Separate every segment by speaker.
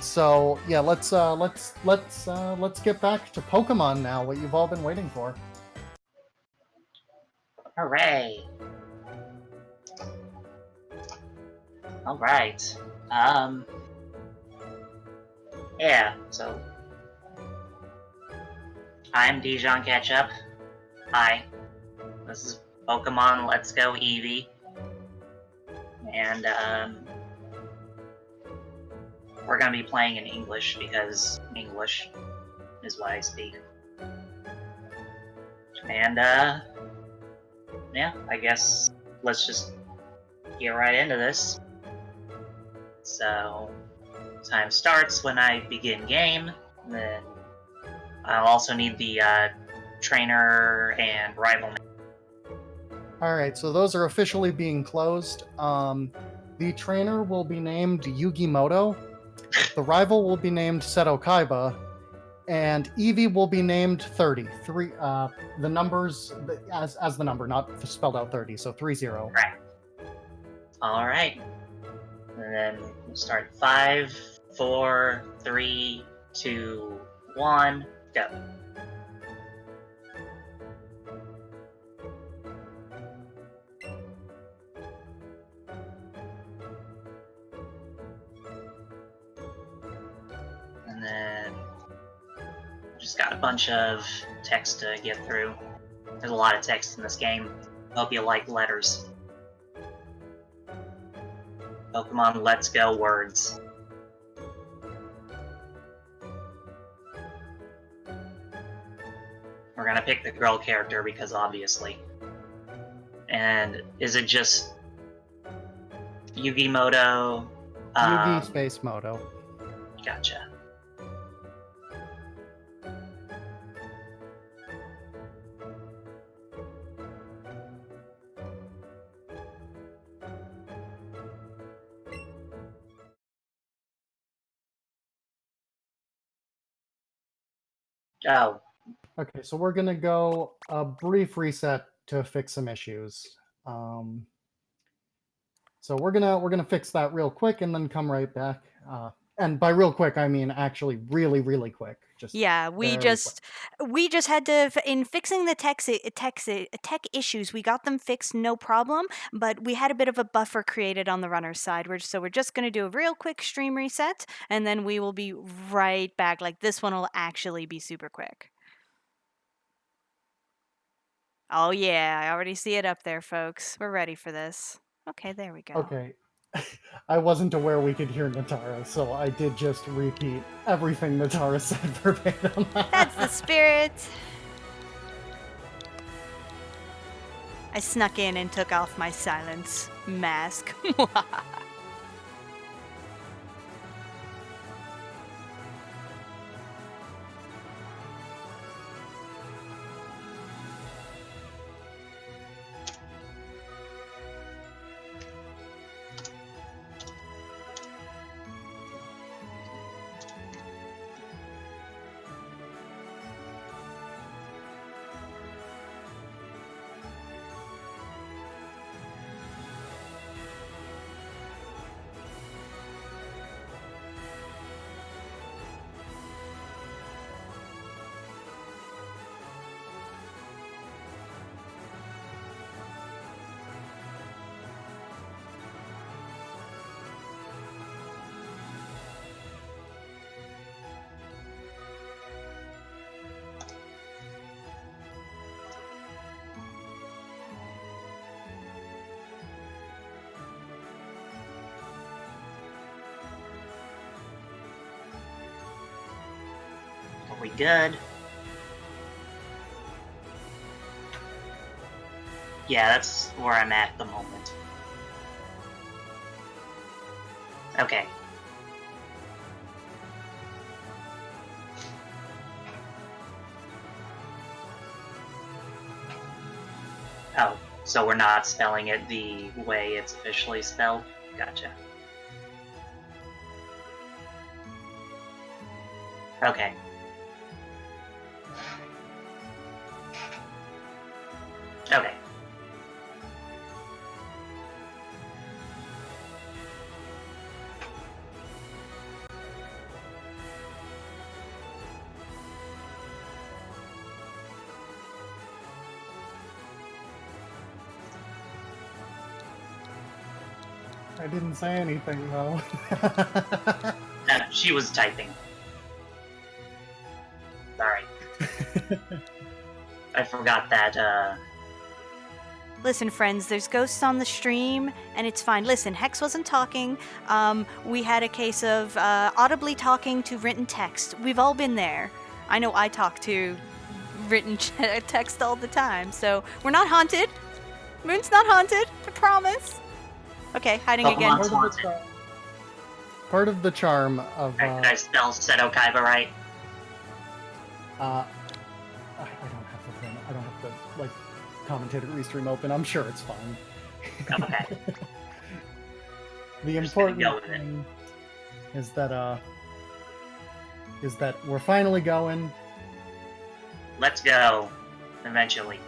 Speaker 1: So yeah, let's get back to Pokemon now. What you've all been waiting for.
Speaker 2: Hooray! Alright. Yeah, so... I'm dijonketchup. Hi. This is Pokemon Let's Go Eevee. And, we're gonna be playing in English, because English is what I speak. And, yeah, I guess let's just get right into this. So, time starts when I begin game, then I'll also need the trainer and rival name.
Speaker 1: Alright, so those are officially being closed. The trainer will be named Yugimoto, the rival will be named Seto Kaiba, and Eevee will be named 30. The numbers as the number, not spelled out 30, so 30.
Speaker 2: Right. Alright. And then we'll start 5, 4, 3, 2, 1, go. And then just got a bunch of text to get through. There's a lot of text in this game. Hope you like letters. Pokemon Let's Go words. We're gonna pick the girl character because obviously. And is it just Yugimoto?
Speaker 1: Yugi Space Moto.
Speaker 2: Gotcha. Oh.
Speaker 1: Okay, so we're gonna go a brief reset to fix some issues. So we're gonna fix that real quick and then come right back. And by real quick, I mean actually really, really quick.
Speaker 3: Yeah, we just had to, in fixing the tech issues, we got them fixed, no problem, but we had a bit of a buffer created on the runner's side. So we're just going to do a real quick stream reset, and then we will be right back. Like, this one will actually be super quick. Oh yeah, I already see it up there, folks. We're ready for this. Okay, there we go.
Speaker 1: Okay. I wasn't aware we could hear Natara, so I did just repeat everything Natara said verbatim.
Speaker 3: That's the spirit. I snuck in and took off my silence mask.
Speaker 2: Are we good? Yeah, that's where I'm at the moment. Okay. Oh, so we're not spelling it the way it's officially spelled? Gotcha. Okay. Okay.
Speaker 1: I didn't say anything, though.
Speaker 2: She was typing. Sorry. I forgot that,
Speaker 3: Listen, friends, there's ghosts on the stream, and it's fine. Listen, Hex wasn't talking. We had a case of audibly talking to written text. We've all been there. I know I talk to written text all the time, so we're not haunted. Moon's not haunted, I promise. Okay, hiding again.
Speaker 2: Pokemon's haunted.
Speaker 1: Part of the charm of...
Speaker 2: Did I spell Seto Kaiba right?
Speaker 1: I don't have the thing. I don't have the, like, commentator restream open. I'm sure it's fine.
Speaker 2: Okay.
Speaker 1: The
Speaker 2: Just gonna
Speaker 1: important
Speaker 2: go with it.
Speaker 1: thing is that we're finally going.
Speaker 2: Let's go. Eventually.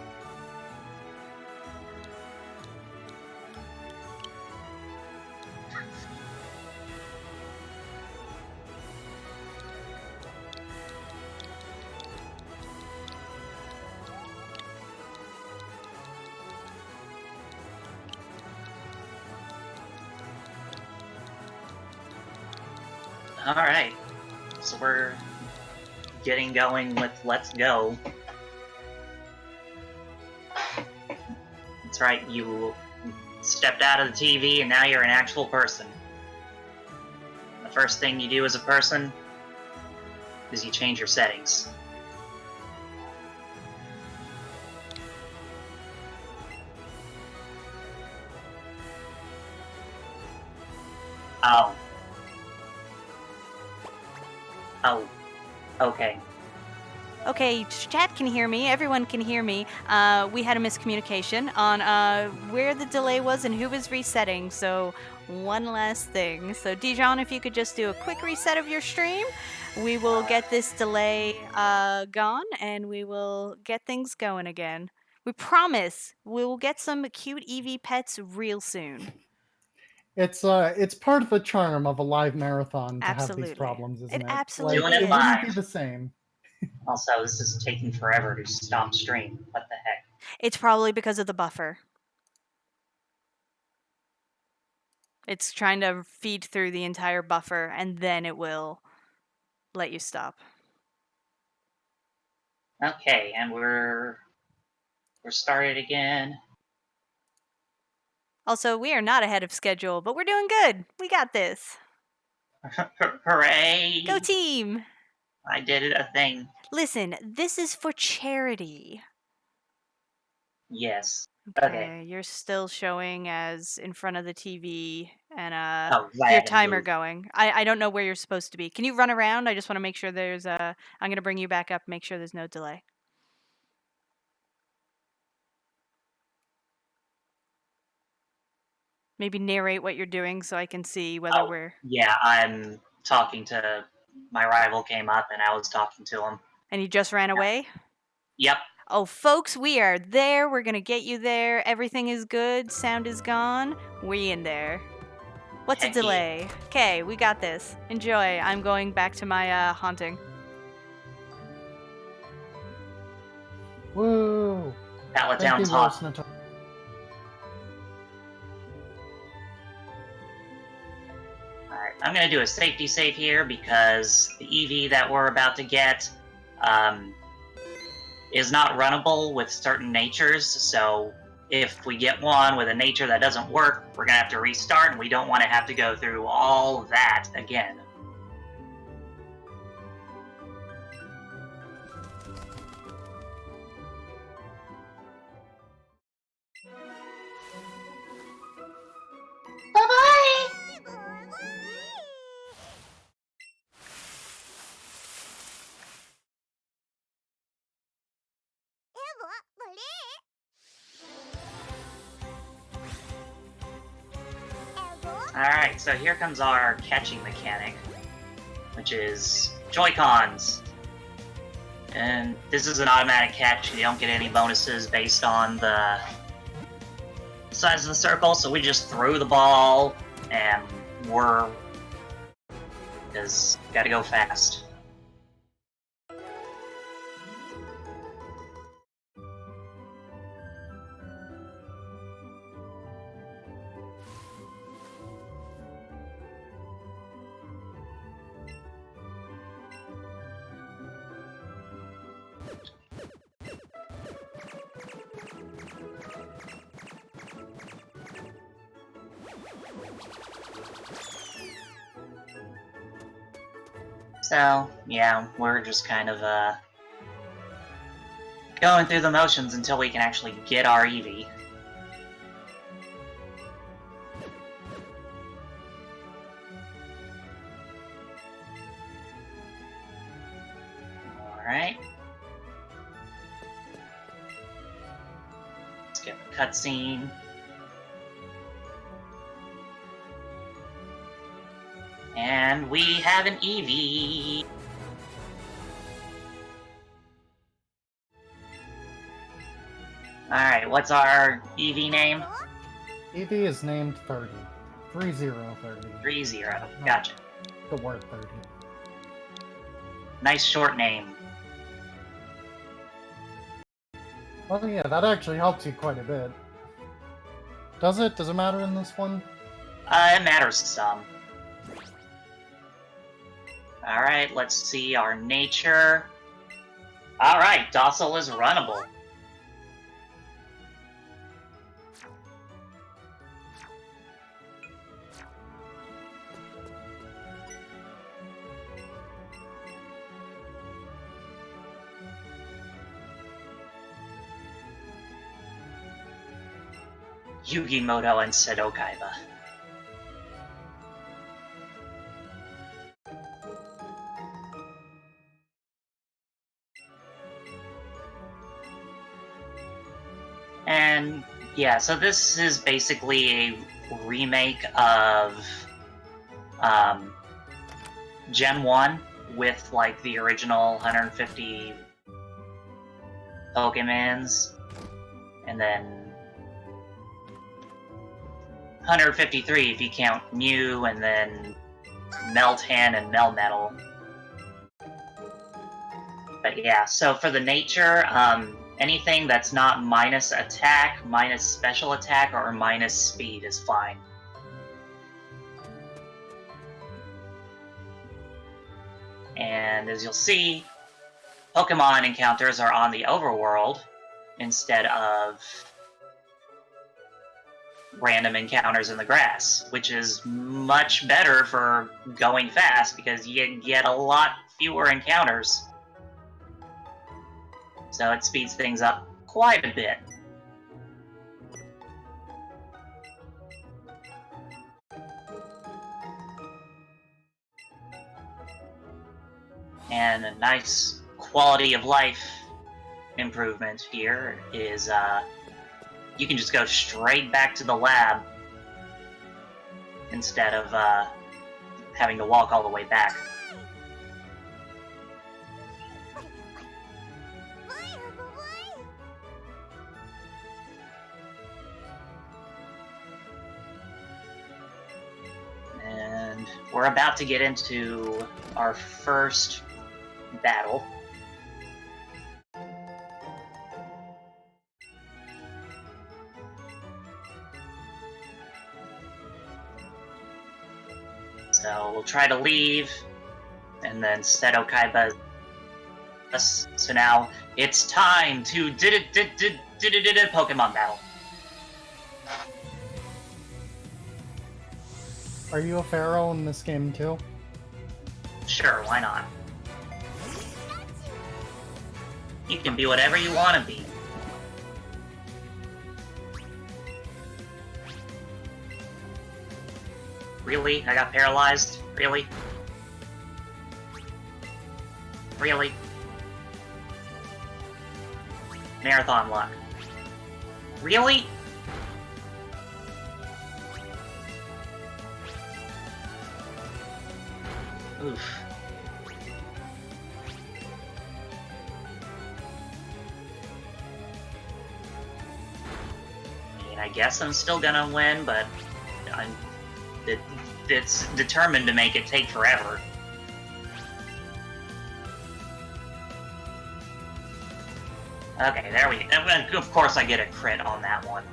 Speaker 2: Alright. So we're getting going with Let's Go. That's right, you stepped out of the TV and now you're an actual person. The first thing you do as a person is you change your settings. Oh. Oh. Okay.
Speaker 3: Okay, chat can hear me. Everyone can hear me. We had a miscommunication on where the delay was and who was resetting. So one last thing. So Dijon, if you could just do a quick reset of your stream, we will get this delay gone and we will get things going again. We promise we will get some cute Eevee pets real soon.
Speaker 1: It's part of the charm of a live marathon to have
Speaker 3: Absolutely.
Speaker 1: these problems, isn't it?
Speaker 3: absolutely
Speaker 1: Like,
Speaker 2: Doing it
Speaker 1: it wouldn't
Speaker 2: live.
Speaker 1: be the same.
Speaker 2: Also, this is taking forever to stop stream. What the heck?
Speaker 3: It's probably because of the buffer. It's trying to feed through the entire buffer, and then it will let you stop.
Speaker 2: Okay, and we're started again.
Speaker 3: Also, we are not ahead of schedule, but we're doing good. We got this.
Speaker 2: Hooray!
Speaker 3: Go team!
Speaker 2: I did it a thing.
Speaker 3: Listen, this is for charity.
Speaker 2: Yes.
Speaker 3: Okay,
Speaker 2: Okay.
Speaker 3: you're still showing as in front of the TV and
Speaker 2: Oh, glad
Speaker 3: your
Speaker 2: to
Speaker 3: timer
Speaker 2: move.
Speaker 3: going. I don't know where you're supposed to be. Can you run around? I just want to make sure there's a... I'm going to bring you back up, make sure there's no delay. Maybe narrate what you're doing so I can see whether we're...
Speaker 2: Yeah, I'm talking to... My rival came up and I was talking to him.
Speaker 3: And you just ran away?
Speaker 2: Yep.
Speaker 3: Oh, folks, we are there. We're going to get you there. Everything is good. Sound is gone. We in there. What's a
Speaker 2: Heck yeah.
Speaker 3: delay? Okay, we got this. Enjoy. I'm going back to my haunting.
Speaker 1: Woo!
Speaker 2: Pallet
Speaker 1: Thank
Speaker 2: down
Speaker 1: you,
Speaker 2: top.
Speaker 1: Rosnata.
Speaker 2: Alright, I'm gonna do a safety save here because the Eevee that we're about to get is not runnable with certain natures, so if we get one with a nature that doesn't work, we're gonna have to restart, and we don't want to have to go through all of that again. Bye-bye! Alright, so here comes our catching mechanic, which is Joy-Cons. And this is an automatic catch, you don't get any bonuses based on the size of the circle, so we just threw the ball, and we're... because gotta go fast. So, yeah, we're just kind of, going through the motions until we can actually get our Eevee. Alright. Let's get the cutscene. And we have an Eevee! Alright, what's our Eevee name?
Speaker 1: Eevee is named 30. 30.
Speaker 2: 30. Gotcha.
Speaker 1: The word 30.
Speaker 2: Nice short name.
Speaker 1: Oh yeah, that actually helps you quite a bit. Does it? Does it matter in this one?
Speaker 2: It matters some. Alright, let's see our nature. Alright, docile is runnable. Yugimoto and Seto Kaiba. And yeah, so this is basically a remake of Gen 1 with like the original 150 Pokemons, and then 153 if you count Mew, and then Meltan and Melmetal. But yeah, so for the nature, anything that's not minus attack, minus special attack, or minus speed is fine. And as you'll see, Pokemon encounters are on the overworld instead of random encounters in the grass, which is much better for going fast because you get a lot fewer encounters. So it speeds things up quite a bit. And a nice quality of life improvement here is you can just go straight back to the lab instead of having to walk all the way back. And we're about to get into our first battle. So we'll try to leave, and then Seto Kaiba. So now it's time to Pokemon battle.
Speaker 1: Are you a pharaoh in this game too?
Speaker 2: Sure, why not? You can be whatever you want to be. Really? I got paralyzed? Really? Really? Marathon luck. Really? Oof. I mean, I guess I'm still gonna win, but it's determined to make it take forever. Okay, there we go. Of course I get a crit on that one.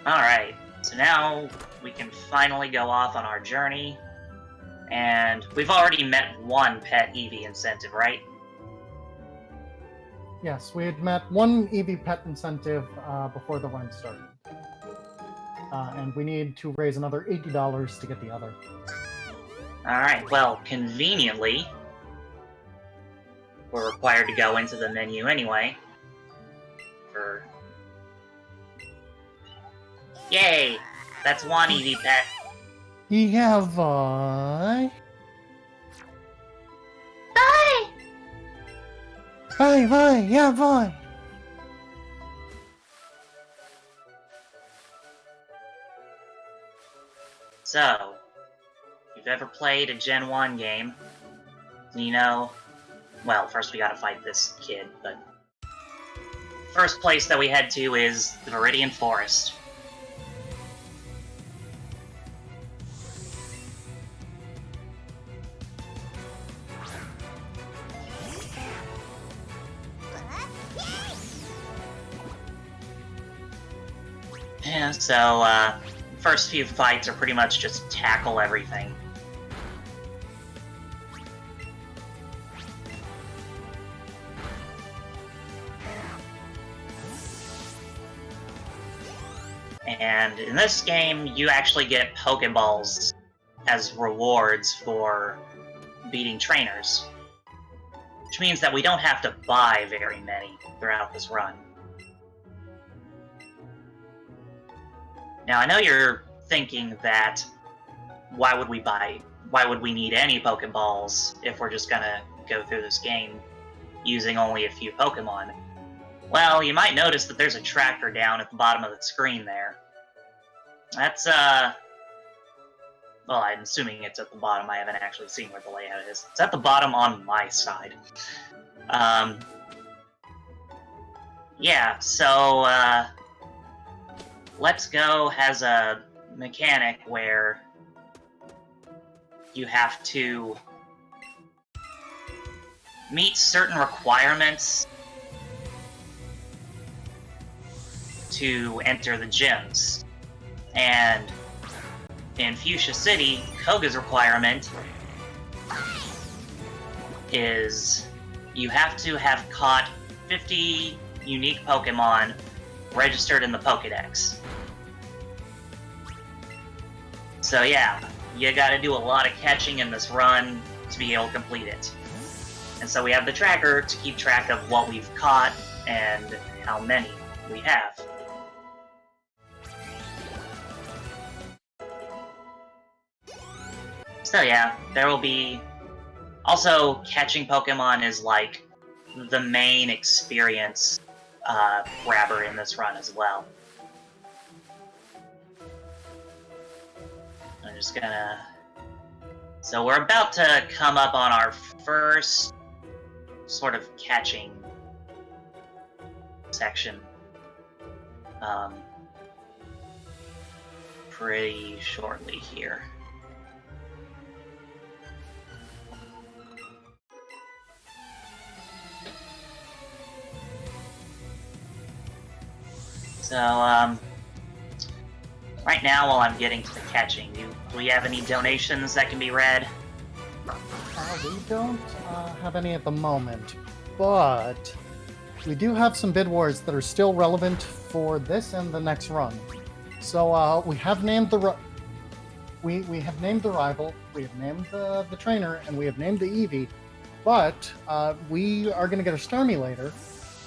Speaker 2: Alright, so now we can finally go off on our journey. And we've already met one pet Eevee incentive, right?
Speaker 1: Yes, we had met one Eevee pet incentive before the run started. And we need to raise another $80 to get the other.
Speaker 2: Alright, well, conveniently, we're required to go into the menu anyway. Yay! That's one Eevee pet.
Speaker 1: Yeah, boy.
Speaker 2: Bye!
Speaker 1: Bye, boy. Yeah, boy.
Speaker 2: So, if you've ever played a Gen 1 game, you know... Well, first we gotta fight this kid, but... First place that we head to is the Viridian Forest. Yeah, so, first few fights are pretty much just tackle everything. And in this game, you actually get Pokeballs as rewards for beating trainers. Which means that we don't have to buy very many throughout this run. Now, I know you're thinking that why would we need any Pokeballs if we're just gonna go through this game using only a few Pokemon? Well, you might notice that there's a tracker down at the bottom of the screen there. That's, well, I'm assuming it's at the bottom. I haven't actually seen where the layout is. It's at the bottom on my side. Yeah, so, Let's Go has a mechanic where you have to meet certain requirements to enter the gyms. And in Fuchsia City, Koga's requirement is you have to have caught 50 unique Pokemon registered in the Pokedex. So yeah, you gotta do a lot of catching in this run to be able to complete it. And so we have the tracker to keep track of what we've caught and how many we have. So yeah, there will be... Also, catching Pokemon is like the main experience grabber in this run as well. I'm just gonna... So we're about to come up on our first sort of catching section. Pretty shortly here. So, right now while I'm getting to the catching, do we have any donations that can be read?
Speaker 1: We don't have any at the moment, but we do have some bid wars that are still relevant for this and the next run. So we have named the we have named the rival, we have named the trainer, and we have named the Eevee. But we are going to get a Starmie later,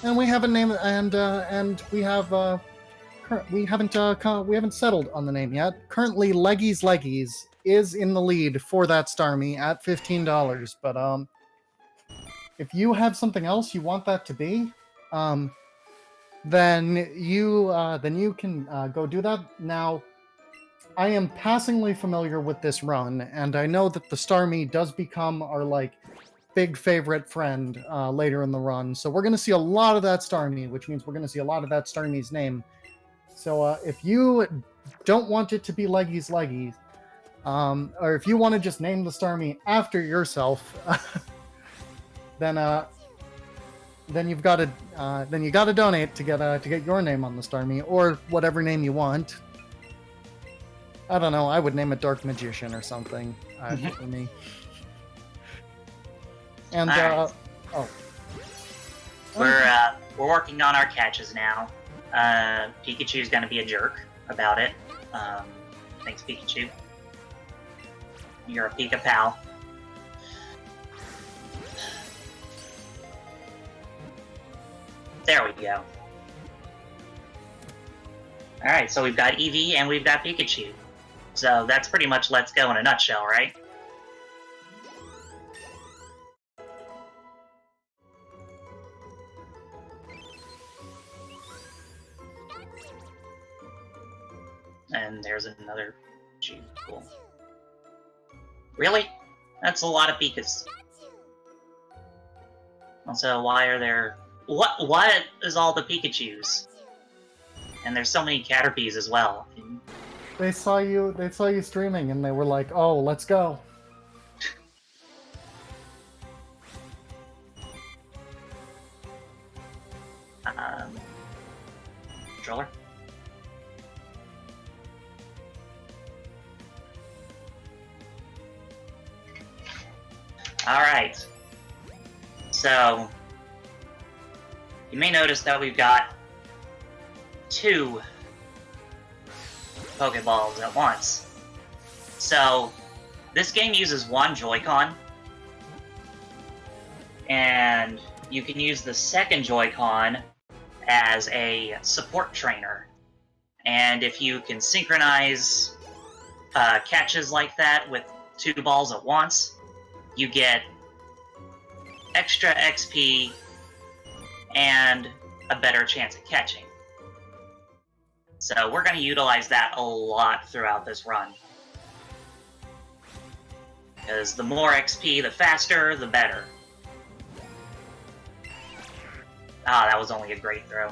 Speaker 1: and we haven't named and we have we haven't settled on the name yet. Currently, Leggies is in the lead for that Starmie at $15. But if you have something else you want that to be, then you can go do that. Now, I am passingly familiar with this run, and I know that the Starmie does become our like big favorite friend later in the run. So we're going to see a lot of that Starmie, which means we're going to see a lot of that Starmie's name. So if you don't want it to be Leggies, or if you want to just name the Starmie after yourself, then you got to donate to get your name on the Starmie, or whatever name you want. I don't know. I would name it Dark Magician or something for me. And
Speaker 2: right. We're working on our catches now. Pikachu's gonna be a jerk about it. Thanks, Pikachu. You're a Pika pal. There we go. Alright, so we've got Eevee and we've got Pikachu. So that's pretty much Let's Go in a nutshell, right? And there's another Pikachu. Cool. Really? That's a lot of Pikas. Also, why are there... What is all the Pikachus? And there's so many Caterpies as well.
Speaker 1: They saw you streaming and they were like, "Oh, let's go."
Speaker 2: Controller? Alright. So, you may notice that we've got 2 Pokeballs at once. So, this game uses 1 Joy-Con, and you can use the second Joy-Con as a support trainer. And if you can synchronize catches like that with 2 balls at once, you get extra XP and a better chance at catching. So we're going to utilize that a lot throughout this run. Because the more XP, the faster, the better. Ah, that was only a great throw.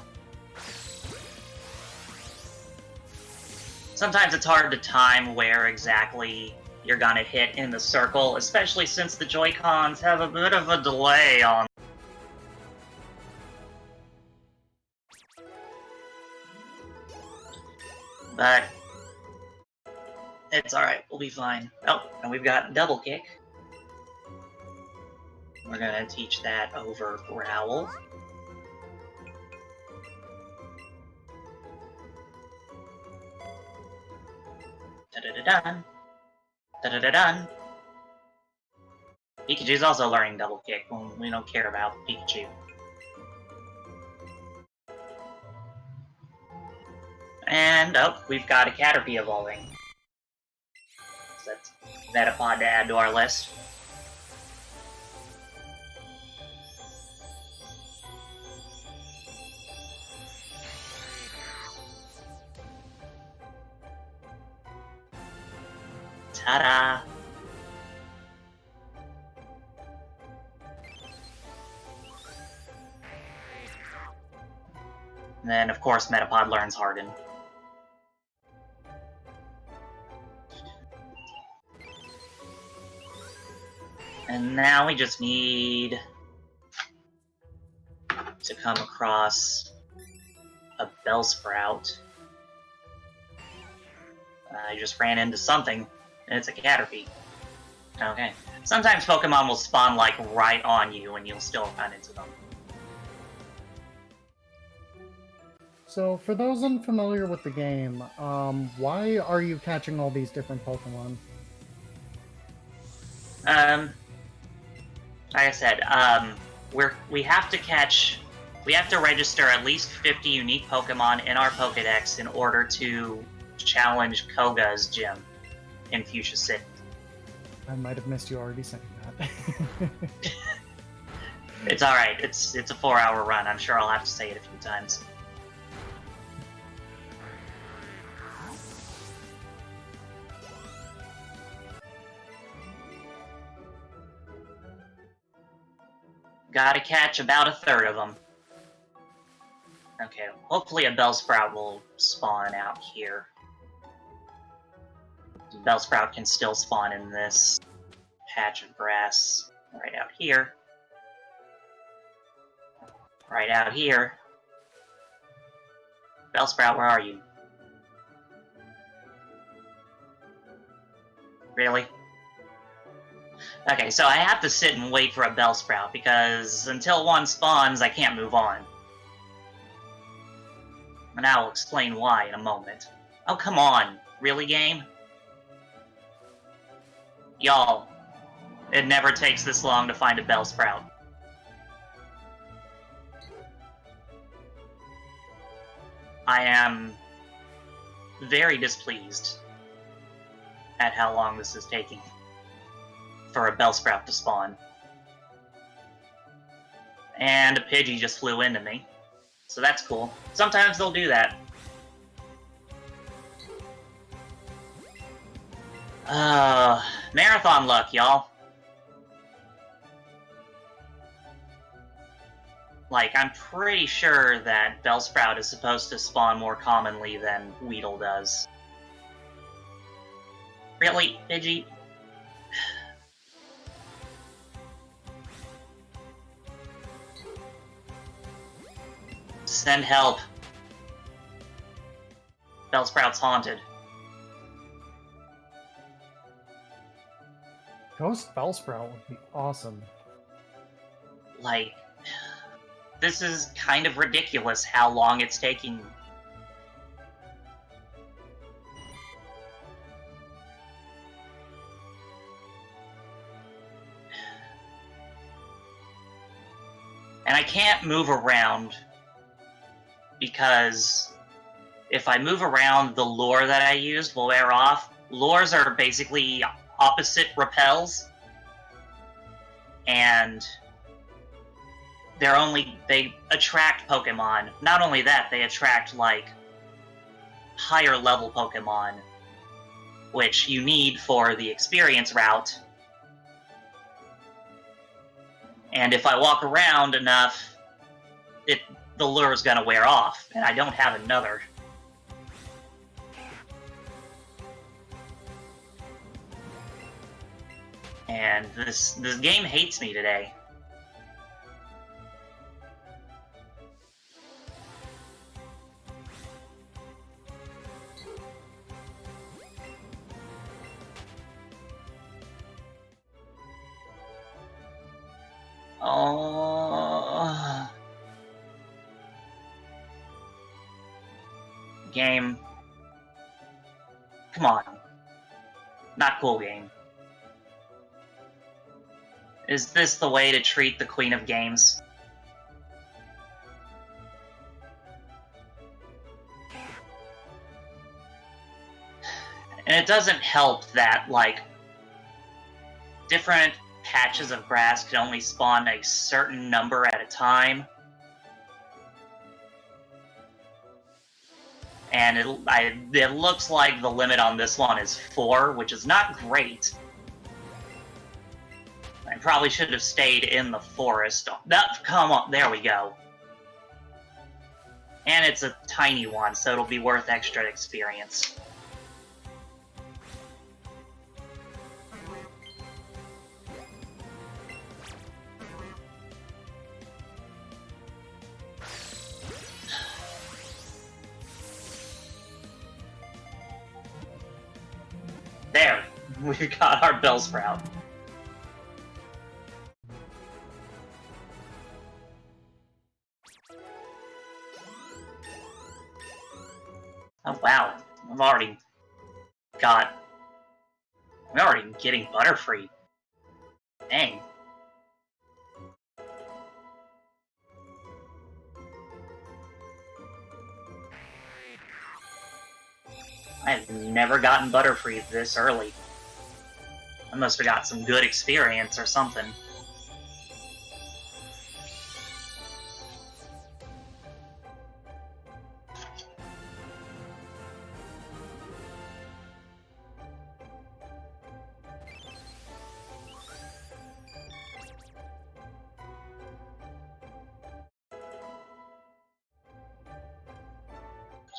Speaker 2: Sometimes it's hard to time where exactly you're gonna hit in the circle, especially since the Joy-Cons have a bit of a delay on. But it's alright, we'll be fine. Oh, and we've got double kick. We're gonna teach that over Growl. Da-da-da-dun. Da-da-da-dun. Pikachu's also learning double kick when we don't care about Pikachu. And, oh, we've got a Caterpie evolving. So that's Metapod to add to our list. Ta-da! And then, of course, Metapod learns Harden. And now we just need to come across a Bellsprout. I just ran into something, and it's a Caterpie. Okay. Sometimes Pokemon will spawn, like, right on you, and you'll still run into them.
Speaker 1: So, for those unfamiliar with the game, why are you catching all these different Pokemon?
Speaker 2: Like I said, we have to register at least 50 unique Pokemon in our Pokedex in order to challenge Koga's gym in Fuchsia City.
Speaker 1: I might have missed you already saying that.
Speaker 2: It's alright, it's a 4-hour run. I'm sure I'll have to say it a few times. Gotta catch about a third of them. Okay, hopefully a Bellsprout will spawn out here. Bellsprout can still spawn in this patch of grass right out here. Right out here. Bellsprout, where are you? Really? Okay, so I have to sit and wait for a Bellsprout, because until one spawns, I can't move on. And I will explain why in a moment. Oh, come on. Really, game? Y'all, it never takes this long to find a Bellsprout. I am very displeased at how long this is taking for a Bellsprout to spawn. And a Pidgey just flew into me. So that's cool. Sometimes they'll do that. Marathon luck, y'all. Like, I'm pretty sure that Bellsprout is supposed to spawn more commonly than Weedle does. Really, Pidgey? Send help. Bellsprout's haunted.
Speaker 1: Ghost Bellsprout would be awesome.
Speaker 2: Like, this is kind of ridiculous how long it's taking. And I can't move around because if I move around, the lure that I used will wear off. Lures are basically opposite repels, and they attract Pokemon. Not only that, they attract, like, higher level Pokemon, which you need for the experience route. And if I walk around enough, the lure's gonna wear off, and I don't have another. And this game hates me today. Oh. Game. Come on. Not cool, game. Is this the way to treat the Queen of Games? And it doesn't help that, like, different patches of grass can only spawn a certain number at a time. And it looks like the limit on this one is 4, which is not great. I probably should have stayed in the forest. Come on, there we go. And it's a tiny one, so it'll be worth extra experience. There, we've got our Bellsprout. Oh wow, I'm already getting Butterfree. Dang. I've never gotten Butterfree this early. I must have got some good experience or something.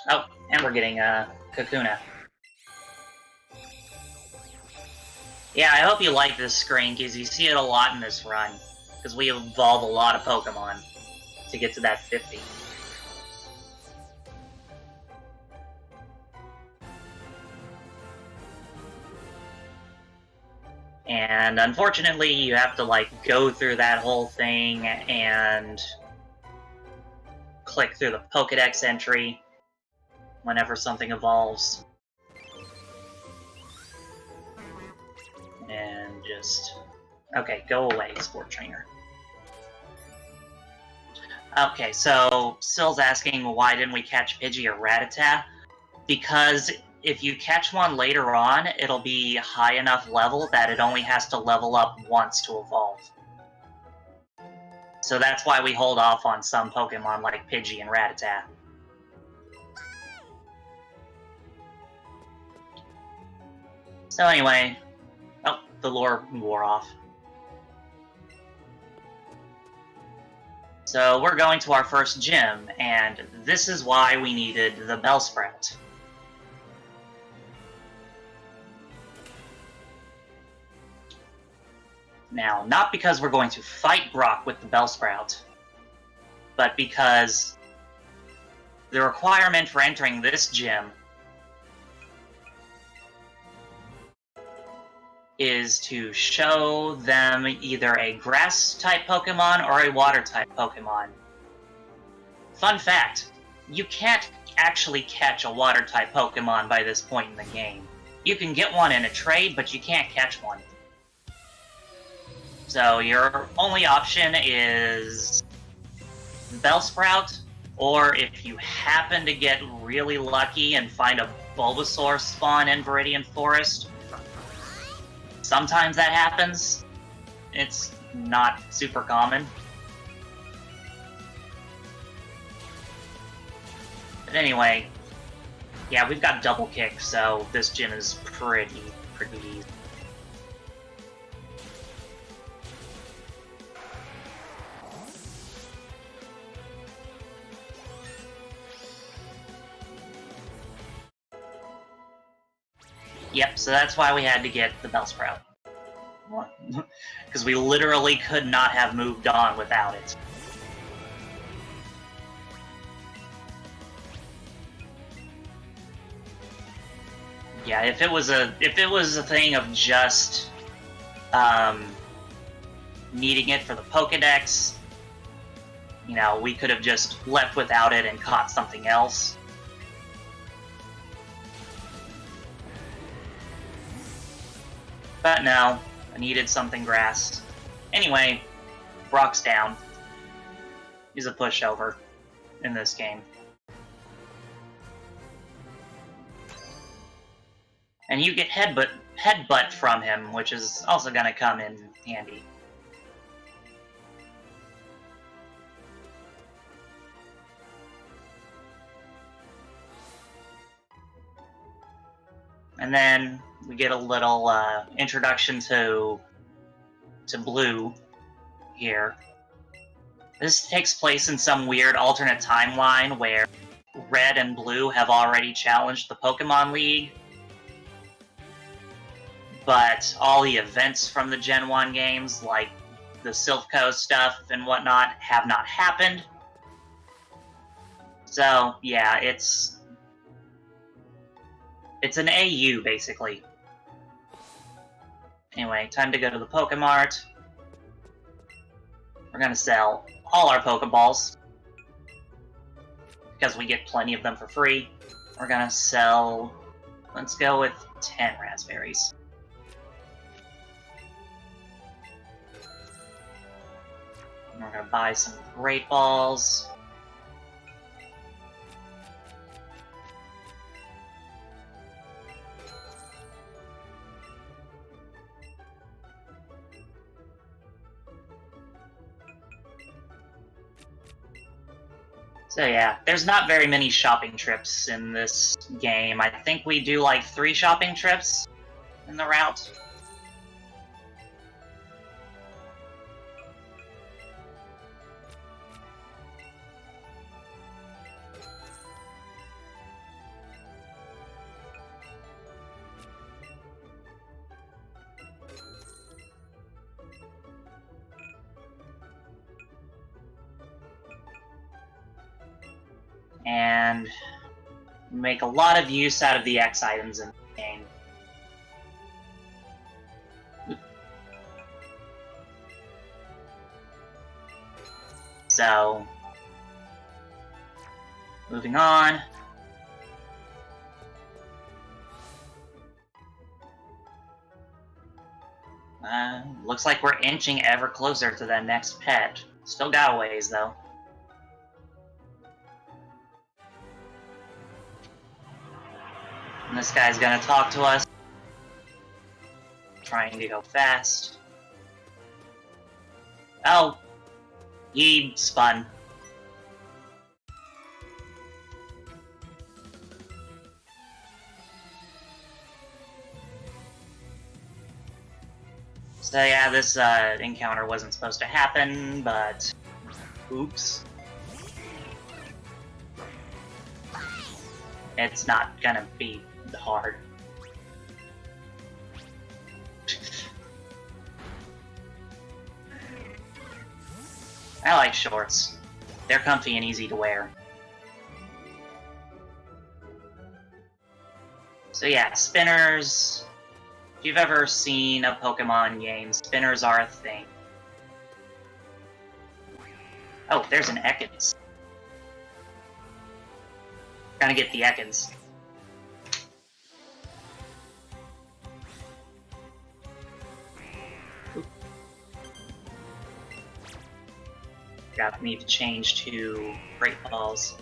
Speaker 2: Oh, and we're getting Kakuna. Yeah, I hope you like this screen, because you see it a lot in this run. Because we evolve a lot of Pokemon to get to that 50. And unfortunately, you have to, like, go through that whole thing and click through the Pokédex entry whenever something evolves. And just... Okay, go away, Sport Trainer. Okay, so Sill's asking why didn't we catch Pidgey or Rattata? Because if you catch one later on, it'll be high enough level that it only has to level up once to evolve. So that's why we hold off on some Pokemon like Pidgey and Rattata. So anyway... Oh, the lure wore off. So we're going to our first gym, and this is why we needed the Bellsprout. Now, not because we're going to fight Brock with the Bellsprout, but because the requirement for entering this gym is to show them either a grass-type Pokemon or a water-type Pokemon. Fun fact, you can't actually catch a water-type Pokemon by this point in the game. You can get one in a trade, but you can't catch one. So your only option is Bellsprout, or if you happen to get really lucky and find a Bulbasaur spawn in Viridian Forest, sometimes that happens. It's not super common. But anyway, yeah, we've got double kick, so this gym is pretty easy. Yep, so that's why we had to get the Bellsprout. Because we literally could not have moved on without it. Yeah, if it was a thing of just needing it for the Pokédex, you know, we could have just left without it and caught something else. But no, I needed something grass. Anyway, Brock's down. He's a pushover in this game. And you get headbutt from him, which is also gonna come in handy. And then we get a little introduction to Blue here. This takes place in some weird alternate timeline where Red and Blue have already challenged the Pokemon League, but all the events from the Gen 1 games, like the Silph stuff and whatnot, have not happened. So, yeah, it's an AU, basically. Anyway, time to go to the Pokemart. We're gonna sell all our Pokeballs, because we get plenty of them for free. We're gonna sell... Let's go with 10 raspberries. And we're gonna buy some Great Balls. So yeah, there's not very many shopping trips in this game. I think we do like 3 shopping trips in the route. And make a lot of use out of the X items in the game. So, moving on. Looks like we're inching ever closer to that next pet. Still got a ways, though. And this guy's gonna talk to us. Trying to go fast. Oh! He spun. So yeah, this encounter wasn't supposed to happen, but oops. It's not gonna be hard. I like shorts. They're comfy and easy to wear. So yeah, spinners. If you've ever seen a Pokemon game, spinners are a thing. Oh, there's an Ekans. Gonna get the Ekans. Got need to change to Great Balls.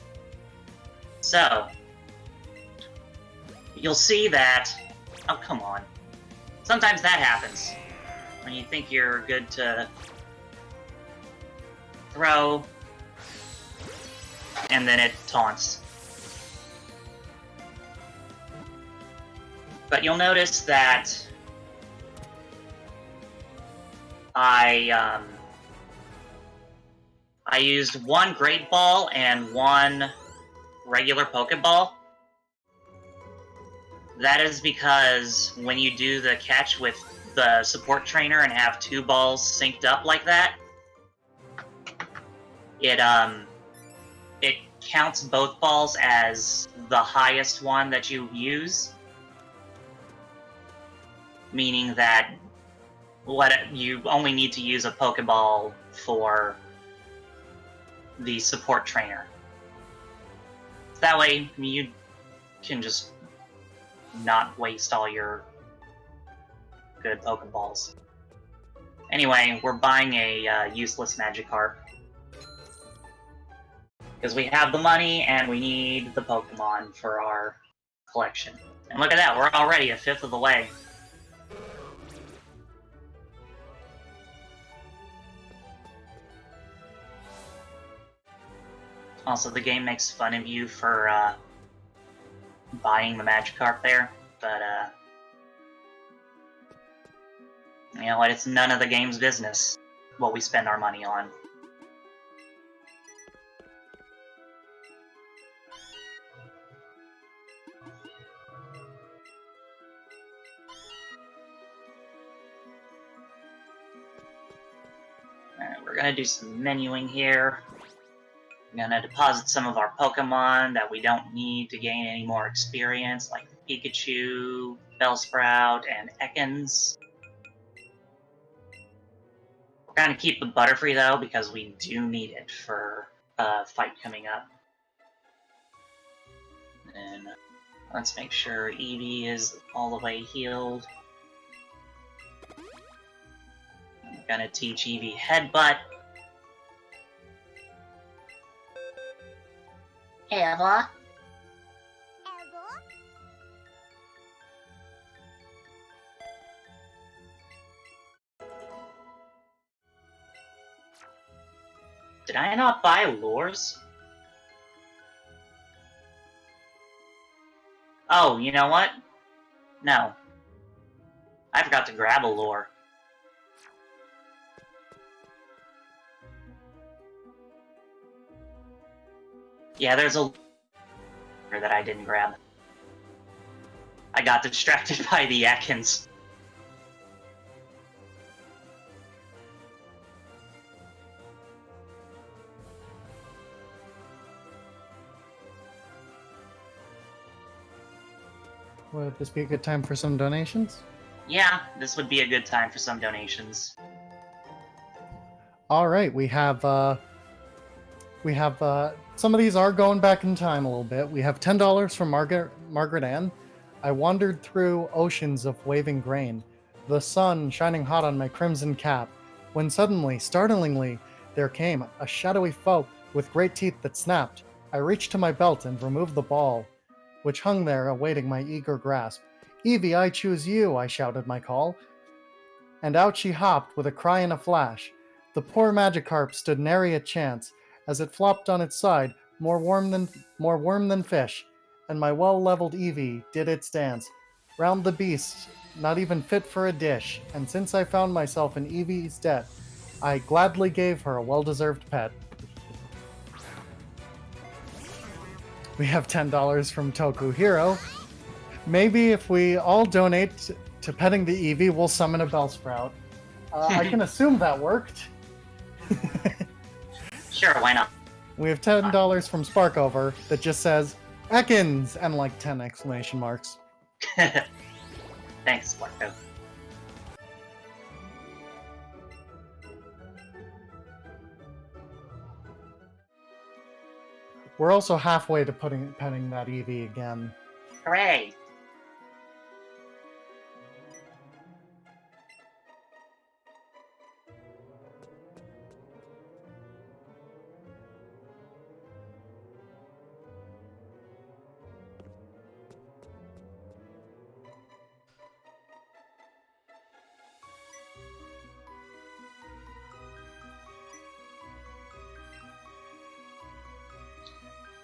Speaker 2: So, you'll see that... Oh, come on. Sometimes that happens. When you think you're good to throw, and then it taunts. But you'll notice that I used one Great Ball and one regular Pokeball. That is because when you do the catch with the support trainer and have two balls synced up like that, it counts both balls as the highest one that you use, meaning that you only need to use a Pokeball for the support trainer. That way you can just not waste all your good Pokeballs. Anyway, we're buying a useless Magikarp. Because we have the money and we need the Pokemon for our collection. And look at that, we're already a fifth of the way. Also, the game makes fun of you for buying the Magikarp there, but you know what, it's none of the game's business what we spend our money on. Alright, we're gonna do some menuing here. We're gonna deposit some of our Pokemon that we don't need to gain any more experience, like Pikachu, Bellsprout, and Ekans. We're gonna keep the Butterfree though, because we do need it for a fight coming up. And let's make sure Eevee is all the way healed. I'm gonna teach Eevee Headbutt. Ever. Did I not buy lures? Oh, you know what? No. I forgot to grab a lure. Yeah, there's a lure that I didn't grab. I got distracted by the Ekans.
Speaker 1: Would this be a good time for some donations?
Speaker 2: Yeah, this would be a good time for some donations.
Speaker 1: All right, we have We have some of these are going back in time a little bit. We have $10 from Margaret Ann. I wandered through oceans of waving grain, the sun shining hot on my crimson cap, when suddenly, startlingly, there came a shadowy foe with great teeth that snapped. I reached to my belt and removed the ball, which hung there awaiting my eager grasp. Eevee, I choose you, I shouted my call, and out she hopped with a cry and a flash. The poor Magikarp stood nary a chance, as it flopped on its side, more worm than fish, and my well-leveled Eevee did its dance round the beast, not even fit for a dish. And since I found myself in Eevee's debt, I gladly gave her a well-deserved pet. We have $10 from Toku Hero. Maybe if we all donate to petting the Eevee, we'll summon a Bellsprout. I can assume that worked.
Speaker 2: Sure, why not?
Speaker 1: We have $10 from Sparkover that just says, Ekans! And like 10 exclamation marks.
Speaker 2: Thanks, Sparko.
Speaker 1: We're also halfway to petting that Eevee again.
Speaker 2: Hooray!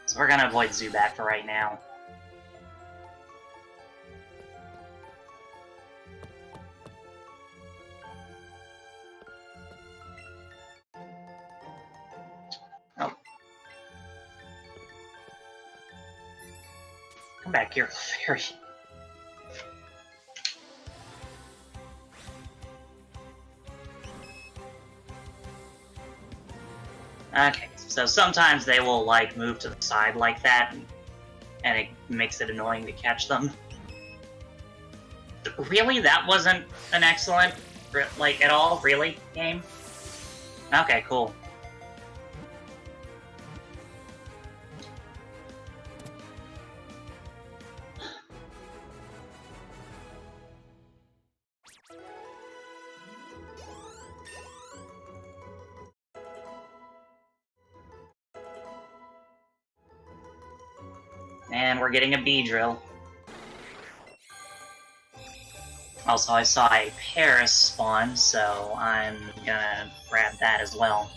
Speaker 2: So we're gonna avoid Zubat for right now. Oh. Come back here, Fairy. Okay, so sometimes they will, like, move to the side like that, and it makes it annoying to catch them. Really? That wasn't an excellent, like, at all? Really, game? Okay, cool. And we're getting a Beedrill. Also, I saw a Paris spawn, so I'm gonna grab that as well.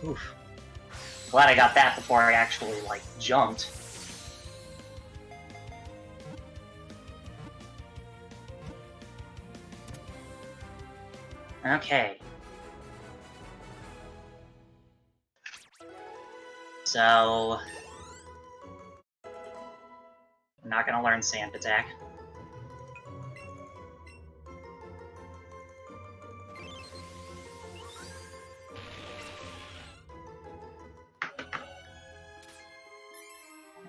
Speaker 2: Oof. Glad I got that before I actually, like, jumped. Okay. So... I'm not gonna learn Sand Attack.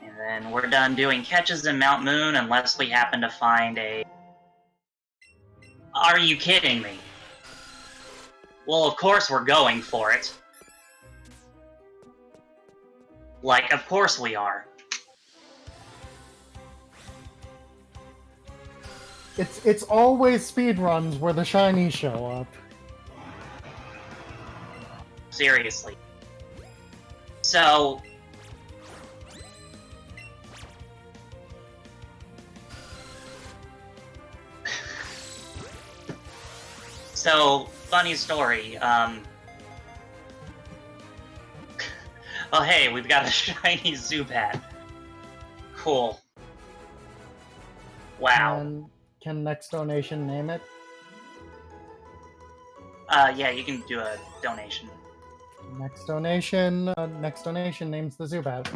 Speaker 2: And then we're done doing catches in Mount Moon unless we happen to find a... Are you kidding me? Well, of course we're going for it. Like, of course we are.
Speaker 1: It's always speedruns where the shinies show up.
Speaker 2: Seriously. So... So, funny story, oh hey, we've got a shiny Zubat. Cool. Wow.
Speaker 1: And can next donation name it?
Speaker 2: Yeah, you can do a donation.
Speaker 1: Next donation names the Zubat.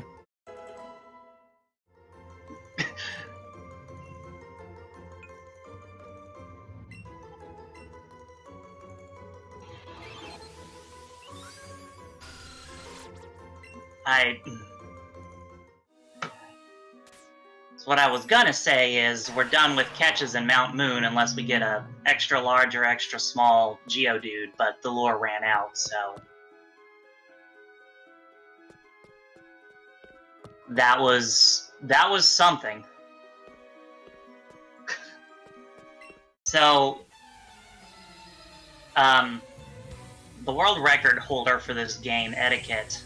Speaker 2: So what I was gonna say is we're done with catches in Mount Moon unless we get a extra large or extra small Geodude, but the lure ran out, so that was something. So, the world record holder for this game, Etiquette,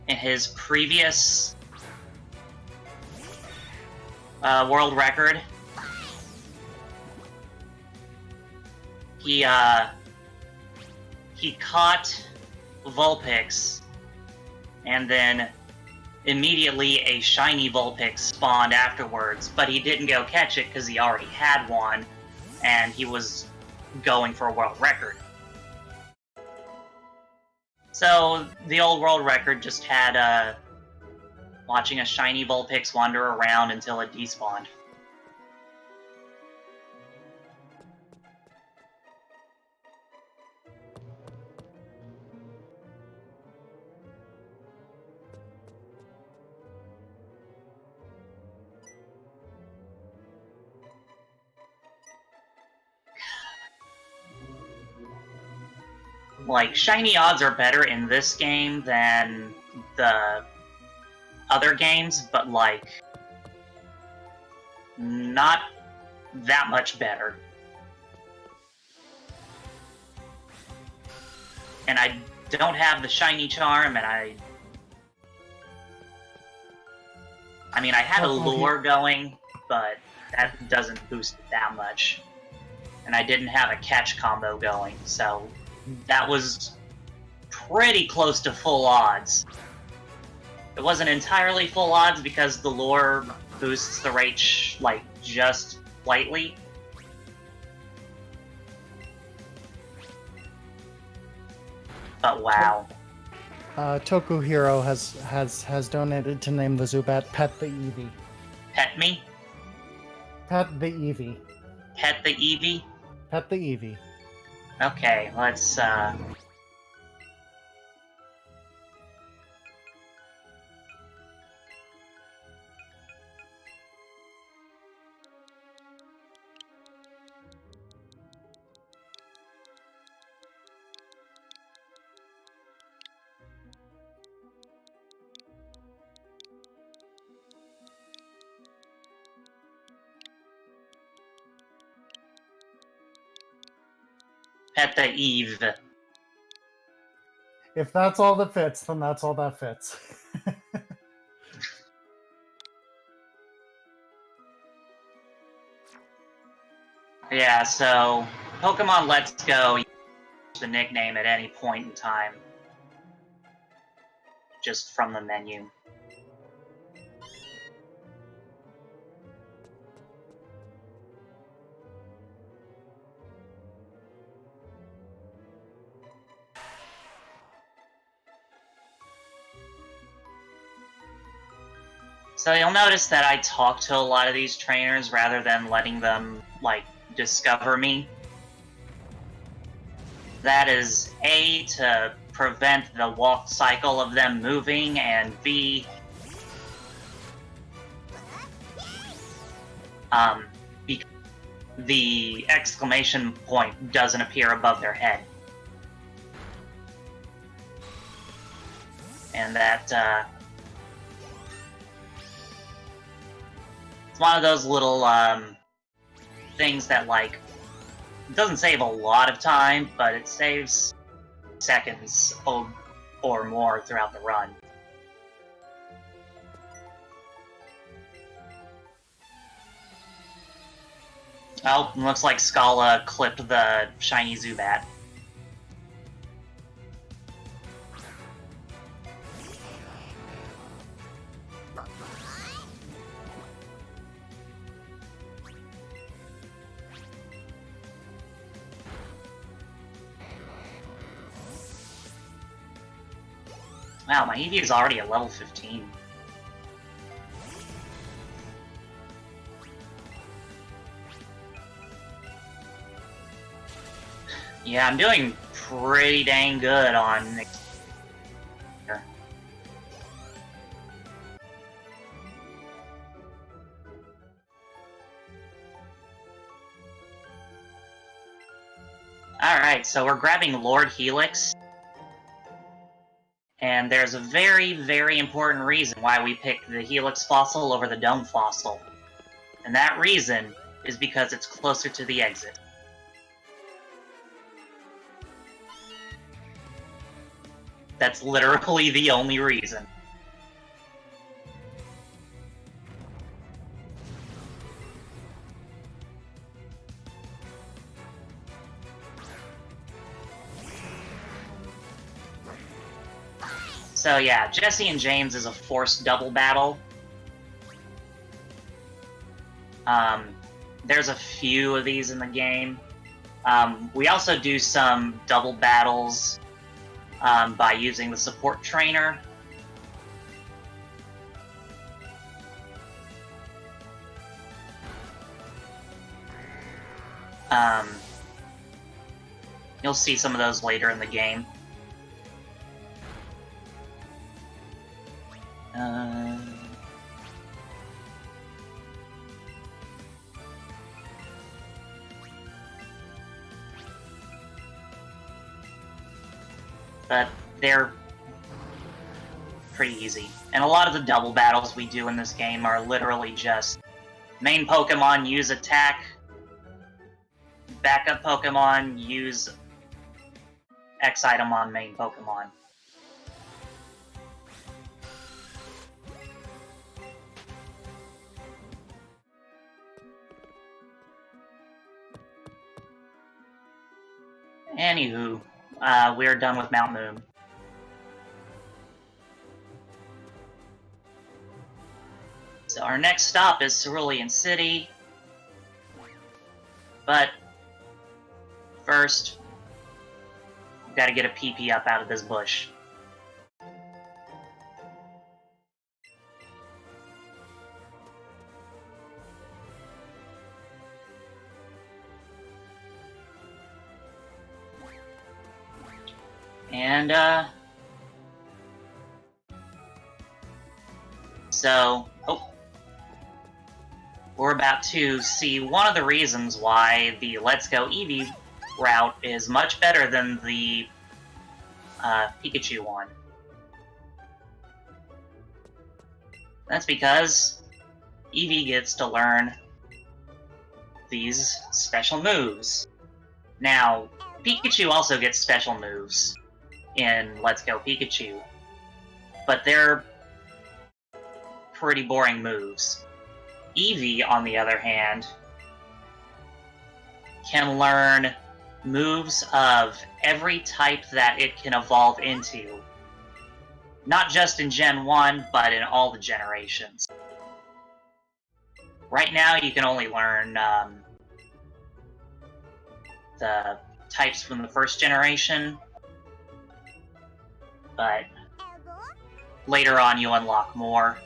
Speaker 2: in his previous world record, he caught Vulpix, and then immediately a shiny Vulpix spawned afterwards, but he didn't go catch it because he already had one, and he was going for a world record. So the old world record just had watching a shiny Vulpix wander around until it despawned. Like, shiny odds are better in this game than the other games, but, like, not that much better. And I don't have the shiny charm, and I mean, I had a lure going, but that doesn't boost it that much. And I didn't have a catch combo going, so that was pretty close to full odds. It wasn't entirely full odds because the lure boosts the rate, like, just slightly. But wow.
Speaker 1: Tokuhiro has donated to name the Zubat Pet the Eevee.
Speaker 2: Pet me?
Speaker 1: Pet the Eevee.
Speaker 2: Pet the Eevee?
Speaker 1: Pet the Eevee.
Speaker 2: Okay, let's, pet the Eevee.
Speaker 1: If that's all that fits, then that's all that fits.
Speaker 2: Yeah, so Pokemon Let's Go, you can use the nickname at any point in time. Just from the menu. So you'll notice that I talk to a lot of these trainers rather than letting them, like, discover me. That is A, to prevent the walk cycle of them moving, and B, because the exclamation point doesn't appear above their head. And that, it's one of those little, things that, like, it doesn't save a lot of time, but it saves seconds or more throughout the run. Oh, looks like Scala clipped the shiny Zubat. Wow, my Eevee is already at level 15. Yeah, I'm doing pretty dang good on... Alright, so we're grabbing Lord Helix. And there's a very, very important reason why we picked the Helix fossil over the Dome fossil. And that reason is because it's closer to the exit. That's literally the only reason. So yeah, Jesse and James is a forced double battle. There's a few of these in the game. We also do some double battles by using the support trainer. You'll see some of those later in the game. But they're pretty easy. And a lot of the double battles we do in this game are literally just main Pokemon use attack, backup Pokemon use X item on main Pokemon. Anywho, we're done with Mount Moon. So our next stop is Cerulean City. But first, we've got to get a PP up out of this bush. And, we're about to see one of the reasons why the Let's Go Eevee route is much better than the Pikachu one. That's because Eevee gets to learn these special moves. Now, Pikachu also gets special moves in Let's Go Pikachu, but they're pretty boring moves. Eevee, on the other hand, can learn moves of every type that it can evolve into. Not just in Gen 1, but in all the generations. Right now, you can only learn the types from the first generation, but later on you unlock more.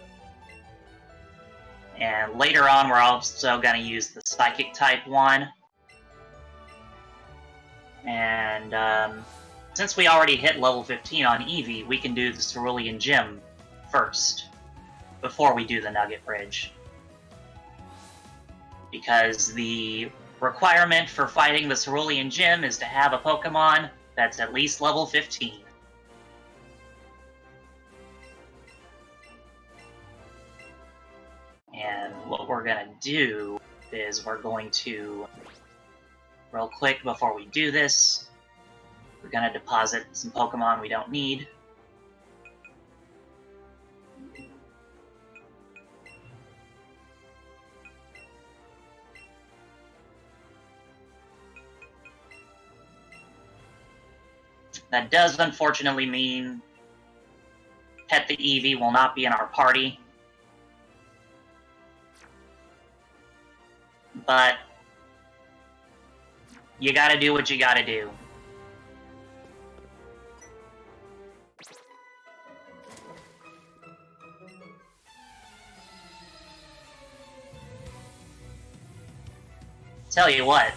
Speaker 2: And later on, we're also going to use the Psychic type one. And since we already hit level 15 on Eevee, we can do the Cerulean Gym first, before we do the Nugget Bridge. Because the requirement for fighting the Cerulean Gym is to have a Pokemon that's at least level 15. And what we're going to do is we're going to, real quick before we do this, we're going to deposit some Pokemon we don't need. That does unfortunately mean Pet the Eevee will not be in our party. But you gotta do what you gotta do. Tell you what,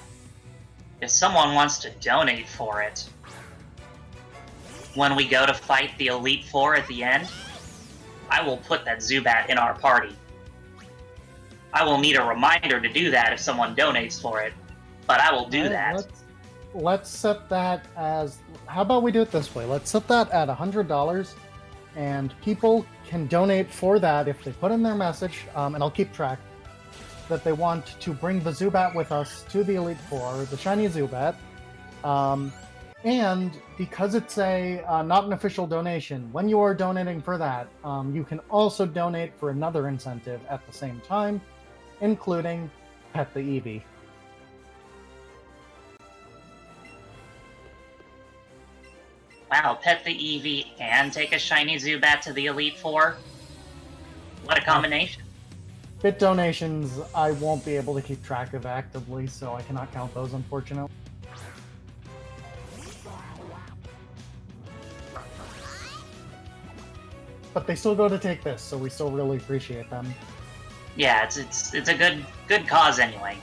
Speaker 2: if someone wants to donate for it, when we go to fight the Elite Four at the end, I will put that Zubat in our party. I will need a reminder to do that if someone donates for it, but I will do that.
Speaker 1: Let's set that as... How about we do it this way? Let's set that at $100, and people can donate for that if they put in their message, and I'll keep track, that they want to bring the Zubat with us to the Elite Four, the shiny Zubat. And because it's not an official donation, when you are donating for that, you can also donate for another incentive at the same time, including Pet the Eevee.
Speaker 2: Wow, Pet the Eevee and take a shiny Zubat to the Elite Four? What a combination.
Speaker 1: Bit donations, I won't be able to keep track of actively, so I cannot count those, unfortunately. But they still go to take this, so we still really appreciate them.
Speaker 2: Yeah, it's a good cause anyway.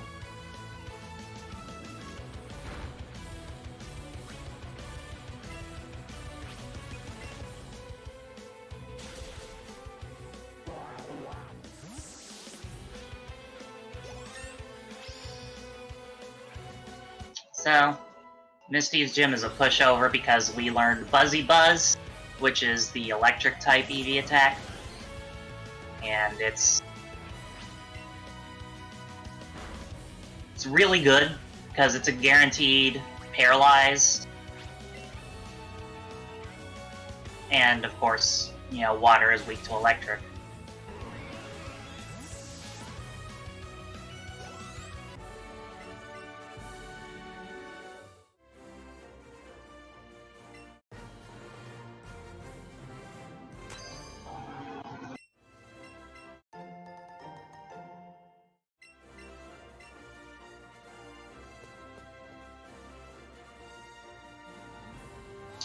Speaker 2: So, Misty's gym is a pushover because we learned Buzzy Buzz, which is the electric type Eevee attack. And it's really good because it's a guaranteed paralyze. And of course, you know, water is weak to electric.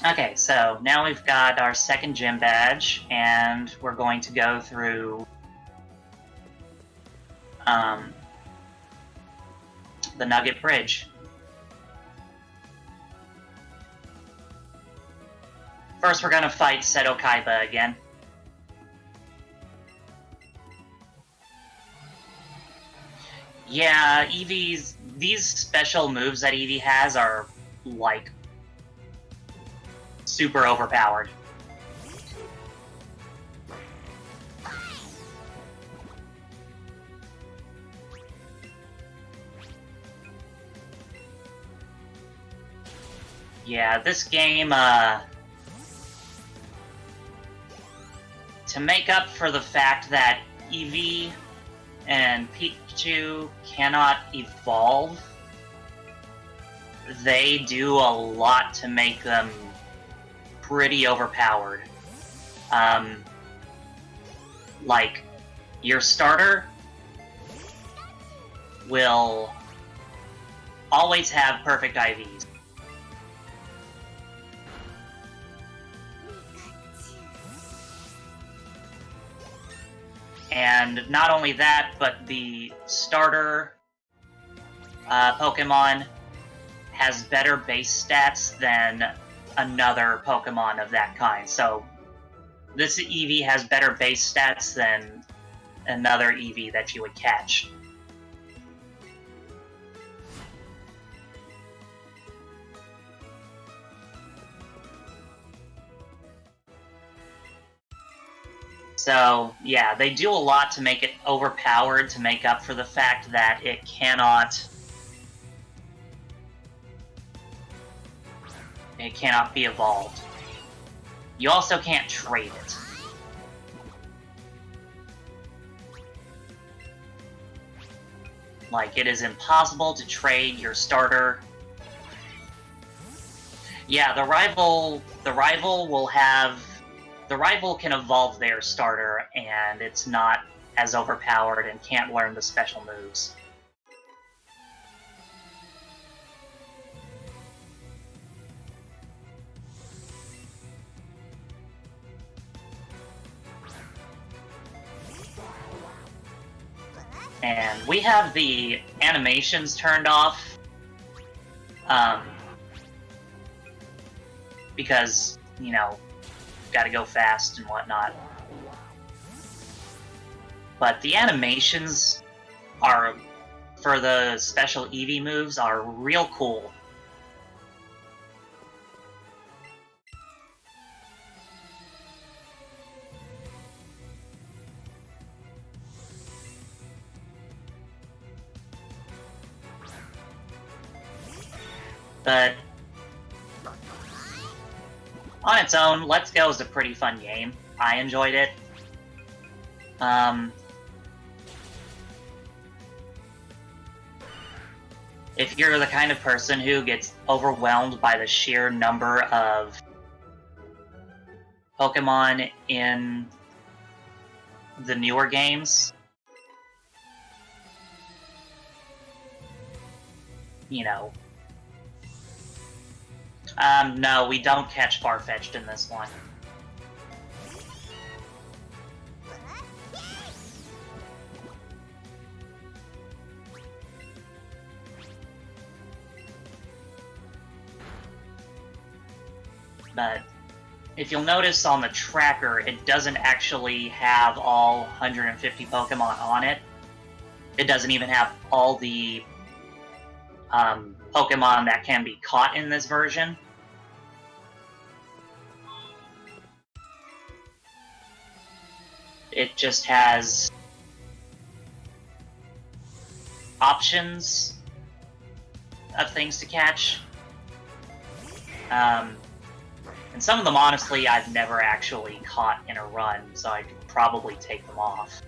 Speaker 2: Okay, so now we've got our second gym badge, and we're going to go through the Nugget Bridge. First, we're going to fight Seto Kaiba again. Yeah, these special moves that Eevee has are, like, super overpowered. Yeah, this game, to make up for the fact that Eevee and Pikachu cannot evolve, they do a lot to make them pretty overpowered. Like, your starter will always have perfect IVs. And not only that, but the starter Pokemon has better base stats than another Pokemon of that kind. So this Eevee has better base stats than another Eevee that you would catch. So, yeah, they do a lot to make it overpowered, to make up for the fact that it cannot be evolved. You also can't trade it. Like, it is impossible to trade your starter. Yeah, the rival can evolve their starter, and it's not as overpowered and can't learn the special moves. And we have the animations turned off. Because, you know, gotta go fast and whatnot. But the animations are, for the special Eevee moves, are real cool. But on its own, Let's Go is a pretty fun game. I enjoyed it. If you're the kind of person who gets overwhelmed by the sheer number of Pokemon in the newer games, you know. No, we don't catch Farfetch'd in this one. But if you'll notice on the tracker, it doesn't actually have all 150 Pokemon on it. It doesn't even have all the Pokemon that can be caught in this version. It just has options of things to catch. And some of them, honestly, I've never actually caught in a run, so I could probably take them off.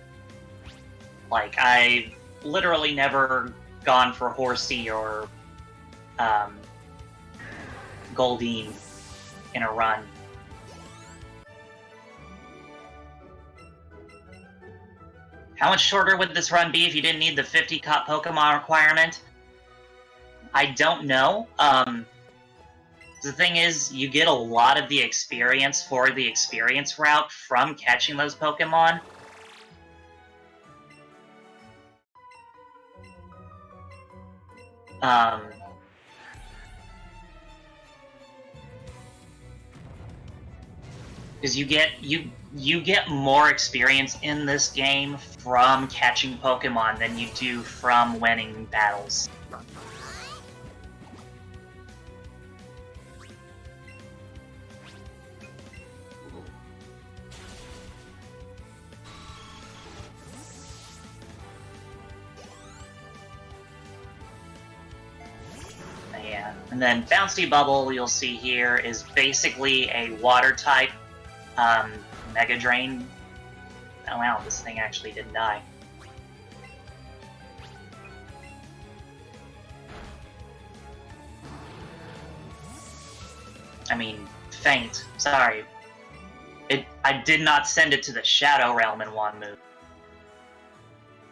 Speaker 2: Like, I've literally never gone for Horsey or Goldeen in a run. How much shorter would this run be if you didn't need the 50 caught Pokemon requirement? I don't know. The thing is, you get a lot of the experience for the experience route from catching those Pokemon. Because you get more experience in this game from catching Pokemon than you do from winning battles. Yeah, and then Bouncy Bubble, you'll see here, is basically a water type Mega Drain. Oh wow, this thing actually didn't die. I mean, faint. Sorry. I did not send it to the Shadow Realm in one move.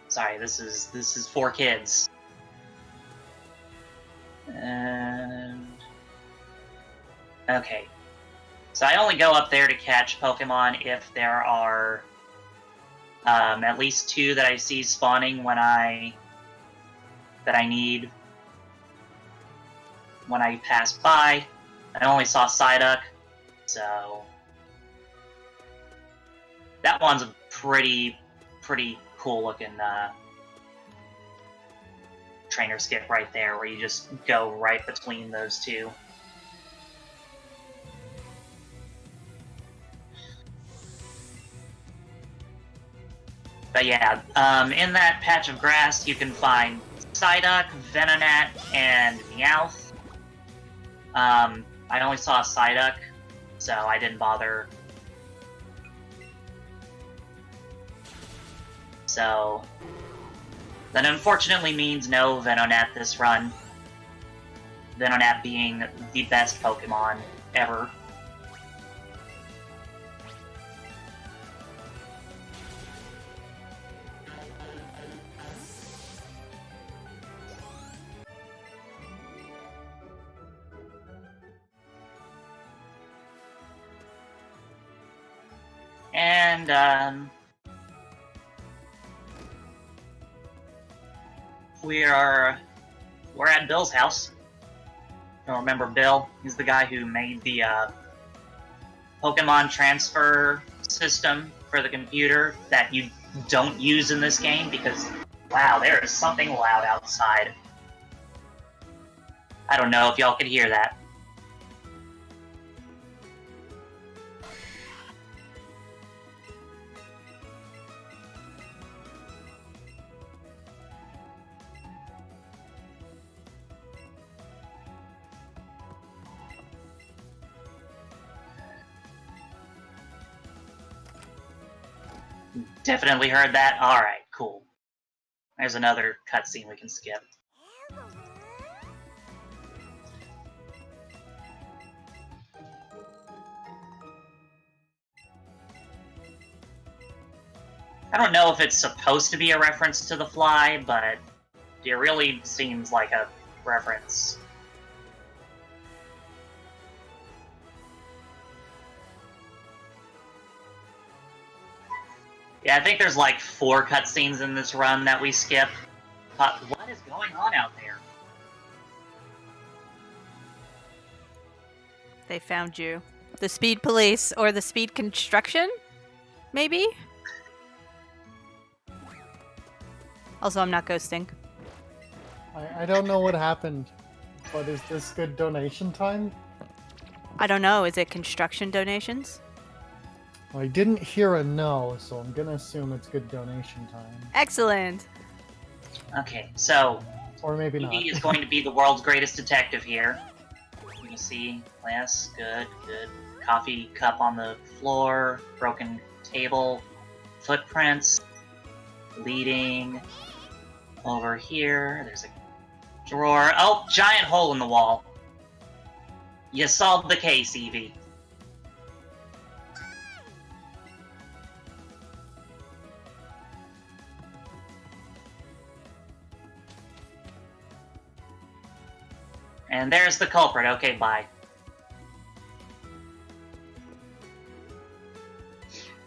Speaker 2: Sorry, this is for kids. And okay. So I only go up there to catch Pokemon if there are at least 2 that I see spawning that I need when I pass by. I only saw Psyduck, so that one's a pretty cool looking trainer skip right there, where you just go right between those 2. But yeah, in that patch of grass you can find Psyduck, Venonat, and Meowth. I only saw Psyduck, so I didn't bother. So that unfortunately means no Venonat this run. Venonat being the best Pokemon ever. And we're at Bill's house. Don't remember Bill? He's the guy who made the Pokemon transfer system for the computer that you don't use in this game because, wow, there is something loud outside. I don't know if y'all could hear that. Definitely heard that? Alright, cool. There's another cutscene we can skip. I don't know if it's supposed to be a reference to The Fly, but it really seems like a reference. Yeah, I think there's like 4 cutscenes in this run that we skip. What is going on out there?
Speaker 3: They found you. The speed police or the speed construction? Maybe? Also, I'm not ghosting.
Speaker 1: I don't know what happened, but is this good donation time?
Speaker 3: I don't know. Is it construction donations?
Speaker 1: I didn't hear a no, so I'm gonna assume it's good donation time.
Speaker 3: Excellent.
Speaker 2: Okay, so
Speaker 1: Or maybe not.
Speaker 2: Eevee is going to be the world's greatest detective here. You can see, yes, good. Coffee cup on the floor, broken table, footprints, leading over here. There's a drawer. Oh, giant hole in the wall. You solved the case, Eevee. And there's the culprit. Okay, bye.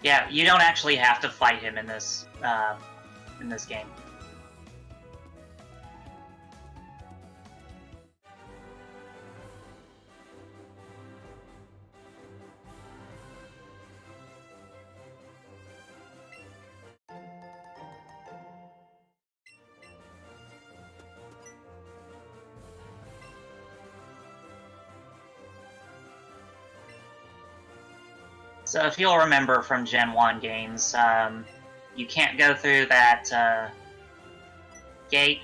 Speaker 2: Yeah, you don't actually have to fight him in this game. So if you'll remember from Gen 1 games, you can't go through that gate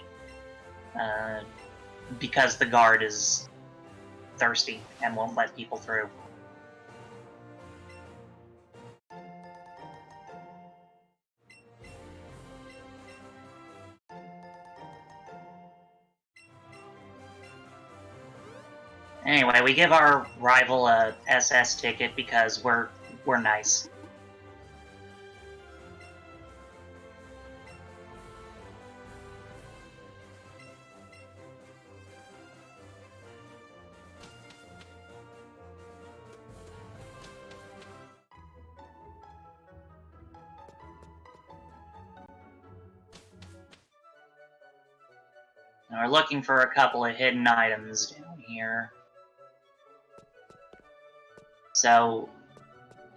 Speaker 2: because the guard is thirsty and won't let people through. Anyway, we give our rival a SS ticket because we're nice. And we're looking for a couple of hidden items down here. So,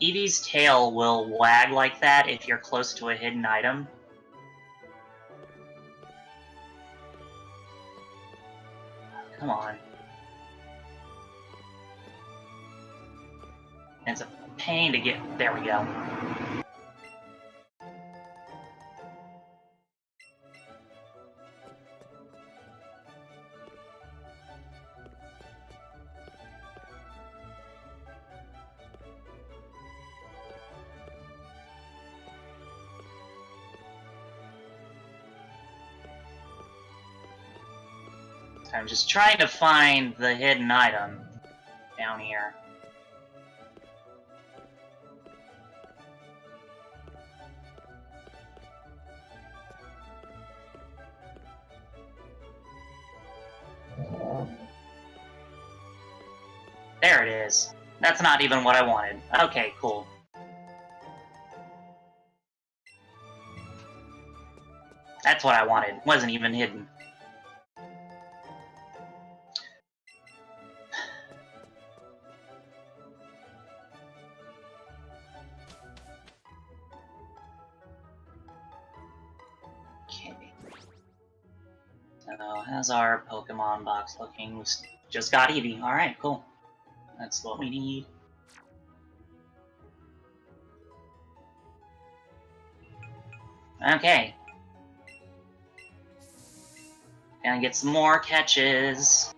Speaker 2: Eevee's tail will wag like that if you're close to a hidden item. Come on. It's a pain to get... There we go. I'm just trying to find the hidden item down here. There it is. That's not even what I wanted. Okay, cool. That's what I wanted. Wasn't even hidden. So, how's our Pokemon box looking? We just got Eevee. Alright, cool. That's what we need. Okay. Gonna get some more catches.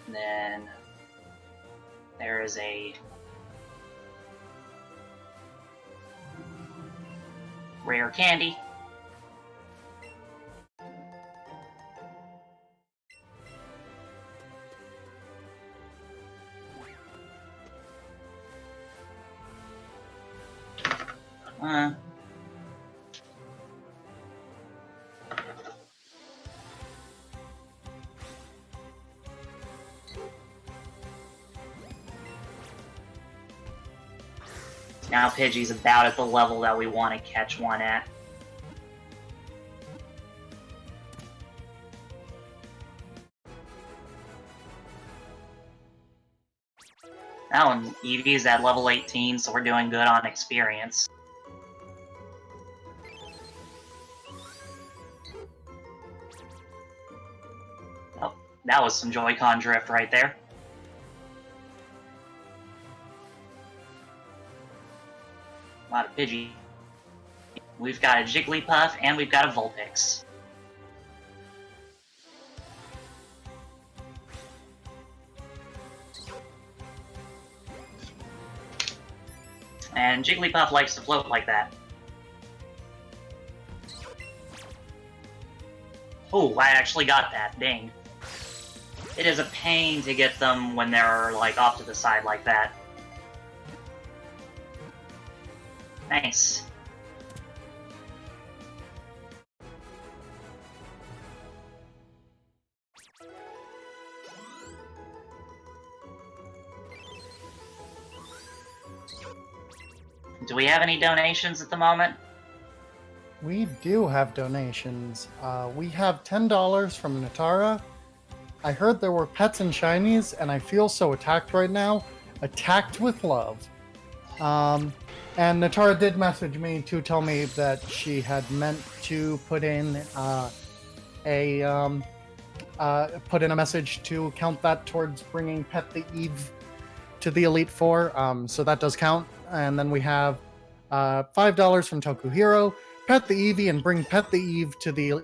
Speaker 2: And then there is a rare candy. Now Pidgey's about at the level that we want to catch one at. Now and Eevee's at level 18, so we're doing good on experience. Oh, that was some Joy-Con drift right there. A lot of Pidgey. We've got a Jigglypuff, and we've got a Vulpix. And Jigglypuff likes to float like that. Oh, I actually got that, dang. It is a pain to get them when they're, like, off to the side like that. Nice. Do we have any donations at the moment?
Speaker 1: We do have donations. We have $10 from Natara. I heard there were pets and shinies, and I feel so attacked right now. Attacked with love. And Natara did message me to tell me that she had meant to put in a message to count that towards bringing Pet the Eve to the Elite Four. So that does count. And then we have $5 from Tokuhiro. Pet the Eevee and bring Pet the Eve to the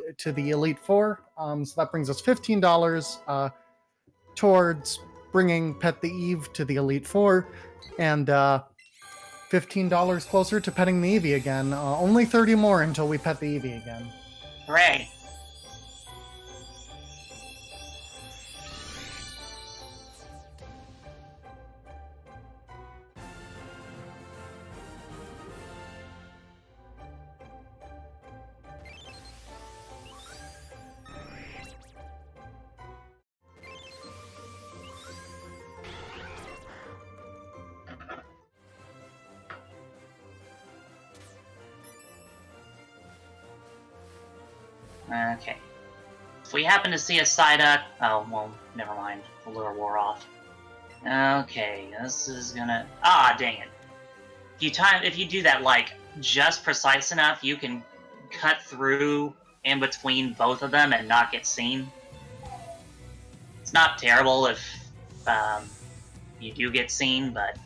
Speaker 1: Elite Four. So that brings us $15 towards bringing Pet the Eve to the Elite Four, and $15 closer to petting the Eevee again. Only 30 more until we pet the Eevee again.
Speaker 2: Hooray! Okay. If we happen to see a Psyduck... Oh, well, never mind. The lure wore off. Okay, this is gonna... Ah, dang it. If you do that, like, just precise enough, you can cut through in between both of them and not get seen. It's not terrible if you do get seen, but...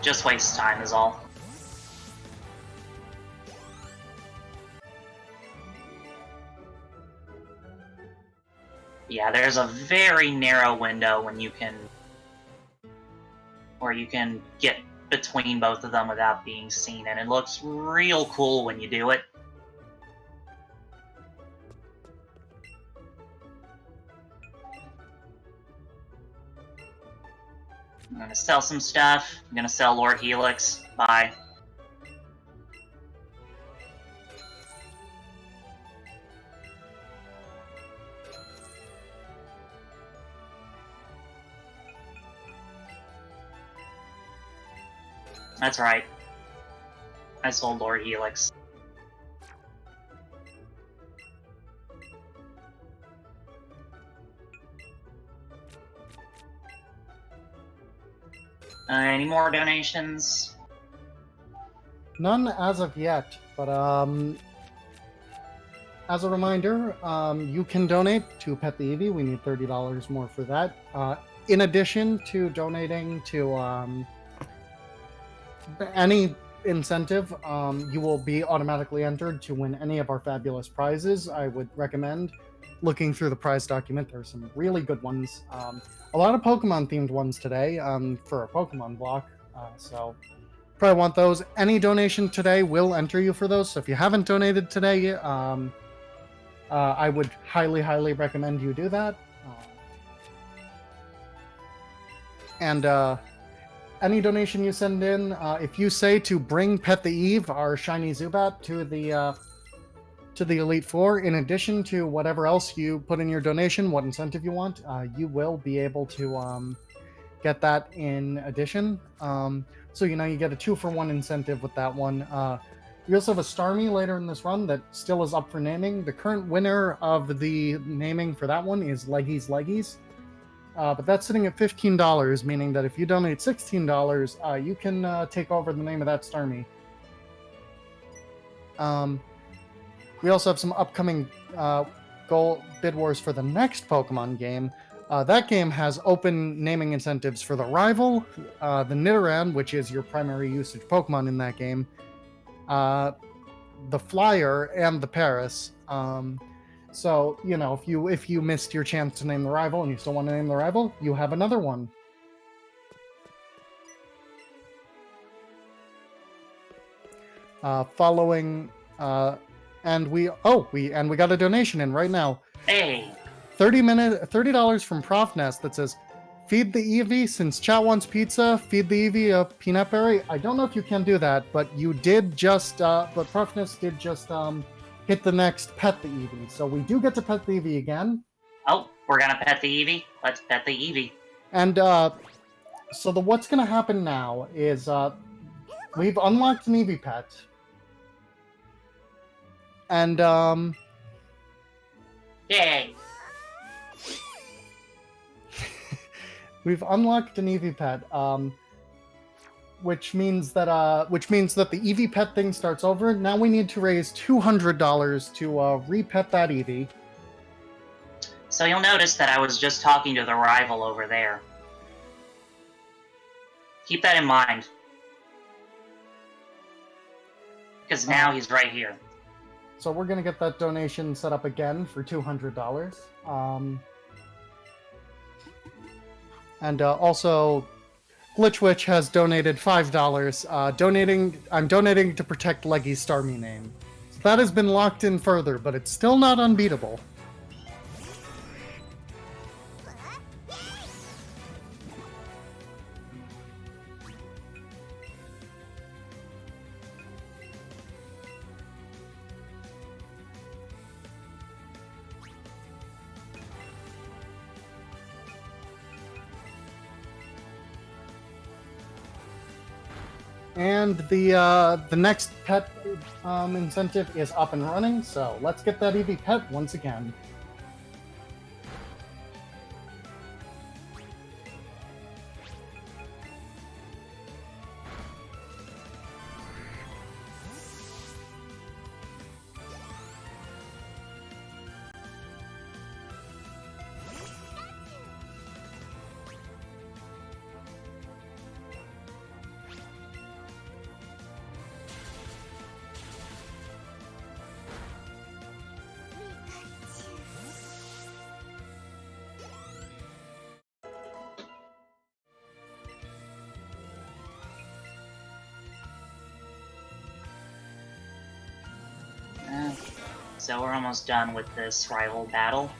Speaker 2: just wastes time is all. Yeah, there's a very narrow window when you can... where you can get between both of them without being seen, and it looks real cool when you do it. I'm gonna sell some stuff. I'm gonna sell Lord Helix. Bye. That's right. I sold Lord Helix. Any more donations?
Speaker 1: None as of yet, but as a reminder, you can donate to Pet the Eevee. We need $30 more for that. In addition to donating to any incentive, you will be automatically entered to win any of our fabulous prizes. I would recommend looking through the prize document. There's some really good ones. A lot of Pokemon themed ones today for a Pokemon block. So probably want those. Any donation today will enter you for those. So if you haven't donated today, I would highly, highly recommend you do that. And any donation you send in, if you say to bring Pet the Eve, our shiny Zubat, to the Elite Four, in addition to whatever else you put in your donation, what incentive you want, you will be able to get that in addition. So you get a 2-for-1 incentive with that one. We also have a Starmie later in this run that still is up for naming. The current winner of the naming for that one is Leggies Leggies. But that's sitting at $15, meaning that if you donate $16, you can take over the name of that Starmie. We also have some upcoming goal bid wars for the next Pokemon game. That game has open naming incentives for the Rival, the Nidoran, which is your primary usage Pokemon in that game, the Flyer, and the Paris. So, if you missed your chance to name the Rival and you still want to name the Rival, you have another one. And we got a donation in right now.
Speaker 2: Hey!
Speaker 1: $30 from Profnest that says, "Feed the Eevee since chat wants pizza. Feed the Eevee a peanut berry." I don't know if you can do that, but you did just. But Profnest did just hit the next Pet the Eevee, so we do get to Pet the Eevee again.
Speaker 2: Oh, we're gonna pet the Eevee. Let's pet the Eevee.
Speaker 1: And so what's gonna happen now is we've unlocked an Eevee pet, and
Speaker 2: Yay!
Speaker 1: we've unlocked an Eevee pet, which means that the Eevee pet thing starts over. Now we need to raise $200 to re-pet that Eevee.
Speaker 2: So you'll notice that I was just talking to the Rival over there. Keep that in mind. Because now he's right here.
Speaker 1: So we're gonna get that donation set up again for $200. And also, Glitchwitch has donated $5. I'm donating to protect Leggy's Starmie name. So that has been locked in further, but it's still not unbeatable. And the next pet incentive is up and running, so let's get that Eevee pet once again.
Speaker 2: So we're almost done with this Rival battle.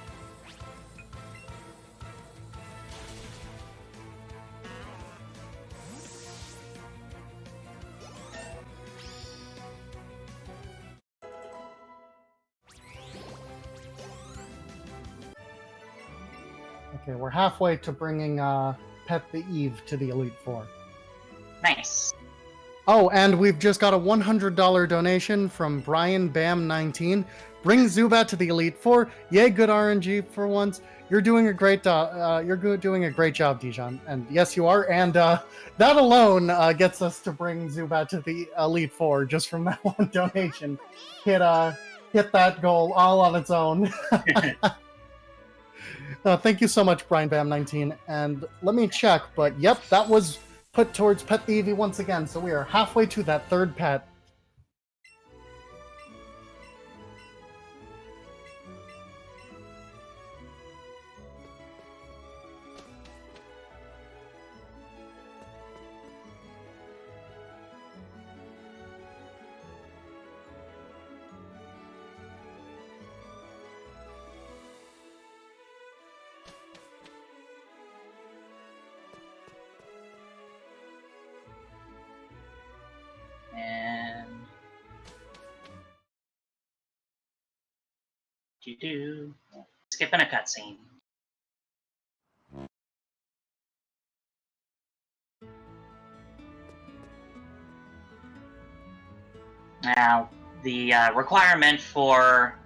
Speaker 1: Okay, we're halfway to bringing Pet the Eve to the Elite Four.
Speaker 2: Nice.
Speaker 1: Oh, and we've just got a $100 donation from Brian Bam19. Bring Zubat to the Elite Four. Yay, good RNG for once. You're doing a great doing a great job, Dijon. And yes, you are. And that alone gets us to bring Zubat to the Elite Four just from that one donation. Hit that goal all on its own. Thank you so much, Brian Bam19. And let me check, but yep, that was put towards Pet the Eevee once again. So we are halfway to that third pet.
Speaker 2: And skipping a cutscene. Now, the requirement for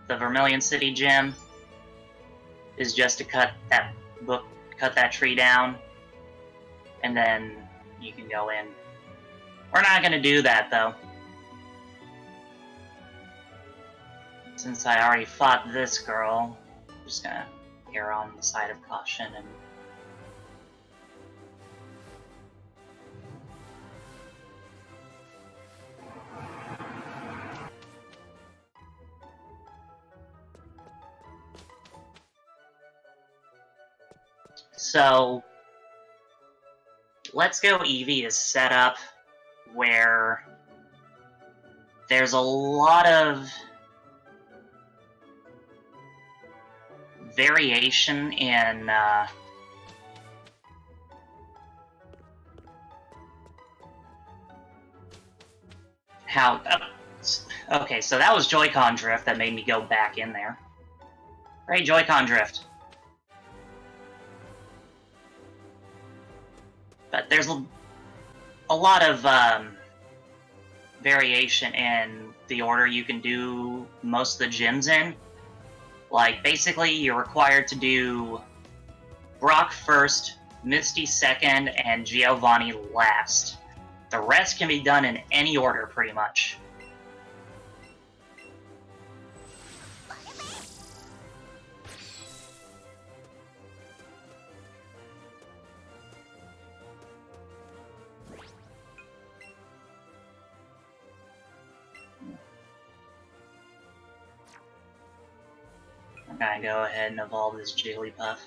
Speaker 2: the Vermilion City gym is just to cut that tree down, and then you can go in. We're not gonna do that though, since I already fought this girl. I'm just gonna err on the side of caution and. So, Let's Go Eevee is set up where there's a lot of variation in how... okay, so that was Joy-Con drift that made me go back in there. Great Joy-Con drift. But there's a lot of variation in the order you can do most of the gyms in. Like, basically, you're required to do Brock first, Misty second, and Giovanni last. The rest can be done in any order, pretty much. I'm gonna go ahead and evolve this Jigglypuff.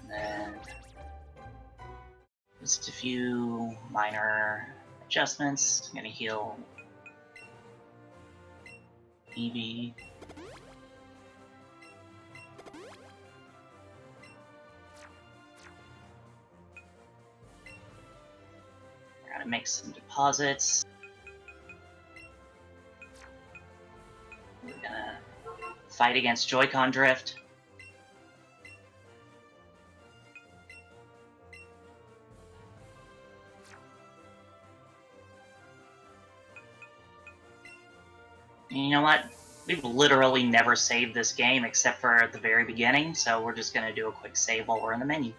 Speaker 2: Then just a few minor adjustments. I'm gonna heal Eevee. We're gonna make some deposits. We're gonna fight against Joy-Con drift. You know what? We've literally never saved this game except for at the very beginning, so we're just gonna do a quick save while we're in the menu.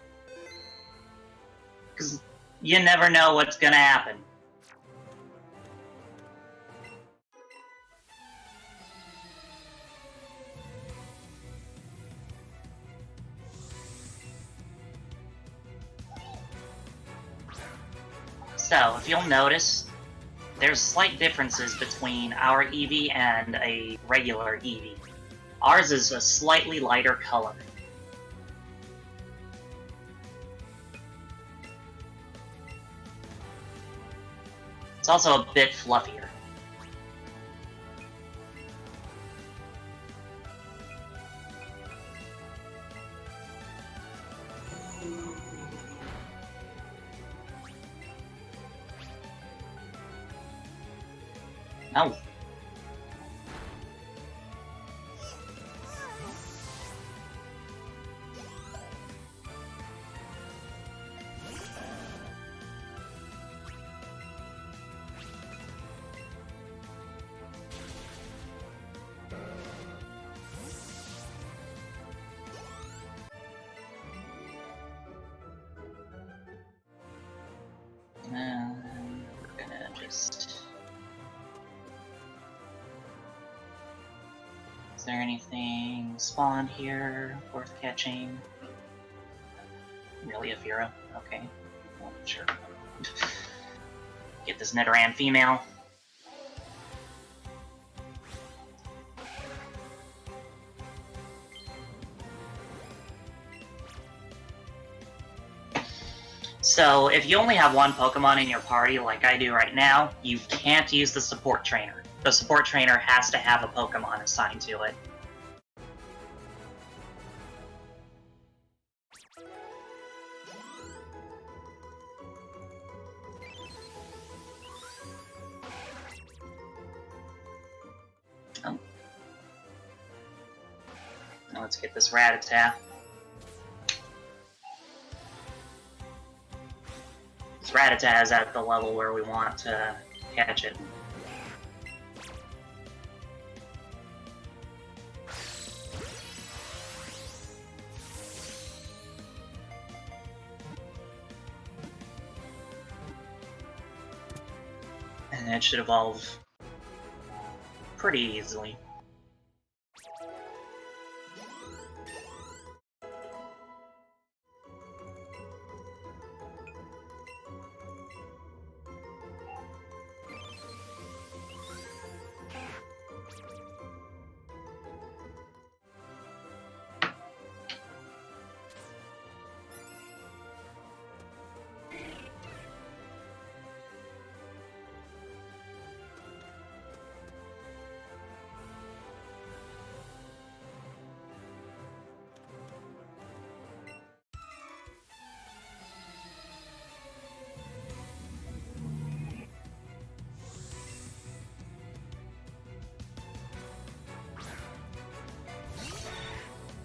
Speaker 2: Because you never know what's gonna happen. So, if you'll notice, there's slight differences between our Eevee and a regular Eevee. Ours is a slightly lighter color. It's also a bit fluffier. Oh. We're gonna just... Is there anything spawned here worth catching? Really a Fira? Okay. Well, sure. Get this Nidoran female. So, if you only have one Pokemon in your party, like I do right now, you can't use the support trainer. The support trainer has to have a Pokemon assigned to it. Oh. Now let's get this Rattata. This Rattata is at the level where we want to catch it. And it should evolve pretty easily.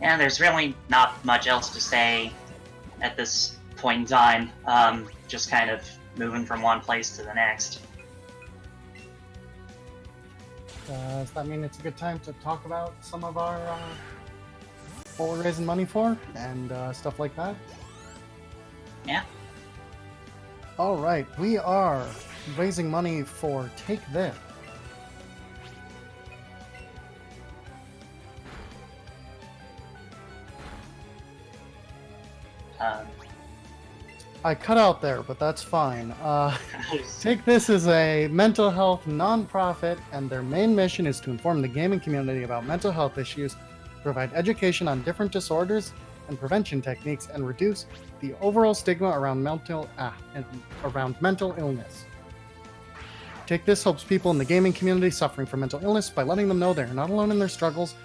Speaker 2: Yeah, there's really not much else to say at this point in time. Just kind of moving from one place to the next.
Speaker 1: Does that mean it's a good time to talk about some of our what we're raising money for and stuff like that?
Speaker 2: Yeah.
Speaker 1: All right, we are raising money for Take This. I cut out there, but that's fine. Take This is a mental health nonprofit, and their main mission is to inform the gaming community about mental health issues, provide education on different disorders and prevention techniques, and reduce the overall stigma around mental illness. Take This helps people in the gaming community suffering from mental illness by letting them know they are not alone in their struggles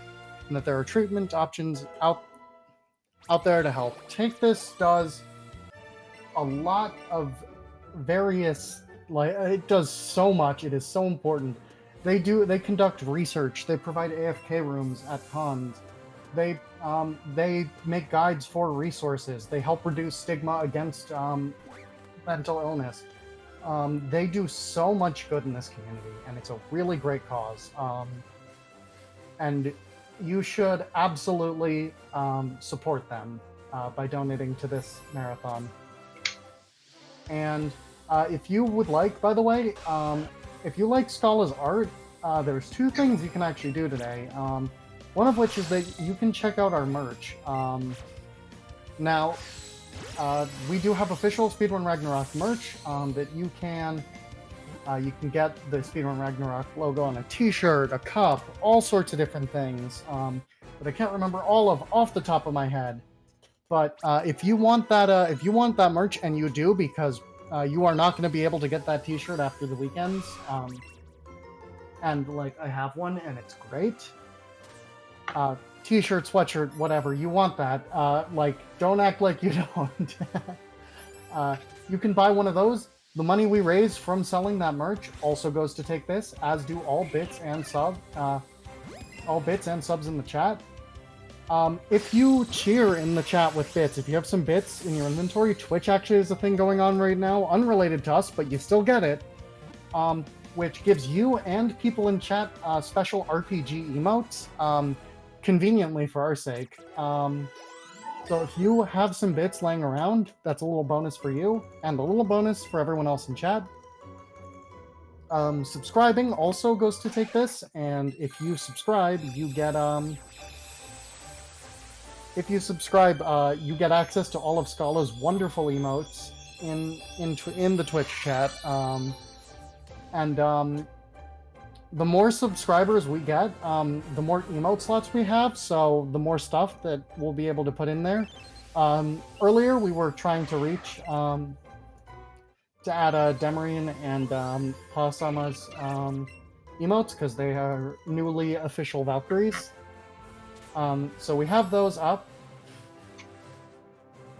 Speaker 1: and that there are treatment options out there to help. Take This does a lot of various, it does so much. It is so important. They conduct research. They provide AFK rooms at cons. They make guides for resources. They help reduce stigma against mental illness. They do so much good in this community, and it's a really great cause. And you should absolutely support them by donating to this marathon. And if you would like, by the way, if you like Scala's art, there's two things you can actually do today. One of which is that you can check out our merch. Now, we do have official Speedrun Ragnarok merch that you can get the Speedrun Ragnarok logo on a t-shirt, a cup, all sorts of different things that I can't remember all of off the top of my head. But if you want that merch, and you do, because you are not going to be able to get that t-shirt after the weekends, and I have one and it's great. T-shirt, sweatshirt, whatever, you want that. Don't act like you don't. You can buy one of those. The money we raise from selling that merch also goes to take this, as do all bits and subs in the chat. If you cheer in the chat with bits, if you have some bits in your inventory, Twitch actually is a thing going on right now, unrelated to us, but you still get it, which gives you and people in chat special RPG emotes, conveniently for our sake. So if you have some bits laying around, that's a little bonus for you, and a little bonus for everyone else in chat. Subscribing also goes to take this, and if you subscribe, you get you get access to all of Scala's wonderful emotes in the Twitch chat. The more subscribers we get, the more emote slots we have, so the more stuff that we'll be able to put in there. Earlier, we were trying to reach to add Demarian and Pasama's emotes, because they are newly official Valkyries. So we have those up.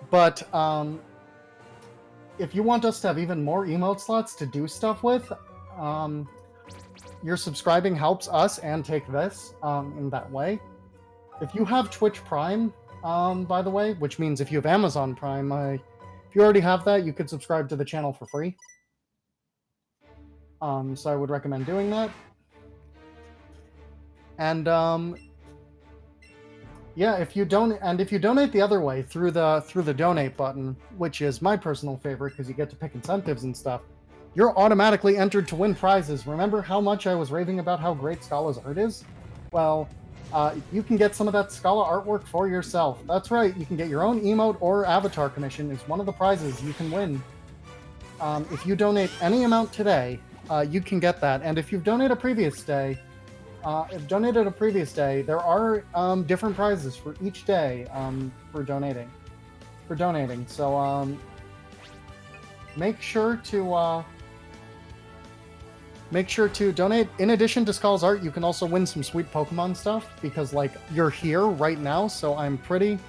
Speaker 1: But if you want us to have even more emote slots to do stuff with, your subscribing helps us and take this in that way. If you have Twitch Prime, by the way, which means if you have Amazon Prime, if you already have that, you could subscribe to the channel for free. So I would recommend doing that. And yeah, if you donate the other way through the donate button, which is my personal favorite because you get to pick incentives and stuff, you're automatically entered to win prizes. Remember how much I was raving about how great Scala's art is? Well, you can get some of that Scala artwork for yourself. That's right, you can get your own emote or avatar commission. It's one of the prizes you can win. If you donate any amount today, you can get that. And if you've donated a previous day, there are different prizes for each day for donating. So make sure to donate. In addition to Skull's art, you can also win some sweet Pokemon stuff, because like you're here right now, so I'm pretty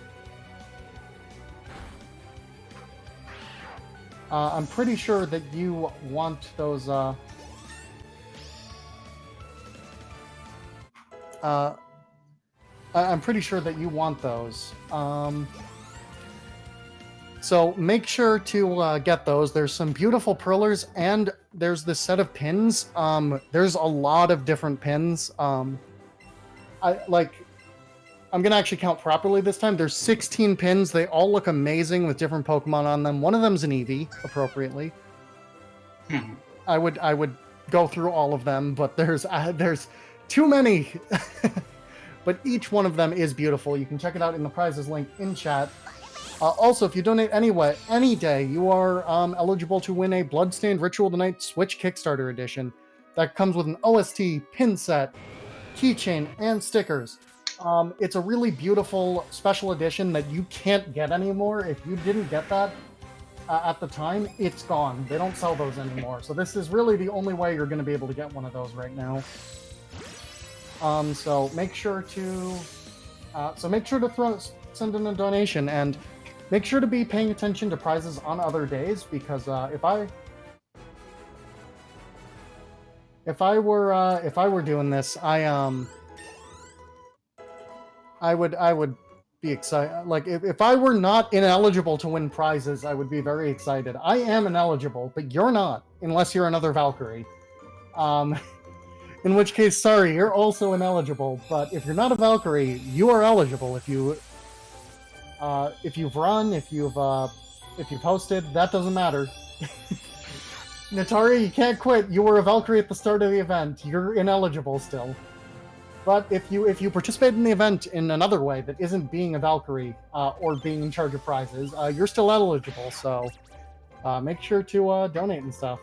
Speaker 1: sure that you want those I'm pretty sure that you want those. So make sure to get those. There's some beautiful perlers, and there's this set of pins. There's a lot of different pins. I'm gonna actually count properly this time. There's 16 pins. They all look amazing with different Pokemon on them. One of them's an Eevee, appropriately. I would go through all of them, but there's too many. But each one of them is beautiful. You can check it out in the prizes link in chat. Also, if you donate anyway, any day, you are eligible to win a Bloodstained Ritual Tonight Switch Kickstarter edition. That comes with an OST, pin set, keychain, and stickers. It's a really beautiful special edition that you can't get anymore. If you didn't get that at the time, it's gone. They don't sell those anymore. So this is really the only way you're going to be able to get one of those right now. So make sure to send in a donation, and make sure to be paying attention to prizes on other days, because if I were doing this, I would be excited. Like if I were not ineligible to win prizes, I would be very excited. I am ineligible, but you're not, unless you're another Valkyrie. In which case, sorry, you're also ineligible. But if you're not a Valkyrie, you are eligible. If you've run, if you've hosted, that doesn't matter. Natari, you can't quit. You were a Valkyrie at the start of the event. You're ineligible still. But if you participate in the event in another way that isn't being a Valkyrie or being in charge of prizes, you're still eligible. So make sure to donate and stuff.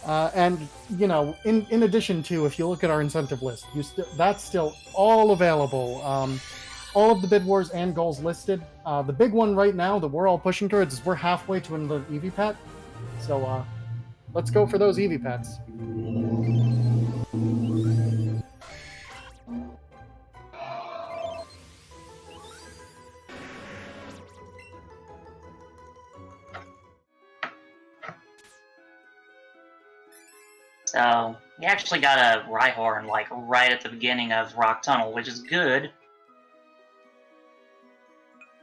Speaker 1: And you know, in addition to, if you look at our incentive list, that's still all available. All of the bid wars and goals listed. The big one right now that we're all pushing towards is we're halfway to another Eevee pet. So let's go for those Eevee pets.
Speaker 2: So, we actually got a Rhyhorn, like, right at the beginning of Rock Tunnel, which is good.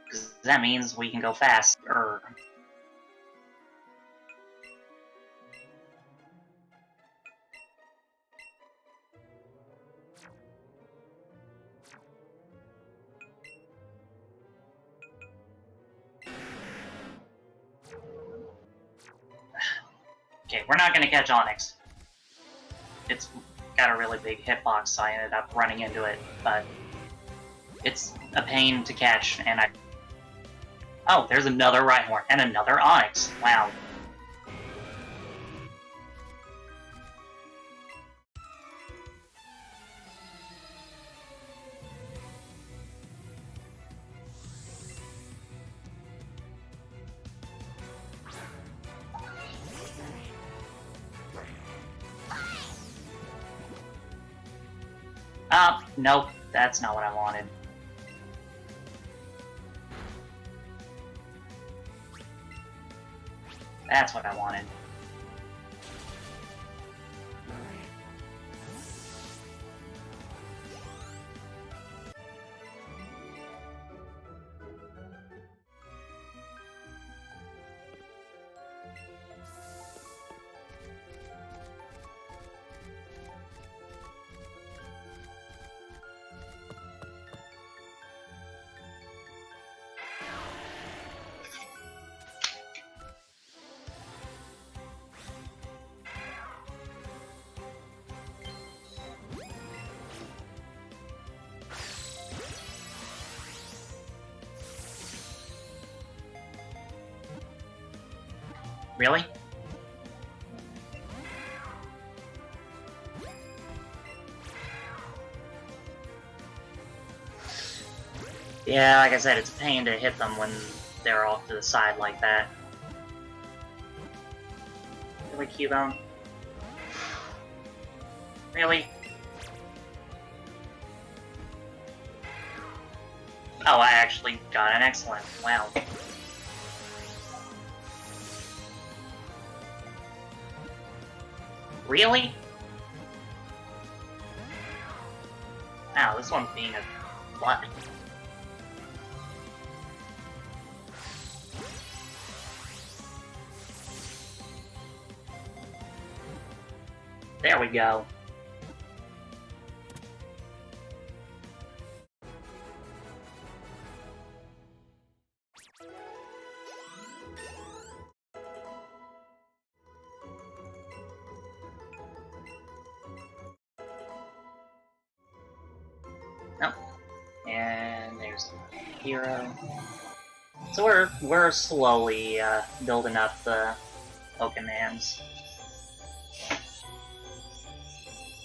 Speaker 2: Because that means we can go faster. Okay, we're not gonna catch Onix. It's got a really big hitbox, so I ended up running into it, but it's a pain to catch, and I... Oh, there's another Rhyhorn, and another Onix. Wow. Nope, that's not what I wanted. That's what I wanted. Really? Yeah, like I said, it's a pain to hit them when they're off to the side like that. Really, Cubone? Really? Oh, I actually got an excellent. Wow. Really? Wow, this one's being a butt. There we go. Oh. And there's the hero. So we're slowly building up the Pokemons.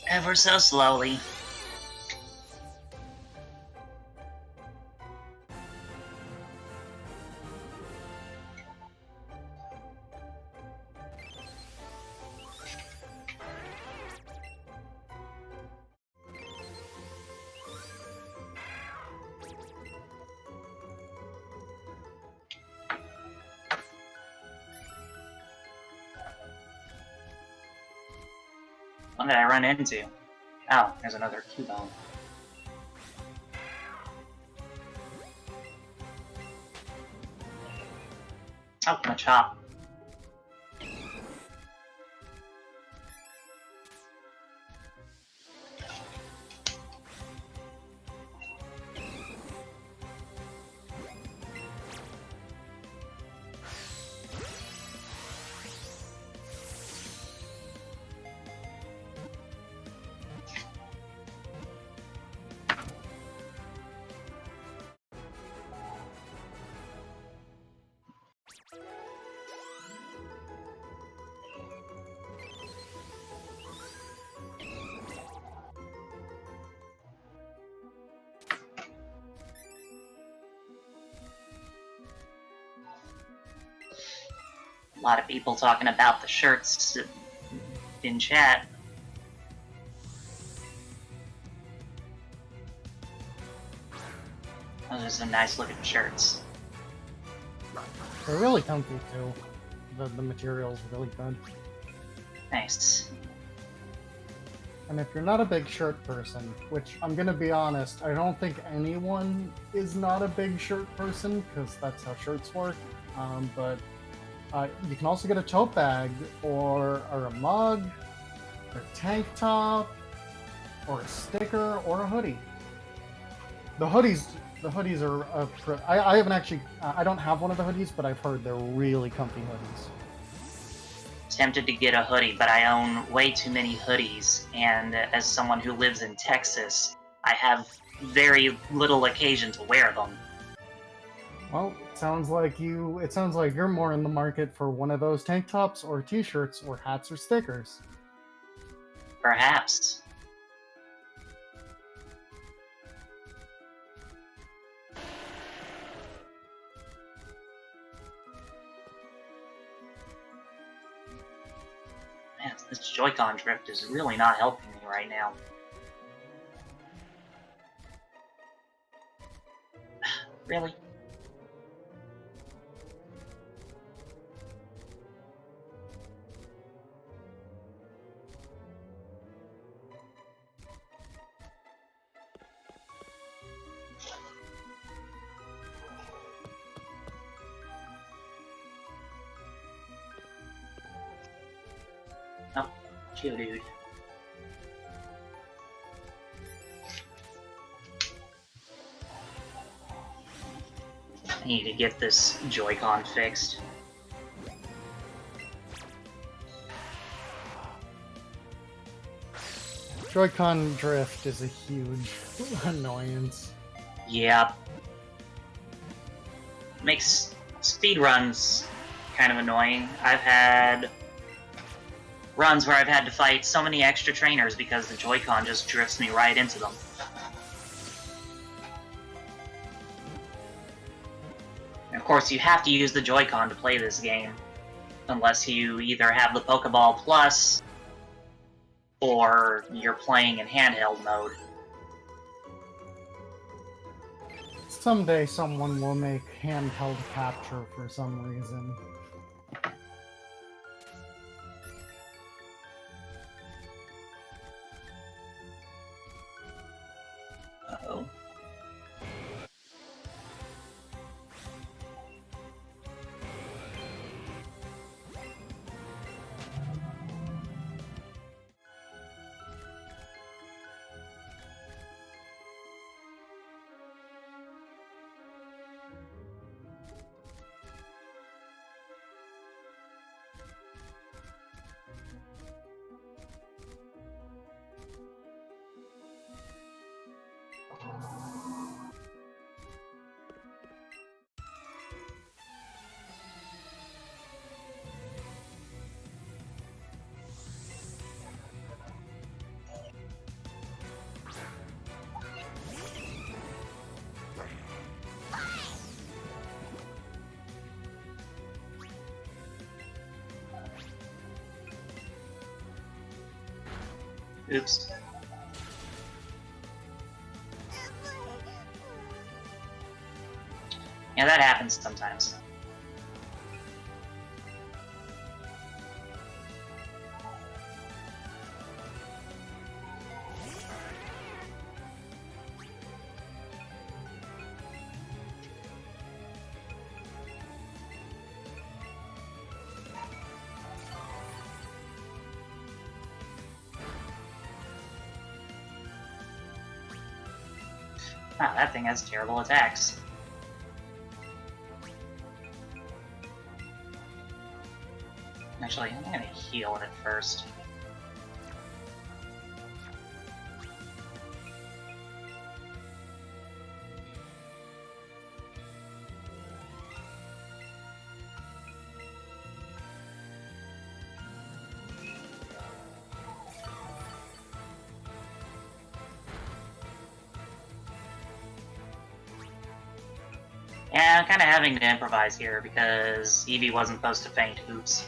Speaker 2: Ever so slowly. What did I run into? Oh, there's another Cubone. Oh, my chop. A lot of people talking about the shirts in chat. Those are some nice looking shirts.
Speaker 1: They're really comfy too. The material's really good.
Speaker 2: Nice.
Speaker 1: And if you're not a big shirt person, which I'm gonna be honest, I don't think anyone is not a big shirt person, because that's how shirts work. But you can also get a tote bag, or a mug, or a tank top, or a sticker, or a hoodie. The hoodies are. I haven't actually. I don't have one of the hoodies, but I've heard they're really comfy hoodies.
Speaker 2: Tempted to get a hoodie, but I own way too many hoodies, and as someone who lives in Texas, I have very little occasion to wear them.
Speaker 1: Well, it sounds like you're more in the market for one of those tank tops, or T-shirts, or hats, or stickers.
Speaker 2: Perhaps. Man, this Joy-Con drift is really not helping me right now. Really? Oh, Geodude. I need to get this Joy-Con fixed.
Speaker 1: Joy-Con drift is a huge annoyance.
Speaker 2: Yeah. Makes speedruns kind of annoying. I've had runs where I've had to fight so many extra trainers because the Joy-Con just drifts me right into them. And of course, you have to use the Joy-Con to play this game, unless you either have the Pokeball Plus or you're playing in handheld mode.
Speaker 1: Someday someone will make handheld capture for some reason.
Speaker 2: Uh-oh. Oops. Yeah, that happens sometimes. Wow, that thing has terrible attacks. Actually, I'm gonna heal it first. Yeah, I'm kind of having to improvise here because Eevee wasn't supposed to faint. Oops.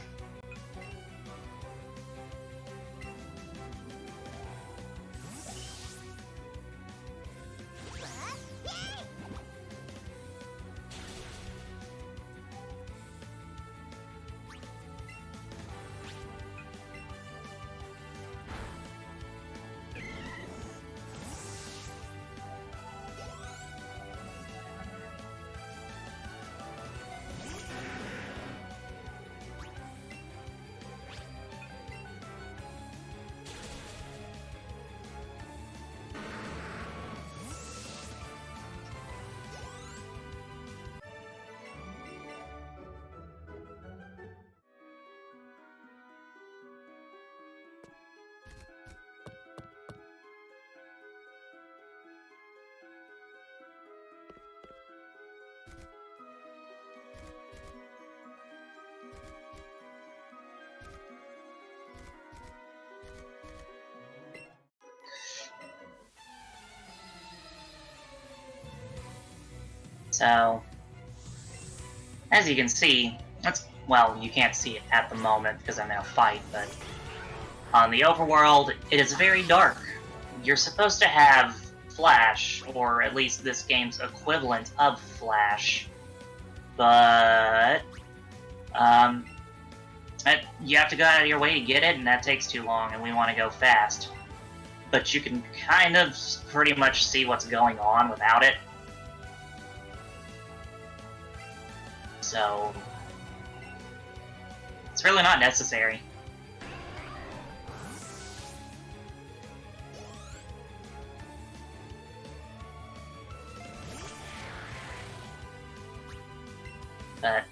Speaker 2: So, as you can see, well, you can't see it at the moment because I'm in a fight, but on the overworld, it is very dark. You're supposed to have flash, or at least this game's equivalent of flash, but you have to go out of your way to get it, and that takes too long, and we want to go fast. But you can kind of pretty much see what's going on without it. So, it's really not necessary.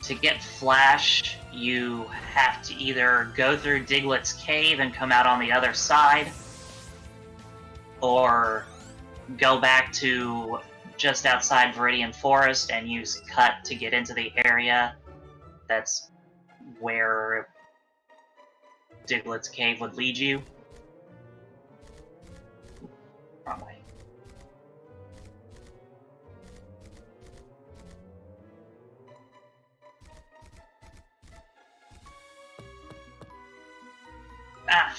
Speaker 2: To get Flash, you have to either go through Diglett's cave and come out on the other side, or go back to just outside Viridian Forest and use Cut to get into the area. That's where Diglett's cave would lead you. Wrong way. Ah!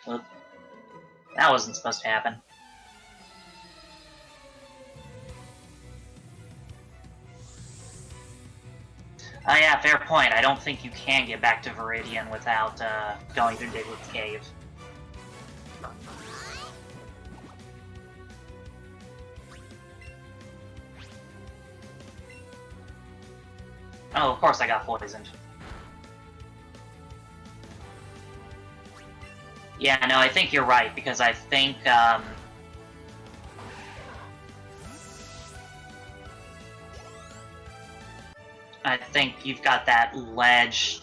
Speaker 2: Well, that wasn't supposed to happen. Oh yeah, fair point. I don't think you can get back to Viridian without going through Diglett's cave. Oh, of course I got poisoned. Yeah, no, I think you're right, because I think, you've got that ledge,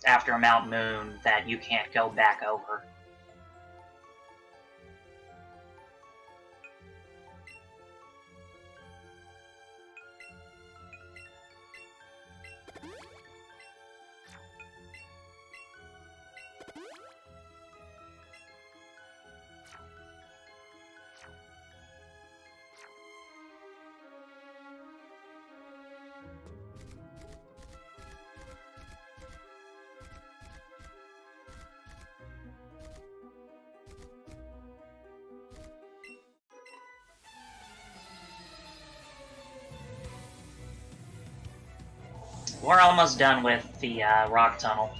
Speaker 2: after Mount Moon that you can't go back over. We're almost done with the rock tunnel.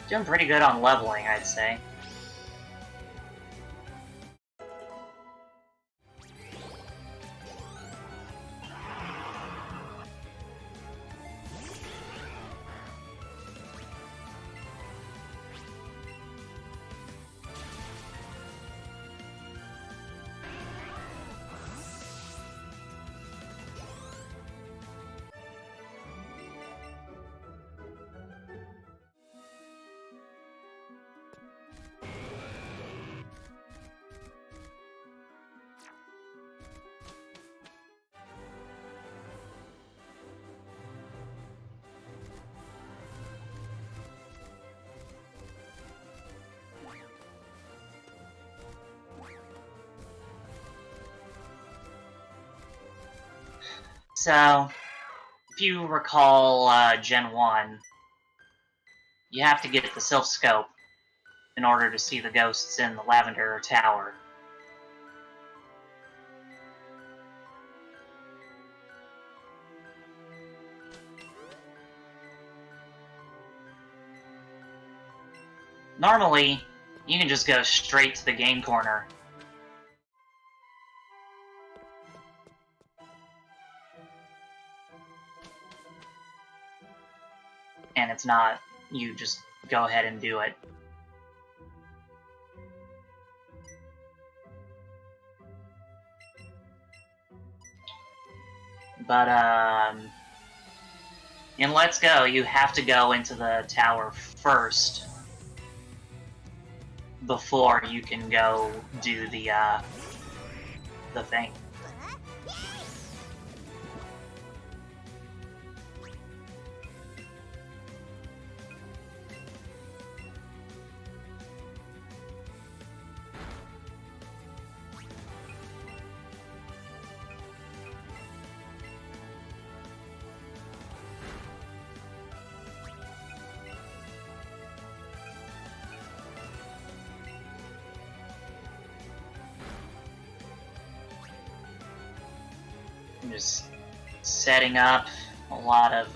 Speaker 2: Doing pretty good on leveling, I'd say. So, if you recall Gen 1, you have to get the Sylph Scope in order to see the ghosts in the Lavender Tower. Normally, you can just go straight to the game corner. And it's not, you just go ahead and do it. But, in Let's Go, you have to go into the tower first before you can go do the thing. I'm just setting up a lot of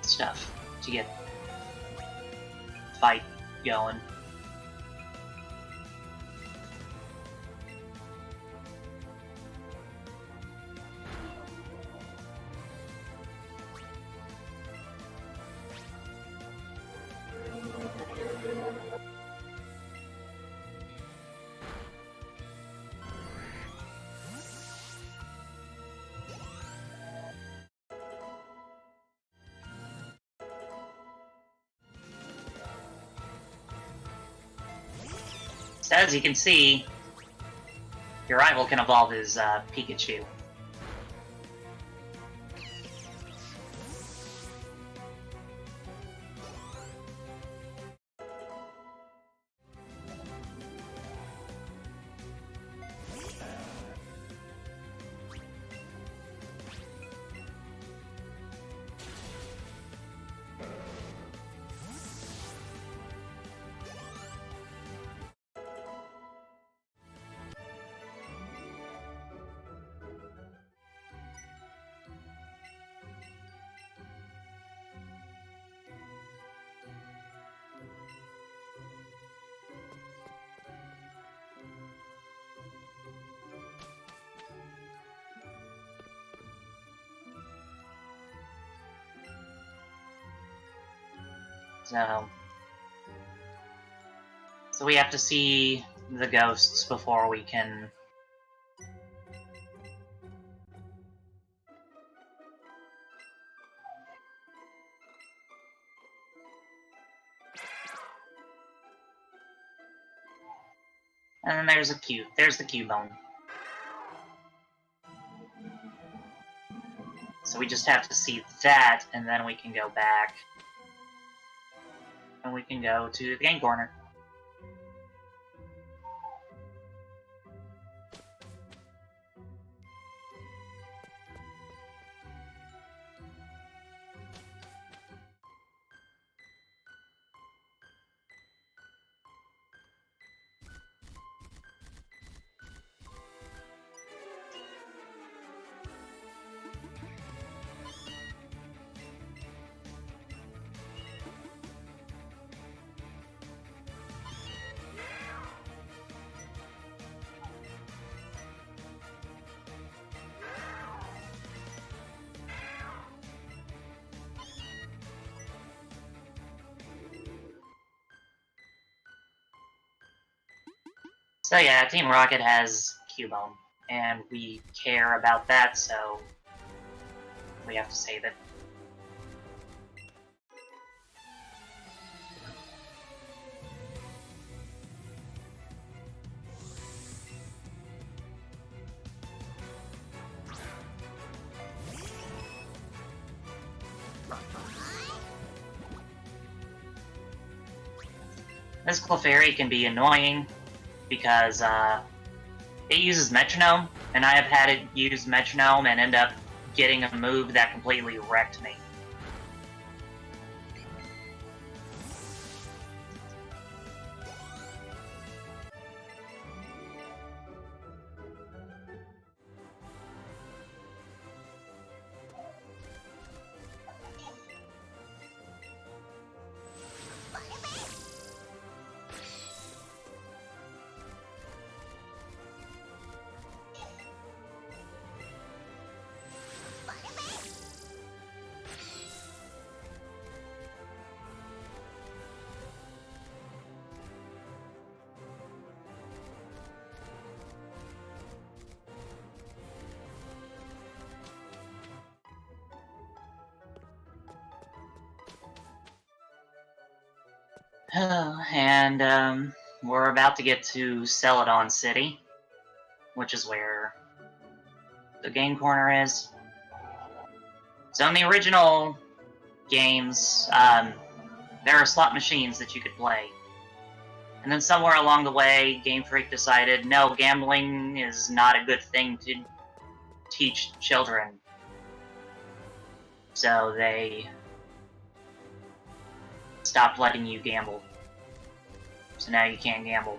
Speaker 2: stuff to get the fight going. So as you can see, your rival can evolve his Pikachu. So we have to see the ghosts before we can... And then there's there's the Cubone. So we just have to see that, and then we can go back. And we can go to the game corner. So yeah, Team Rocket has Cubone, and we care about that, so we have to save it. This Clefairy can be annoying because it uses Metronome, and I have had it use Metronome and end up getting a move that completely wrecked me. And we're about to get to Celadon City, which is where the game corner is. So in the original games, there are slot machines that you could play. And then somewhere along the way, Game Freak decided, no, gambling is not a good thing to teach children. So they stopped letting you gamble. So now you can't gamble.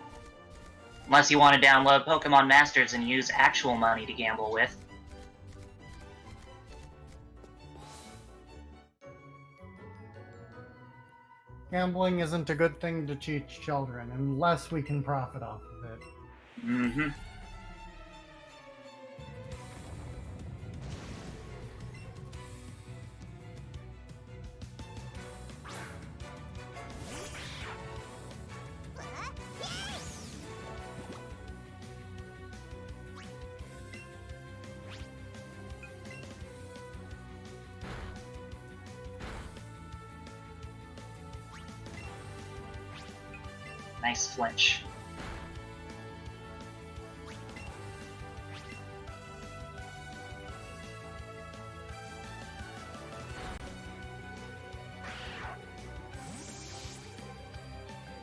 Speaker 2: Unless you want to download Pokemon Masters and use actual money to gamble with.
Speaker 1: Gambling isn't a good thing to teach children unless we can profit off of it.
Speaker 2: Mm-hmm. Nice flinch.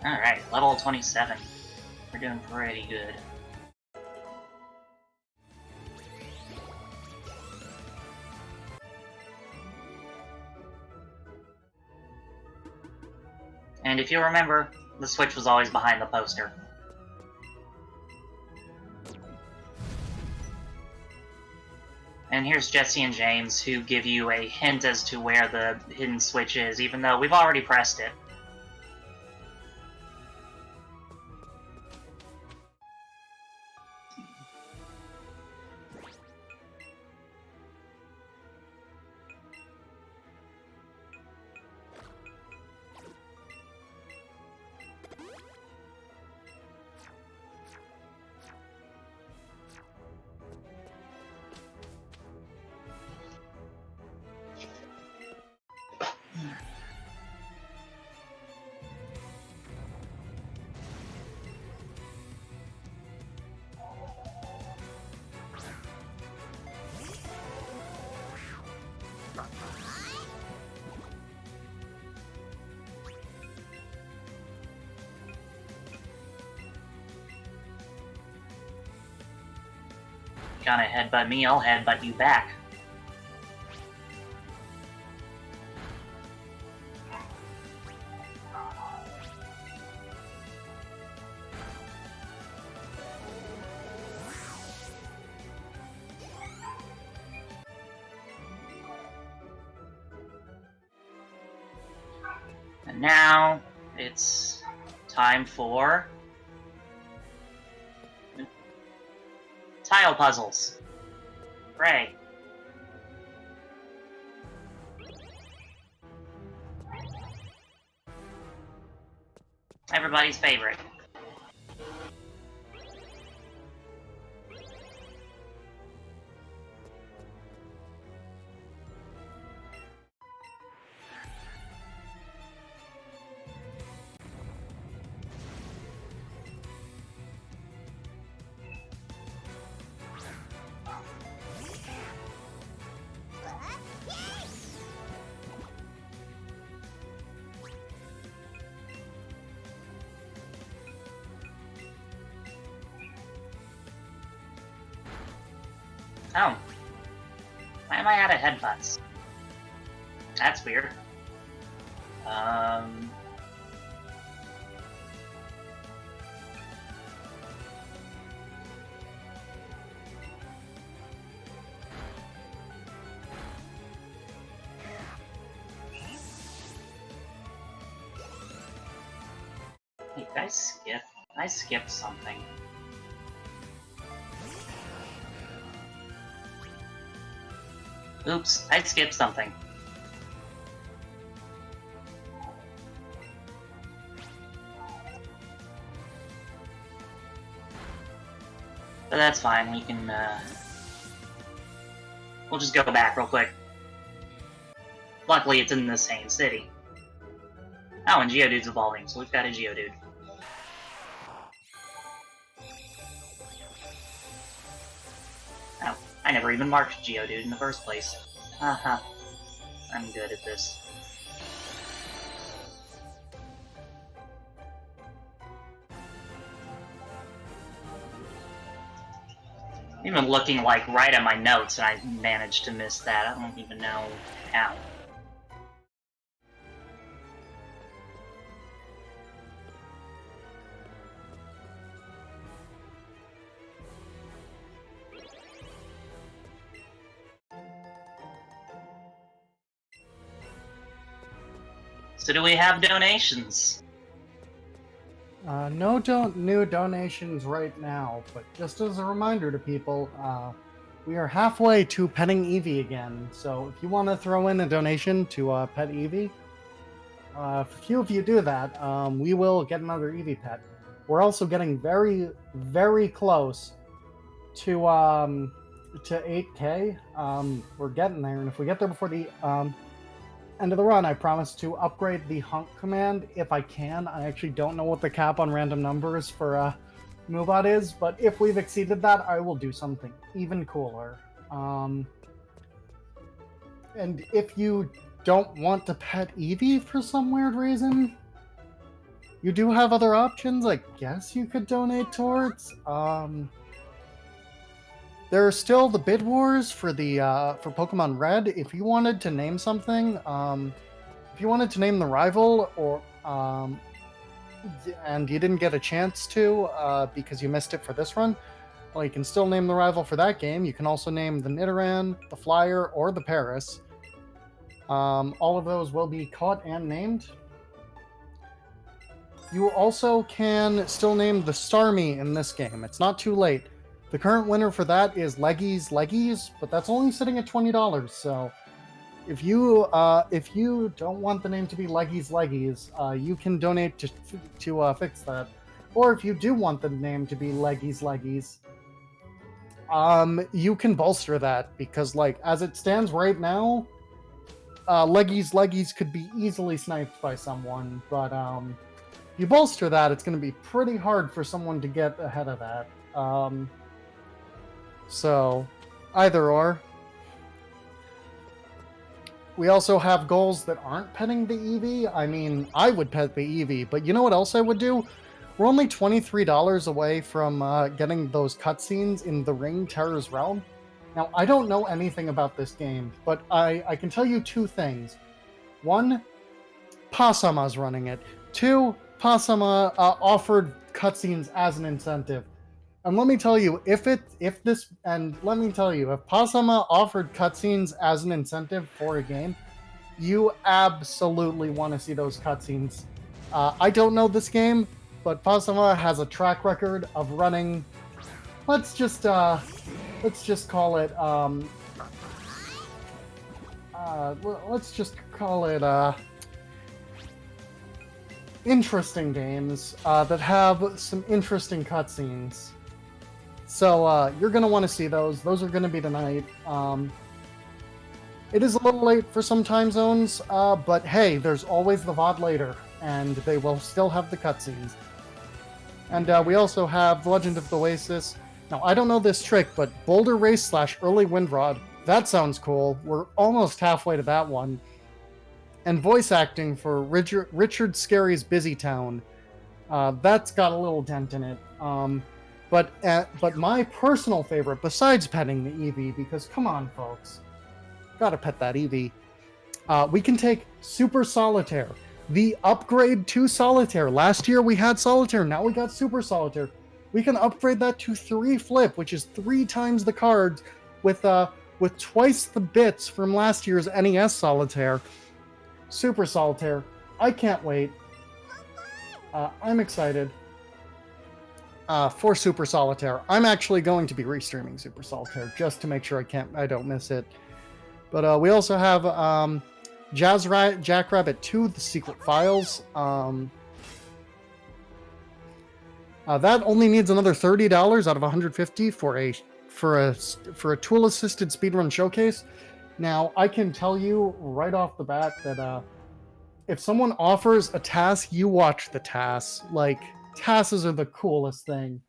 Speaker 2: Alright, level 27. We're doing pretty good. And if you remember, the Switch was always behind the poster. And here's Jesse and James, who give you a hint as to where the hidden switch is, even though we've already pressed it. Gonna headbutt me, I'll headbutt you back. And now it's time for tile puzzles. Hooray. Everybody's favorite. Oh. Why am I out of headbutts? That's weird. Hey, did I skip? I skipped something. Oops, I skipped something. But that's fine, we can, we'll just go back real quick. Luckily, it's in the same city. Oh, and Geodude's evolving, so we've got a Geodude. Oh, I never even marked Geodude in the first place. Haha. I'm good at this. Even looking like right at my notes, and I managed to miss that. I don't even know how. So do we have donations?
Speaker 1: No new donations right now, but just as a reminder to people, we are halfway to petting Eevee again. So if you want to throw in a donation to pet Eevee, if a few of you do that, we will get another Eevee pet. We're also getting very, very close to 8K. We're getting there, and if we get there before the end of the run, I promise to upgrade the hunk command if I can. I actually don't know what the cap on random numbers for Moobot is, but if we've exceeded that, I will do something even cooler. And if you don't want to pet Eevee for some weird reason, you do have other options. I guess you could donate towards. There are still the bid wars for the for Pokemon Red. If you wanted to name something, if you wanted to name the rival, or and you didn't get a chance to because you missed it for this run, well, you can still name the rival for that game. You can also name the Nidoran, the Flyer, or the Paris. All of those will be caught and named. You also can still name the Starmie in this game. It's not too late. The current winner for that is Leggies, but that's only sitting at $20. So if you don't want the name to be Leggies, you can donate to fix that. Or if you do want the name to be Leggies, you can bolster that, because like as it stands right now, Leggies could be easily sniped by someone, but you bolster that, it's going to be pretty hard for someone to get ahead of that. So, either or. We also have goals that aren't petting the Eevee. I mean, I would pet the Eevee, but you know what else I would do? We're only $23 away from getting those cutscenes in the Ring Terror's Realm. Now, I don't know anything about this game, but I can tell you two things. One, Pasama's running it. Two, Pasama offered cutscenes as an incentive. And let me tell you, if Pasama offered cutscenes as an incentive for a game, you absolutely want to see those cutscenes. I don't know this game, but Pasama has a track record of running. Let's just call it. Interesting games that have some interesting cutscenes. So you're going to want to see those. Those are going to be tonight. It is a little late for some time zones, but hey, there's always the VOD later, and they will still have the cutscenes. And we also have The Legend of the Oasis. Now, I don't know this trick, but Boulder Race / Early Windrod, that sounds cool. We're almost halfway to that one. And voice acting for Richard Scarry's Busy Town. That's got a little dent in it. But my personal favorite, besides petting the Eevee, because come on, folks, gotta pet that Eevee. We can take Super Solitaire, the upgrade to Solitaire. Last year we had Solitaire, now we got Super Solitaire. We can upgrade that to 3 Flip, which is 3 times the cards, with twice the bits from last year's NES Solitaire. Super Solitaire. I can't wait. I'm excited. For Super Solitaire. I'm actually going to be restreaming Super Solitaire just to make sure I don't miss it. But we also have Jackrabbit 2, The Secret Files. That only needs another $30 out of $150 for a tool-assisted speedrun showcase. Now, I can tell you right off the bat that if someone offers a task, you watch the tasks. Like, tasks are the coolest thing.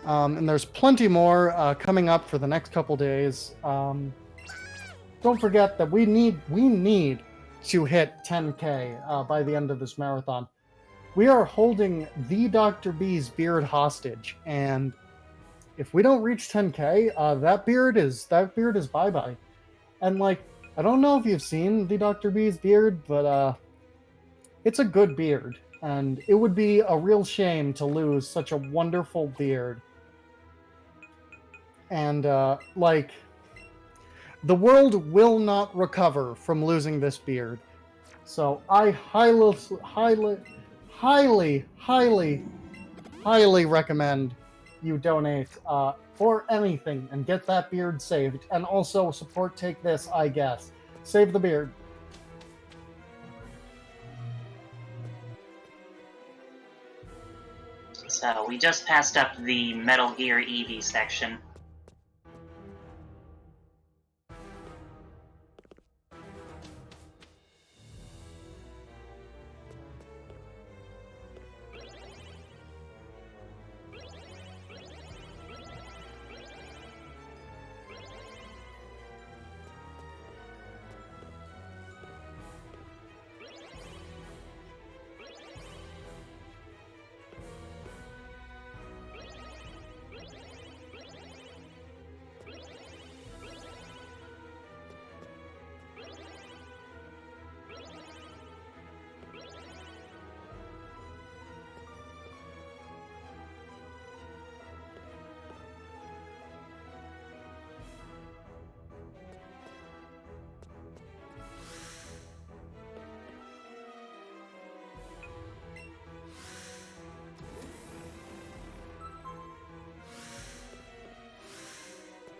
Speaker 1: And there's plenty more coming up for the next couple days. Don't forget that we need to hit 10K by the end of this marathon. We are holding the Dr. B's beard hostage, and if we don't reach 10K, that beard is bye-bye. And like, I don't know if you've seen the Dr. B's beard, but it's a good beard, and it would be a real shame to lose such a wonderful beard. And like, the world will not recover from losing this beard. So I highly recommend you donate for anything and get that beard saved. And also support Take This, I guess. Save the beard.
Speaker 2: So we just passed up the Metal Gear Eevee section.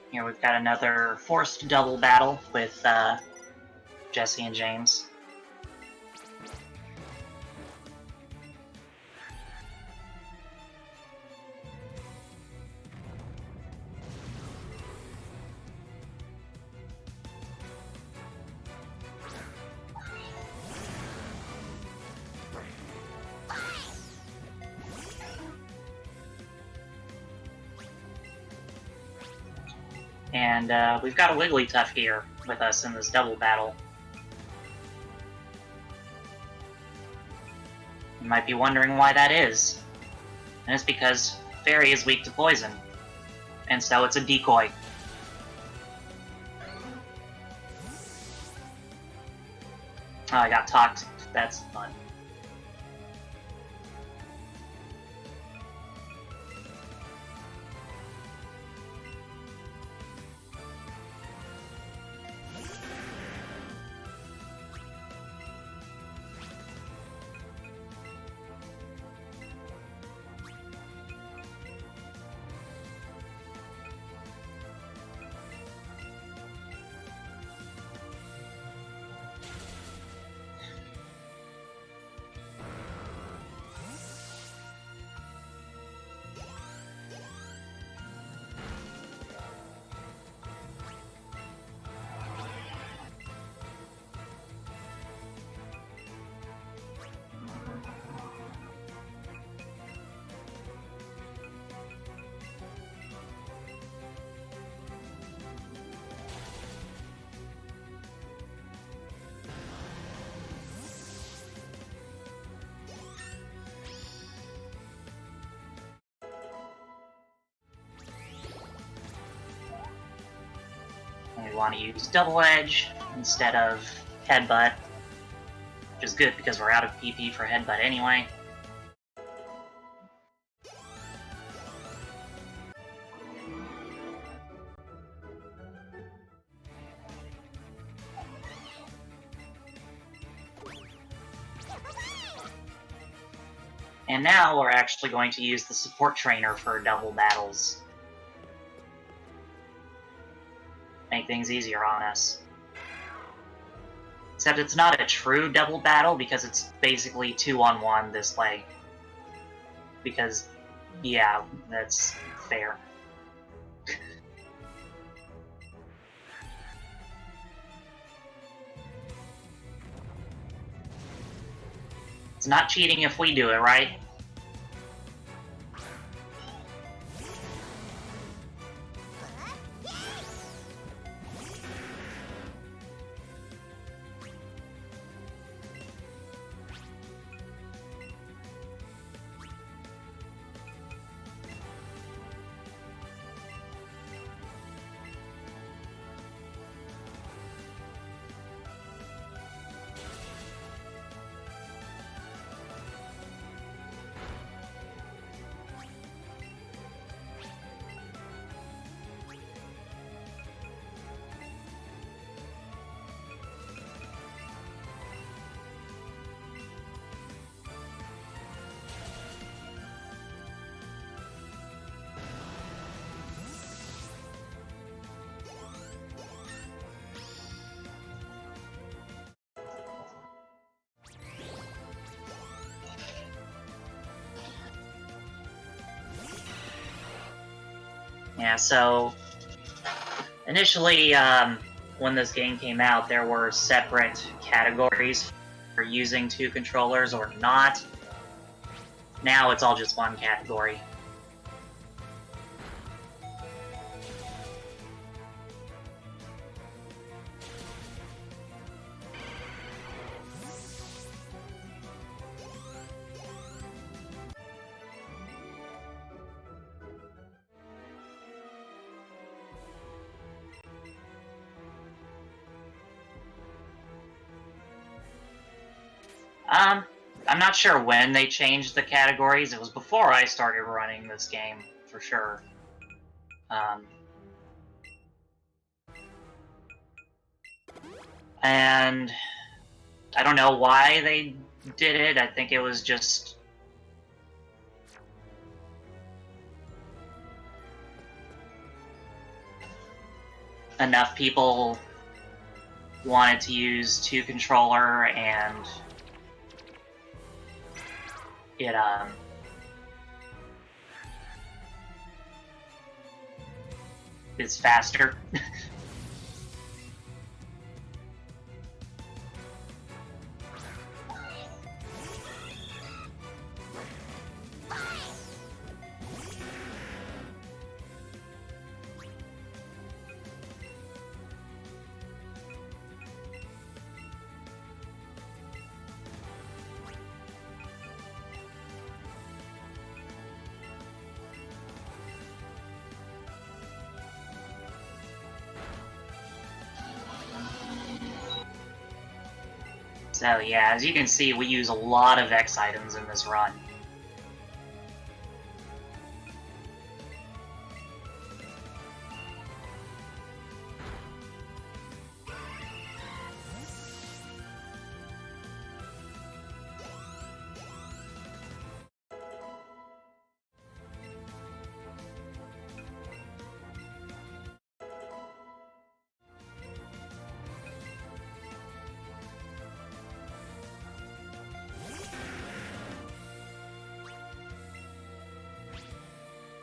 Speaker 2: Here we've got another forced double battle with Jesse and James. And we've got a Wigglytuff here with us in this double battle. You might be wondering why that is. And it's because Fairy is weak to poison. And so it's a decoy. Oh, I got talked. That's fun. We want to use Double Edge instead of Headbutt, which is good because we're out of PP for Headbutt anyway. And now we're actually going to use the support trainer for double battles. Make things easier on us. Except it's not a true double battle because it's basically 2-on-1 this leg. Because, yeah, that's fair. It's not cheating if we do it, right? Yeah, so initially, when this game came out, there were separate categories for using 2 controllers or not. Now it's all just one category. I'm not sure when they changed the categories. It was before I started running this game, for sure. And I don't know why they did it. I think it was just enough people wanted to use 2 controller, and it is faster. So yeah, as you can see, we use a lot of X items in this run.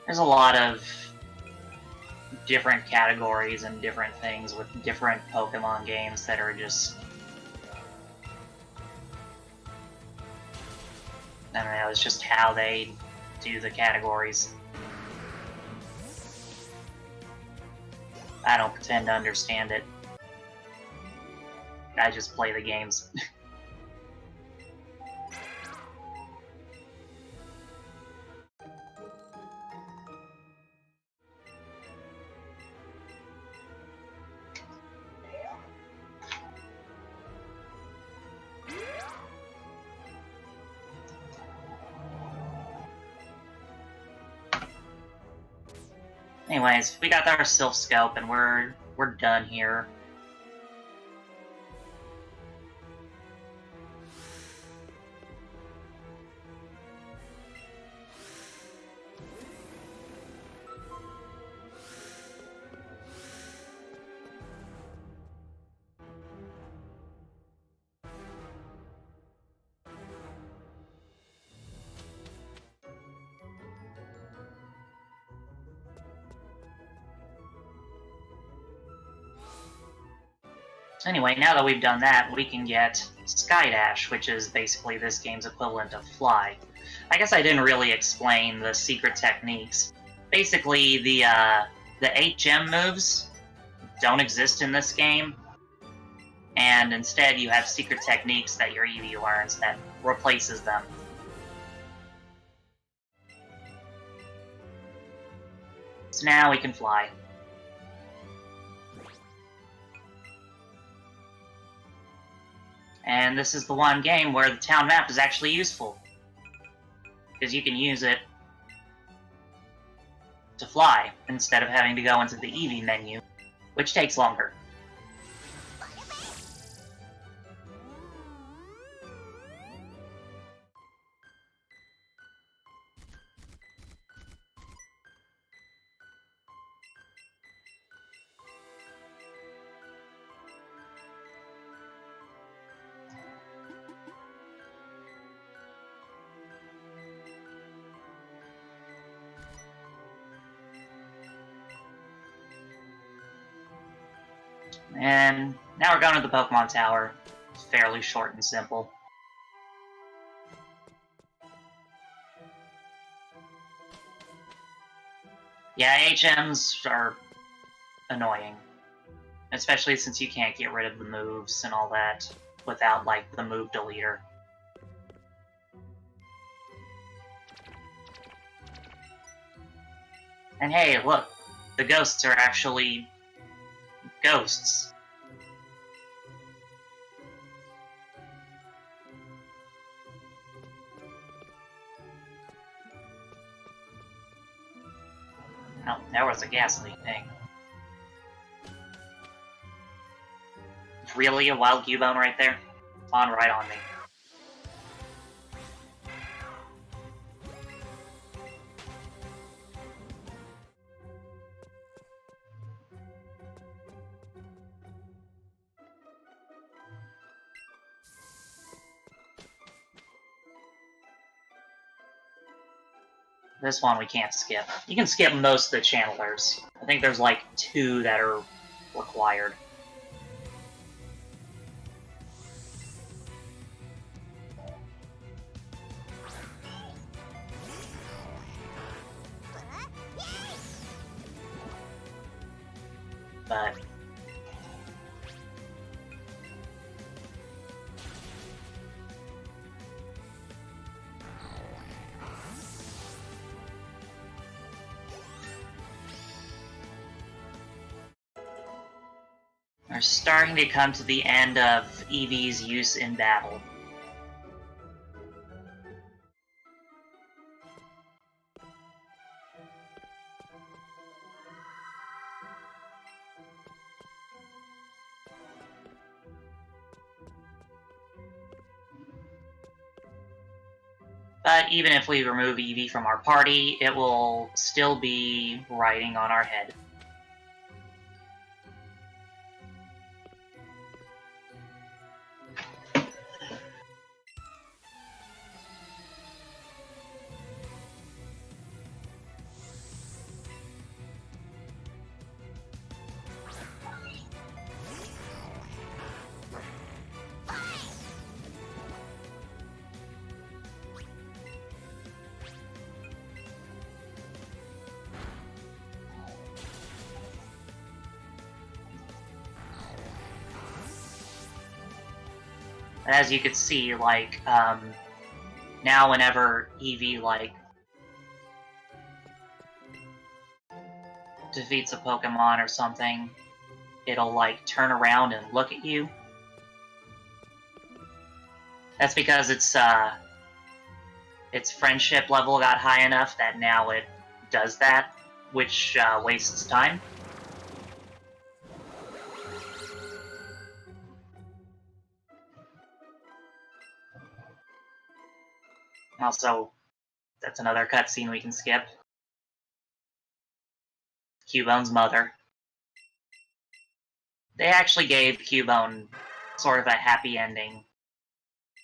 Speaker 2: There's a lot of different categories and different things with different Pokemon games that are just... I don't know, it's just how they do the categories. I don't pretend to understand it. I just play the games. Anyways, we got our Sylph Scope and we're done here. Anyway, now that we've done that, we can get Skydash, which is basically this game's equivalent of Fly. I guess I didn't really explain the secret techniques. Basically, the 8 gem moves don't exist in this game, and instead you have secret techniques that your Eevee learns that replaces them. So now we can fly. And this is the one game where the town map is actually useful, because you can use it to fly instead of having to go into the Eevee menu, which takes longer. And now we're going to the Pokemon Tower. It's fairly short and simple. Yeah, HMs are annoying. Especially since you can't get rid of the moves and all that without, like, the move deleter. And hey, look, the ghosts are actually ghosts. Oh, there was a gas leak thing. Really? A wild Cubone right there? Spawn right on me. This one we can't skip. You can skip most of the channelers. I think there's like 2 that are required. But we're starting to come to the end of Eevee's use in battle. But even if we remove Eevee from our party, it will still be riding on our head. As you can see, like, now whenever Eevee, like, defeats a Pokemon or something, it'll, like, turn around and look at you. That's because its friendship level got high enough that now it does that, which wastes time. Also, that's another cutscene we can skip. Cubone's mother. They actually gave Cubone sort of a happy ending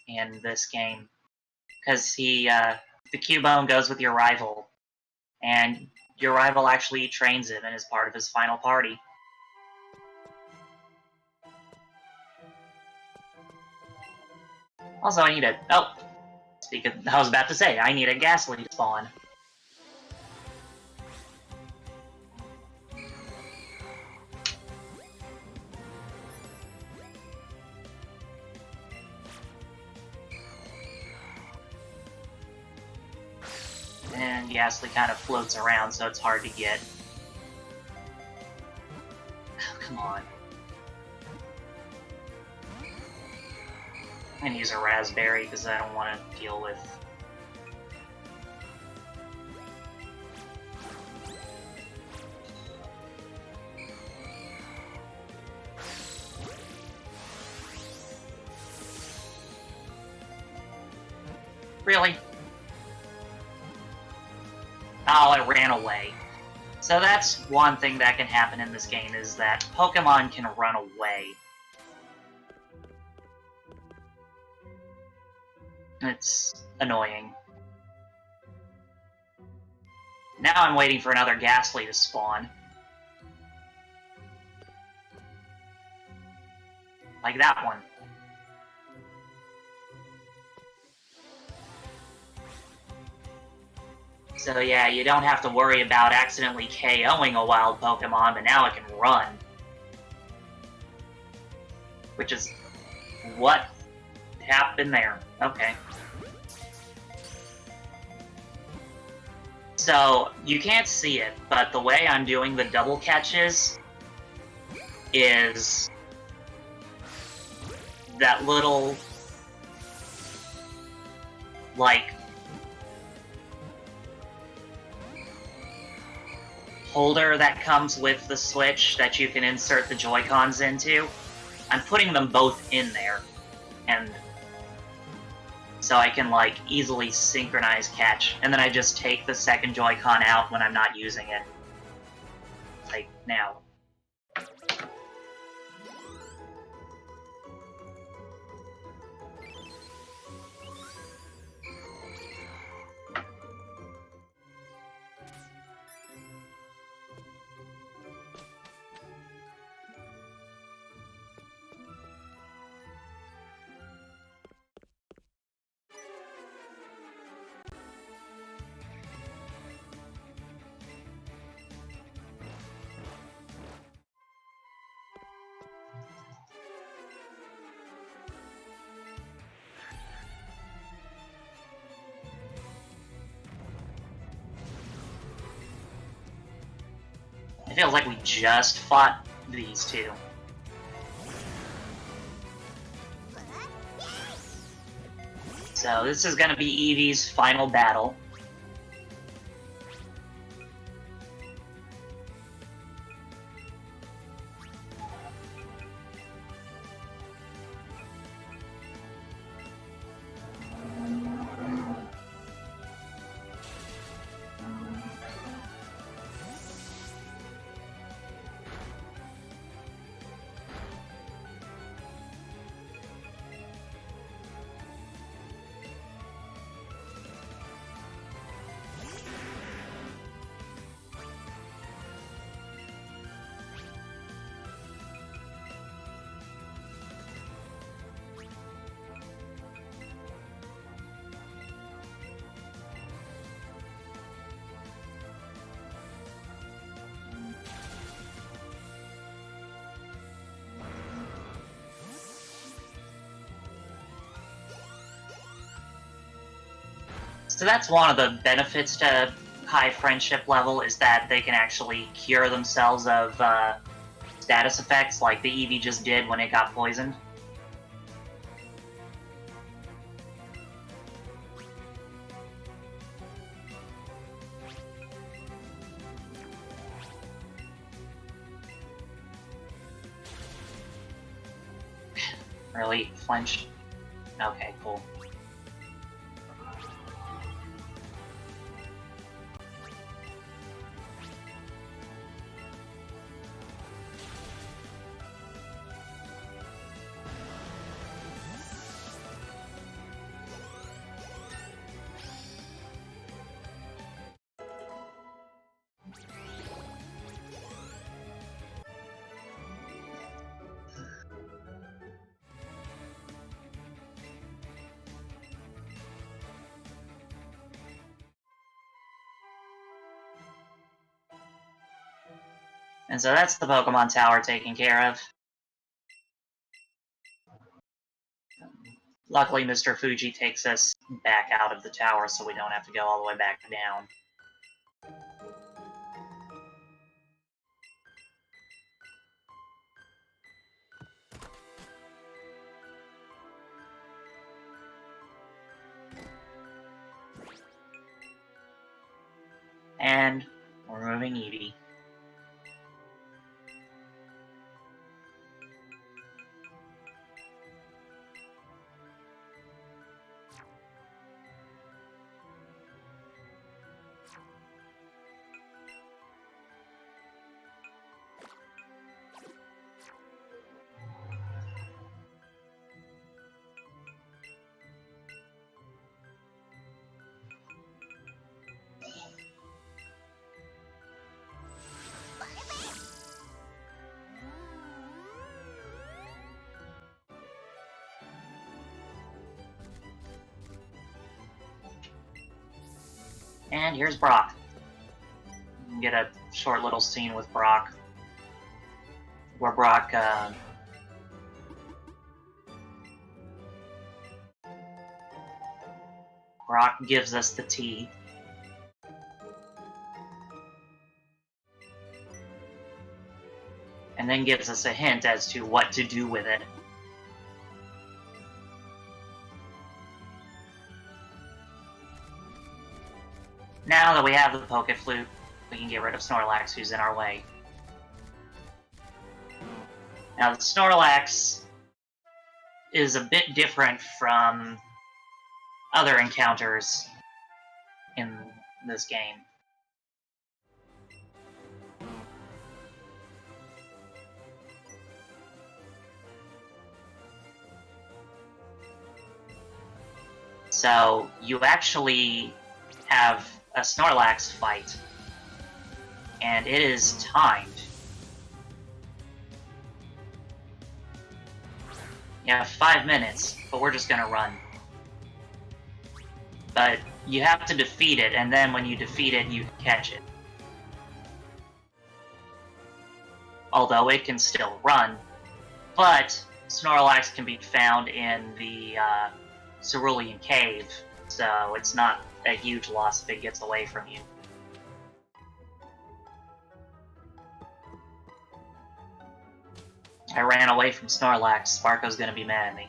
Speaker 2: in this game. Because the Cubone goes with your rival, and your rival actually trains him and is part of his final party. Also, I need a... Oh! I was about to say, I need a Ghastly to spawn. And Ghastly kind of floats around, so it's hard to get. Oh, come on. I'm gonna use a Raspberry because I don't want to deal with... Really? Oh, it ran away. So that's one thing that can happen in this game, is that Pokemon can run away. It's annoying. Now I'm waiting for another Ghastly to spawn. Like that one. So yeah, you don't have to worry about accidentally KOing a wild Pokemon, but now it can run. Which is what happened there. Okay. So, you can't see it, but the way I'm doing the double catches is that little, like, holder that comes with the Switch that you can insert the Joy-Cons into. I'm putting them both in there, and so I can, like, easily synchronize catch, and then I just take the second Joy-Con out when I'm not using it. Like, now. It feels like we just fought these two. So this is gonna be Eevee's final battle. So that's one of the benefits to high friendship level, is that they can actually cure themselves of status effects like the Eevee just did when it got poisoned. Really? Flinched? Okay, cool. And so that's the Pokemon Tower taken care of. Luckily, Mr. Fuji takes us back out of the tower so we don't have to go all the way back down. And we're moving Eevee. And here's Brock. Get a short little scene with Brock, where Brock gives us the tea. And then gives us a hint as to what to do with it. Now that we have the Poké Flute, we can get rid of Snorlax, who's in our way. Now, the Snorlax is a bit different from other encounters in this game. So, you actually have a Snorlax fight, and it is timed. You have 5 minutes, but we're just gonna run. But you have to defeat it, and then when you defeat it, you catch it. Although it can still run, but Snorlax can be found in the Cerulean Cave, so it's not a huge loss if it gets away from you. I ran away from Snorlax. Sparko's gonna be mad at me.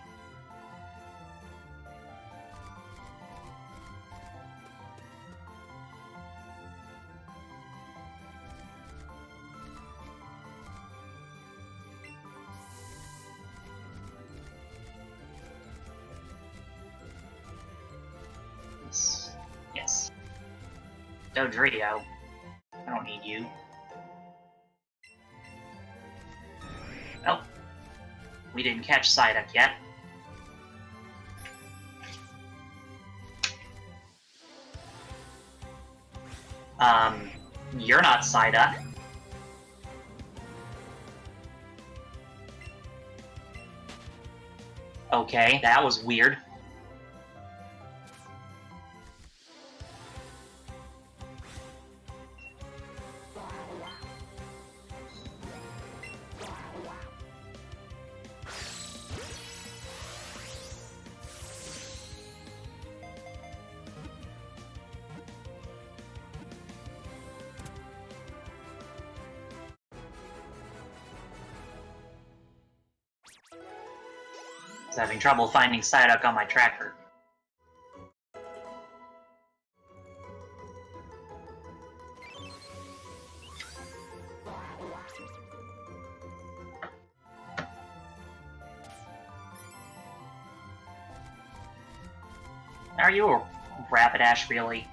Speaker 2: Yes. Dodrio. I don't need you. Oh. We didn't catch Psyduck yet. You're not Psyduck. Okay, that was weird. I was having trouble finding Psyduck on my tracker. Are you a Rapidash, really?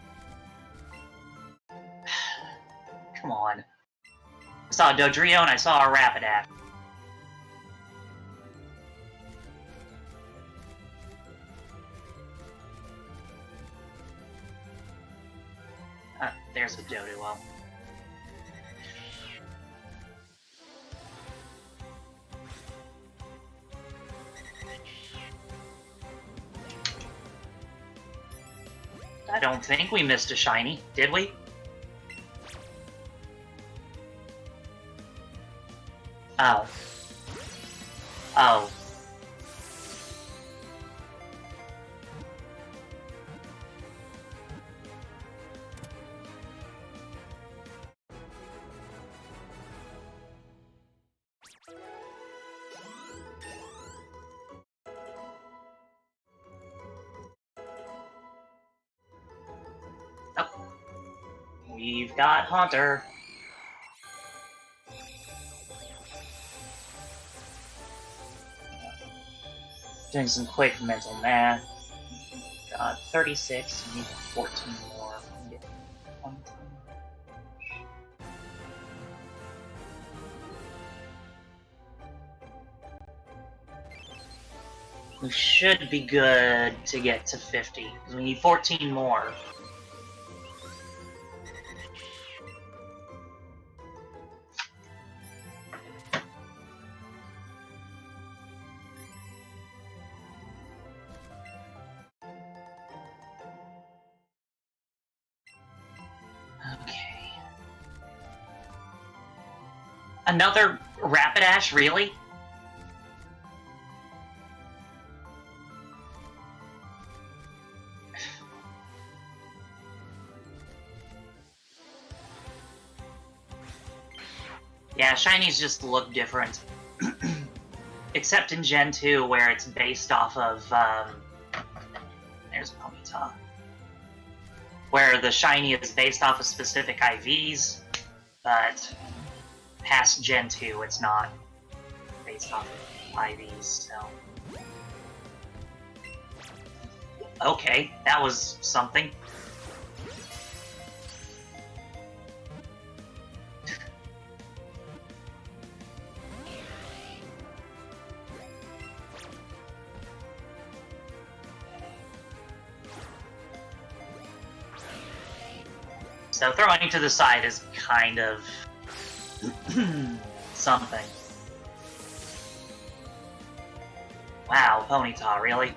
Speaker 2: Come on. I saw a Dodrio and I saw a Rapidash. There's a Doduo. I don't think we missed a shiny, did we? Oh. Oh. Oh. We've got Haunter. Doing some quick mental math. Got 36, we need 14 more. We can get 20. We should be good to get to 50. We need 14 more. Okay. Another Rapidash, really? Yeah, shinies just look different. Except in Gen 2, where it's based off of, there's Ponyta. Where the shiny is based off of specific IVs, but past Gen 2, it's not based off of IVs, so... Okay, that was something. So throwing to the side is kind of something. Wow, Ponyta, really?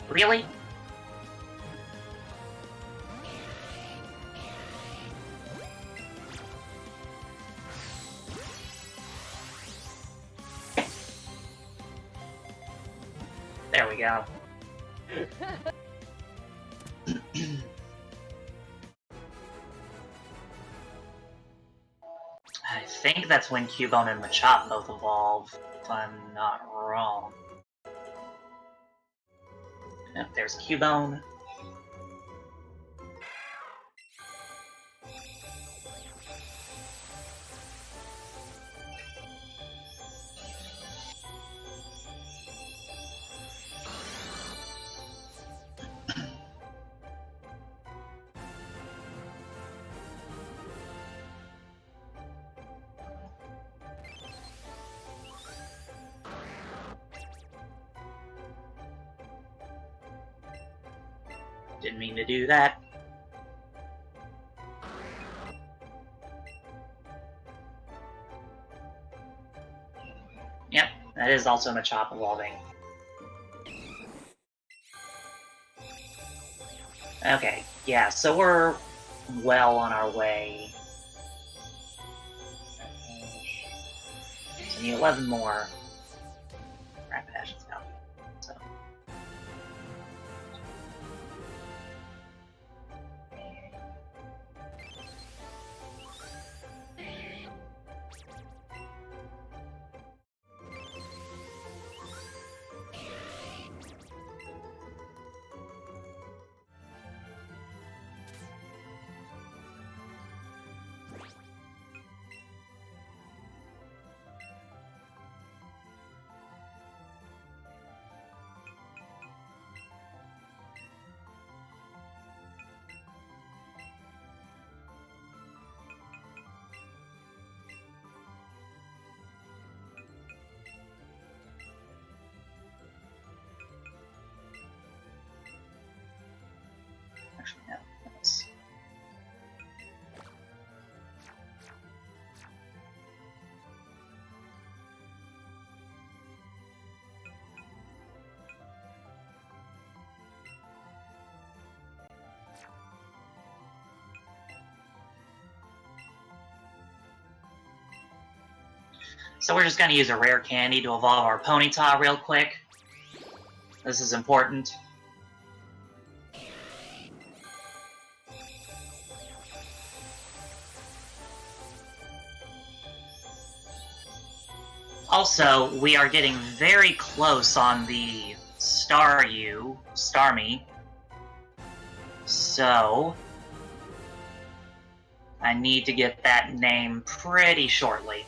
Speaker 2: Really? There we go. I think that's when Cubone and Machop both evolve, if I'm not wrong. Yep, there's Cubone. Didn't mean to do that. Yep, that is also Machop evolving. Okay, yeah, so we're well on our way. So we need 11 more. Rapidash is out. So. So we're just going to use a rare candy to evolve our Ponyta real quick. This is important. Also, we are getting very close on the Starmie. So, I need to get that name pretty shortly.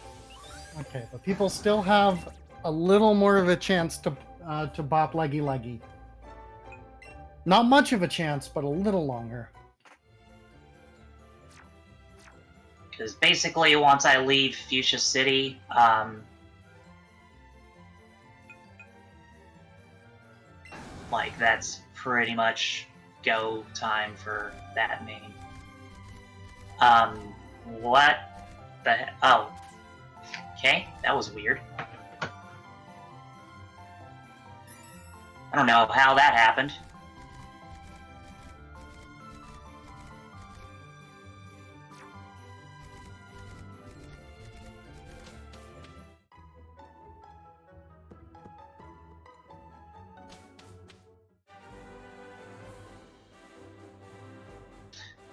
Speaker 1: Okay, but people still have a little more of a chance to bop Leggy Leggy. Not much of a chance, but a little longer.
Speaker 2: Because basically, once I leave Fuchsia City, like, that's pretty much go time for that name. What the oh. Okay, that was weird. I don't know how that happened.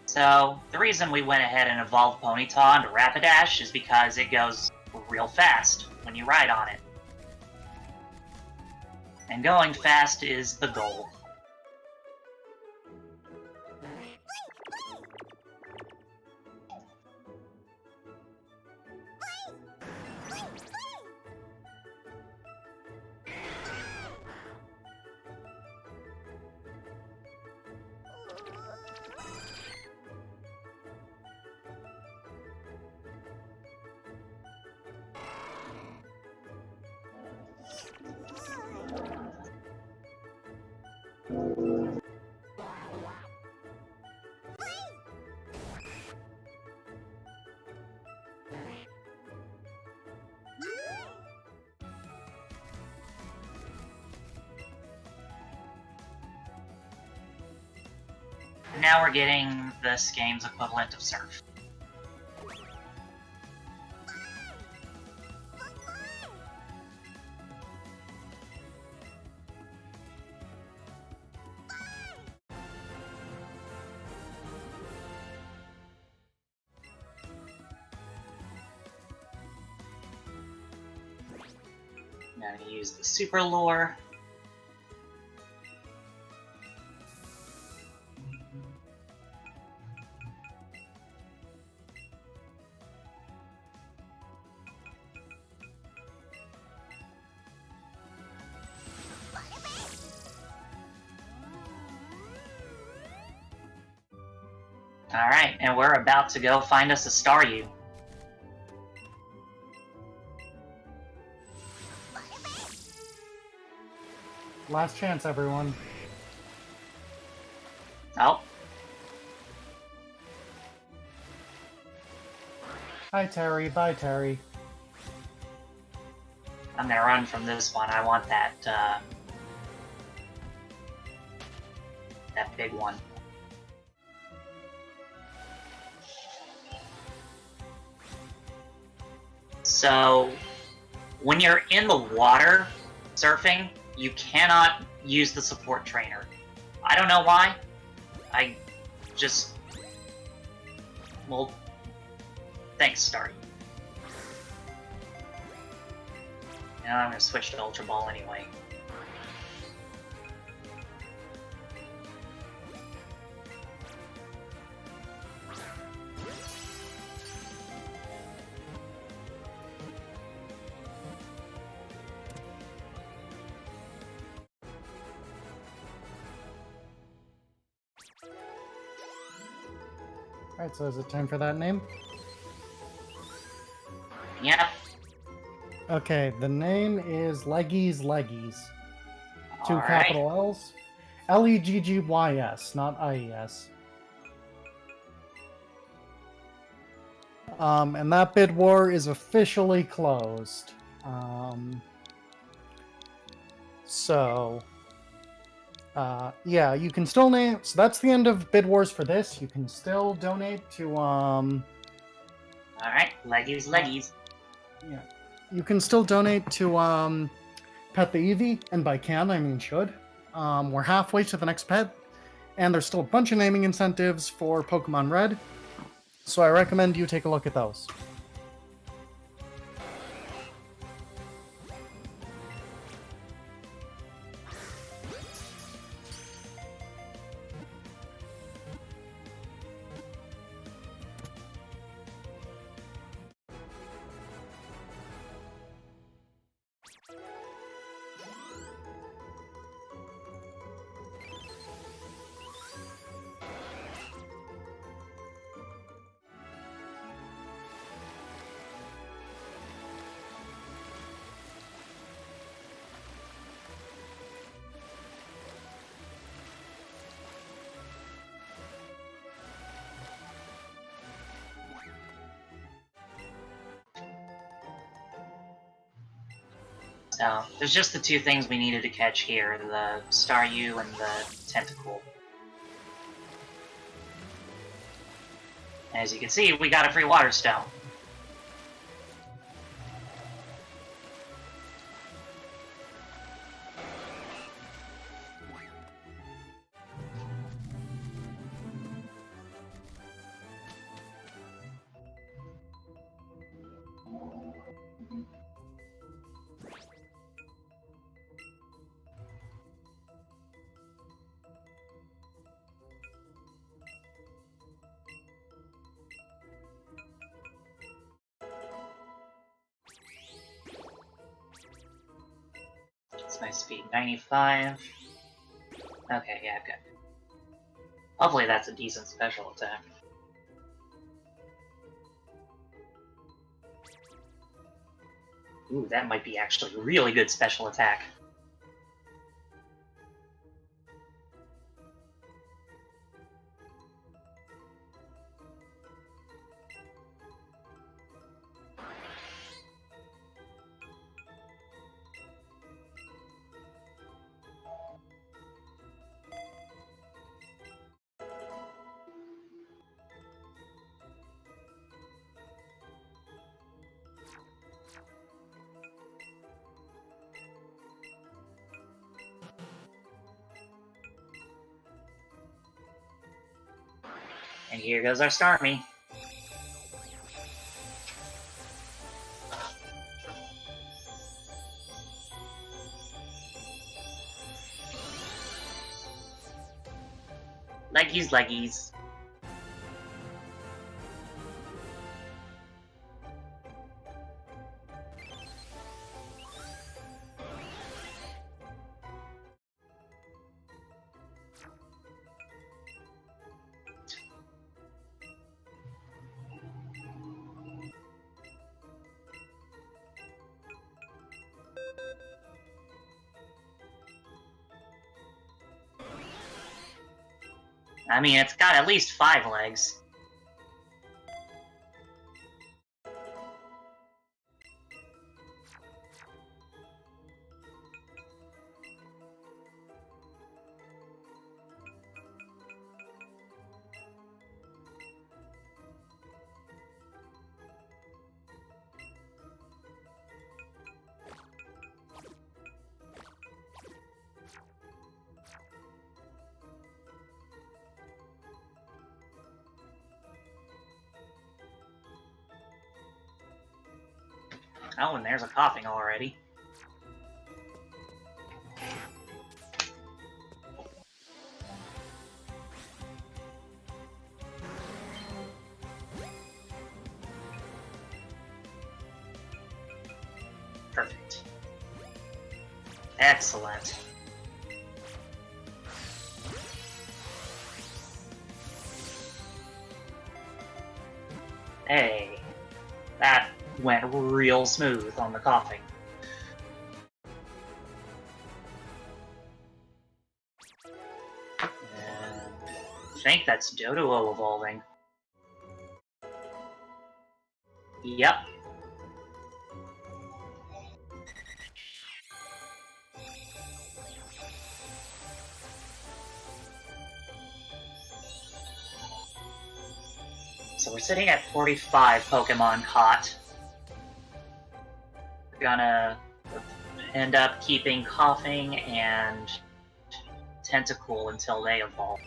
Speaker 2: So, the reason we went ahead and evolved Ponyta into Rapidash is because it goes real fast when you ride on it. And going fast is the goal. Now we're getting this game's equivalent of Surf. Now I'm going to use the Super Lure. Alright, and we're about to go find us a Staryu.
Speaker 1: Last chance, everyone.
Speaker 2: Oh.
Speaker 1: Hi, Terry. Bye, Terry.
Speaker 2: I'm gonna run from this one. I want that, that big one. So, when you're in the water surfing, you cannot use the support trainer. I don't know why. I just... Well, thanks, Staryu. Now I'm gonna switch to Ultra Ball anyway.
Speaker 1: Alright, so is it time for that name?
Speaker 2: Yeah.
Speaker 1: Okay, the name is Leggy's Leggies. Two
Speaker 2: Alright.
Speaker 1: capital L's. Leggy's, not IES. And that bid war is officially closed. Yeah, you can still name. So that's the end of bid wars for this. You can still donate to
Speaker 2: Alright, Leggies.
Speaker 1: Yeah. you can still donate to Pet the Eevee, and by can, I mean should. We're halfway to the next pet, and there's still a bunch of naming incentives for Pokemon Red, so I recommend you take a look at those.
Speaker 2: So, there's just the two things we needed to catch here, the Staryu and the Tentacle. As you can see, we got a free Water Stone. It's my speed, 95. Okay, yeah, good. Hopefully that's a decent special attack. Ooh, that might be actually a really good special attack. And here goes our Starmie. Leggies, leggies. I mean, it's got at least 5 legs. Oh, and there's a coughing already. Perfect. Excellent. Hey, that went real smooth on the coughing. And I think that's Doduo evolving. Yep. So we're sitting at 45 Pokemon caught. gonna end up keeping Coughing and Tentacool until they evolve.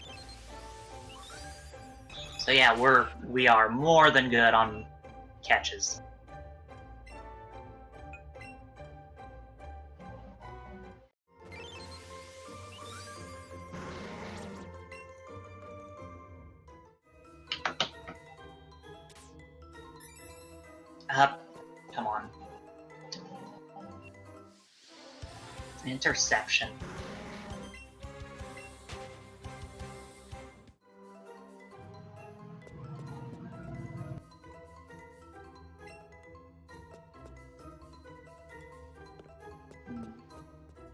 Speaker 2: So yeah, we are more than good on catches. Come on. Interception.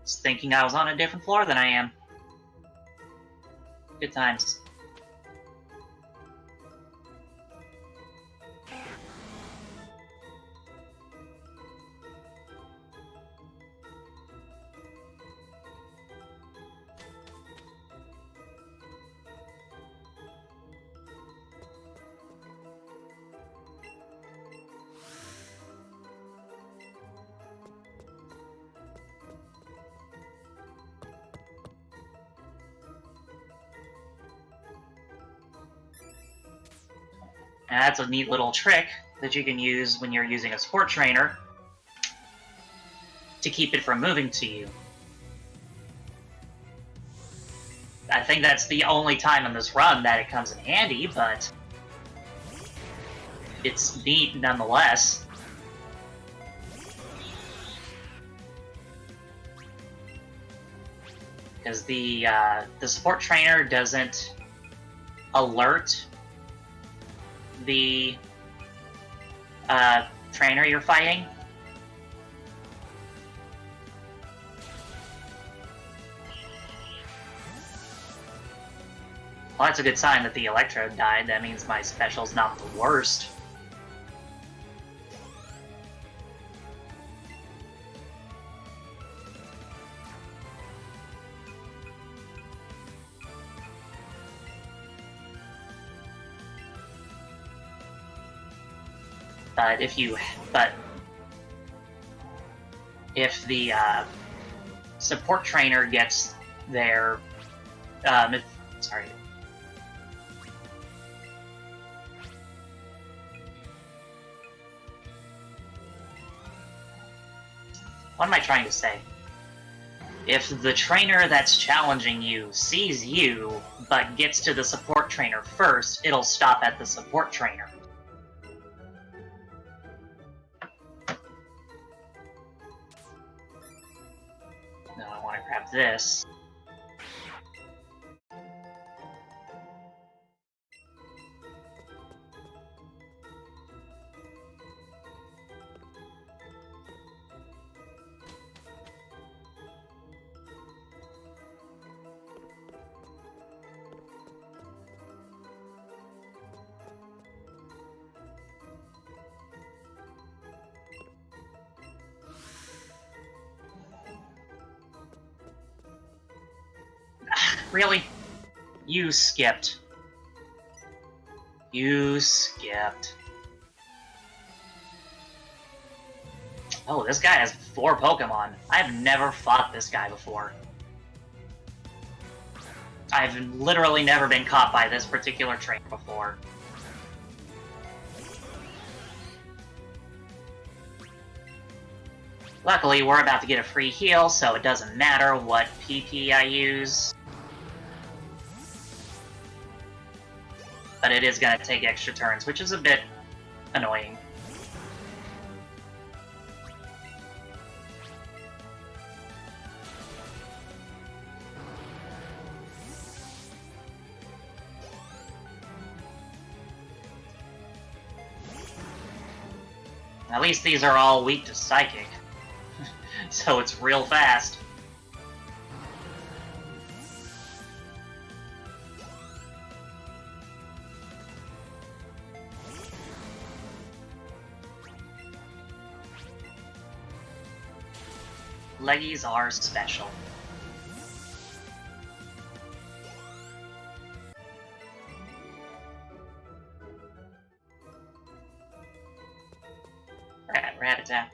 Speaker 2: Just thinking I was on a different floor than I am. Good times. And that's a neat little trick that you can use when you're using a sport trainer to keep it from moving to you. I think that's the only time in this run that it comes in handy, but it's neat nonetheless. Because the sport trainer doesn't alert the trainer you're fighting. Well, that's a good sign that the Electrode died. That means my special's not the worst. But if the support trainer gets their, sorry. What am I trying to say? If the trainer that's challenging you sees you, but gets to the support trainer first, it'll stop at the support trainer. No, I want to grab this. Really? You skipped. You skipped. Oh, this guy has 4 Pokemon. I've never fought this guy before. I've literally never been caught by this particular trainer before. Luckily, we're about to get a free heal, so it doesn't matter what PP I use. But it is going to take extra turns, which is a bit annoying. At least these are all weak to Psychic, so it's real fast. Leggies are special. Rat-a-tat.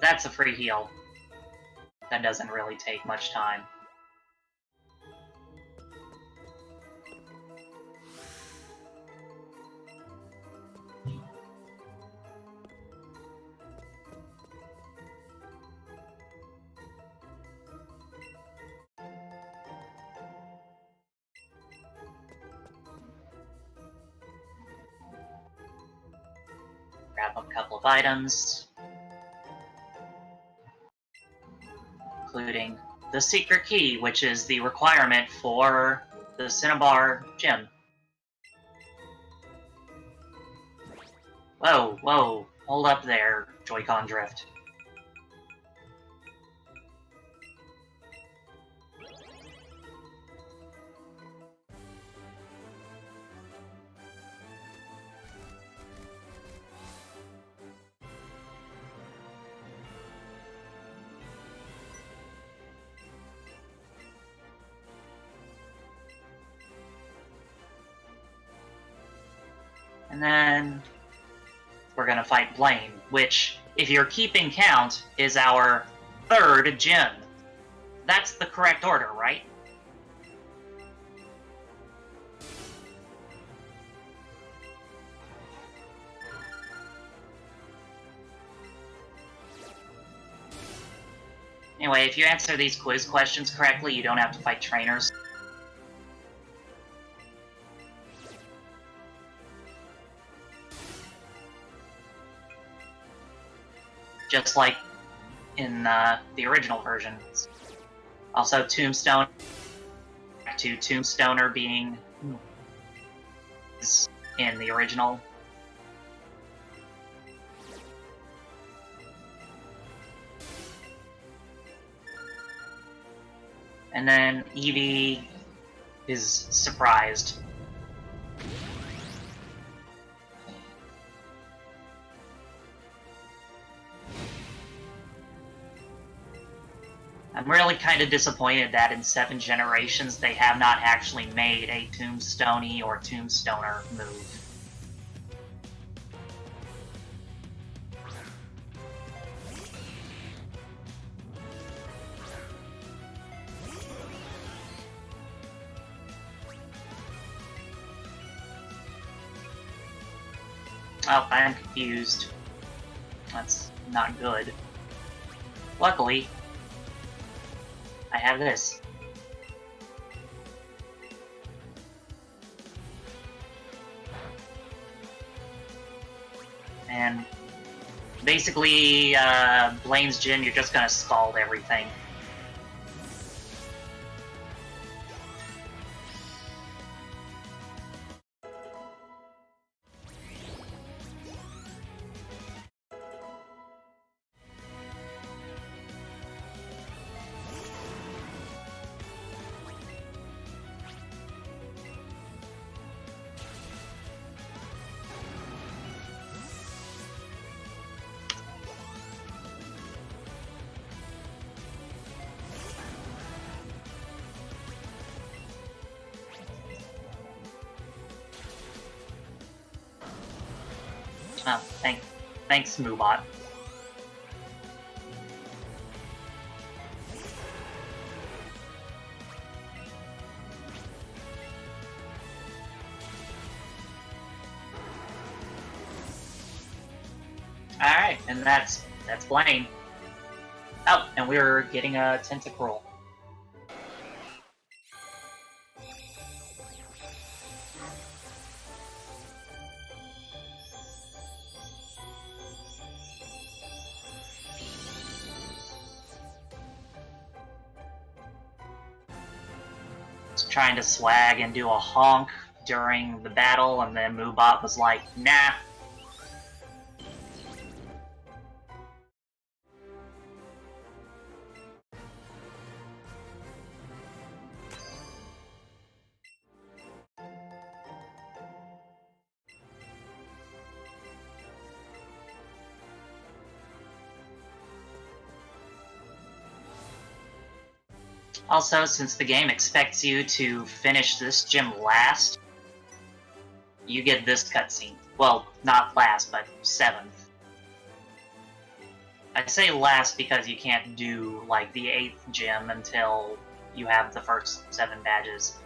Speaker 2: That's a free heal. That doesn't really take much time. Grab a couple of items, including the secret key, which is the requirement for the Cinnabar gym. Whoa, whoa, hold up there, Joy-Con drift. And then we're gonna fight Blaine, which, if you're keeping count, is our third gym. That's the correct order, right? Anyway, if you answer these quiz questions correctly, you don't have to fight trainers. Just like in the original versions. Also, Tombstone, to Tombstoner being in the original. And then Eevee is surprised. I'm really kind of disappointed that in 7 generations they have not actually made a Tombstoney or Tombstoner move. Oh, I'm confused. That's not good. Luckily, I have this. And basically, Blaine's gym, you're just gonna scald everything. Oh, thanks, Moobot. Alright, and that's Blaine. Oh, and we're getting a Tentacruel. Trying to swag and do a honk during the battle, and then Moobot was like, nah. Also, since the game expects you to finish this gym last, you get this cutscene. Well, not last, but 7th. I say last because you can't do, like, the 8th gym until you have the first 7 badges.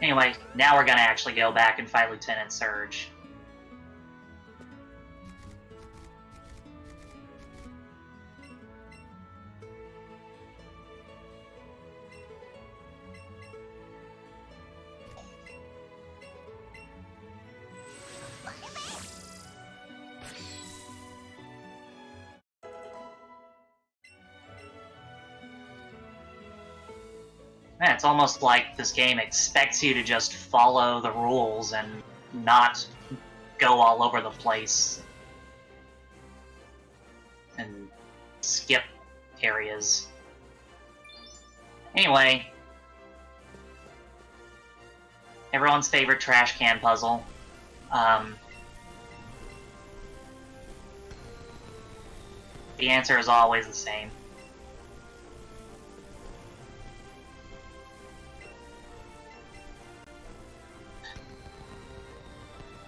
Speaker 2: Anyway, now we're gonna actually go back and fight Lieutenant Surge. Man, it's almost like this game expects you to just follow the rules and not go all over the place and skip areas. Anyway, everyone's favorite trash can puzzle. The answer is always the same.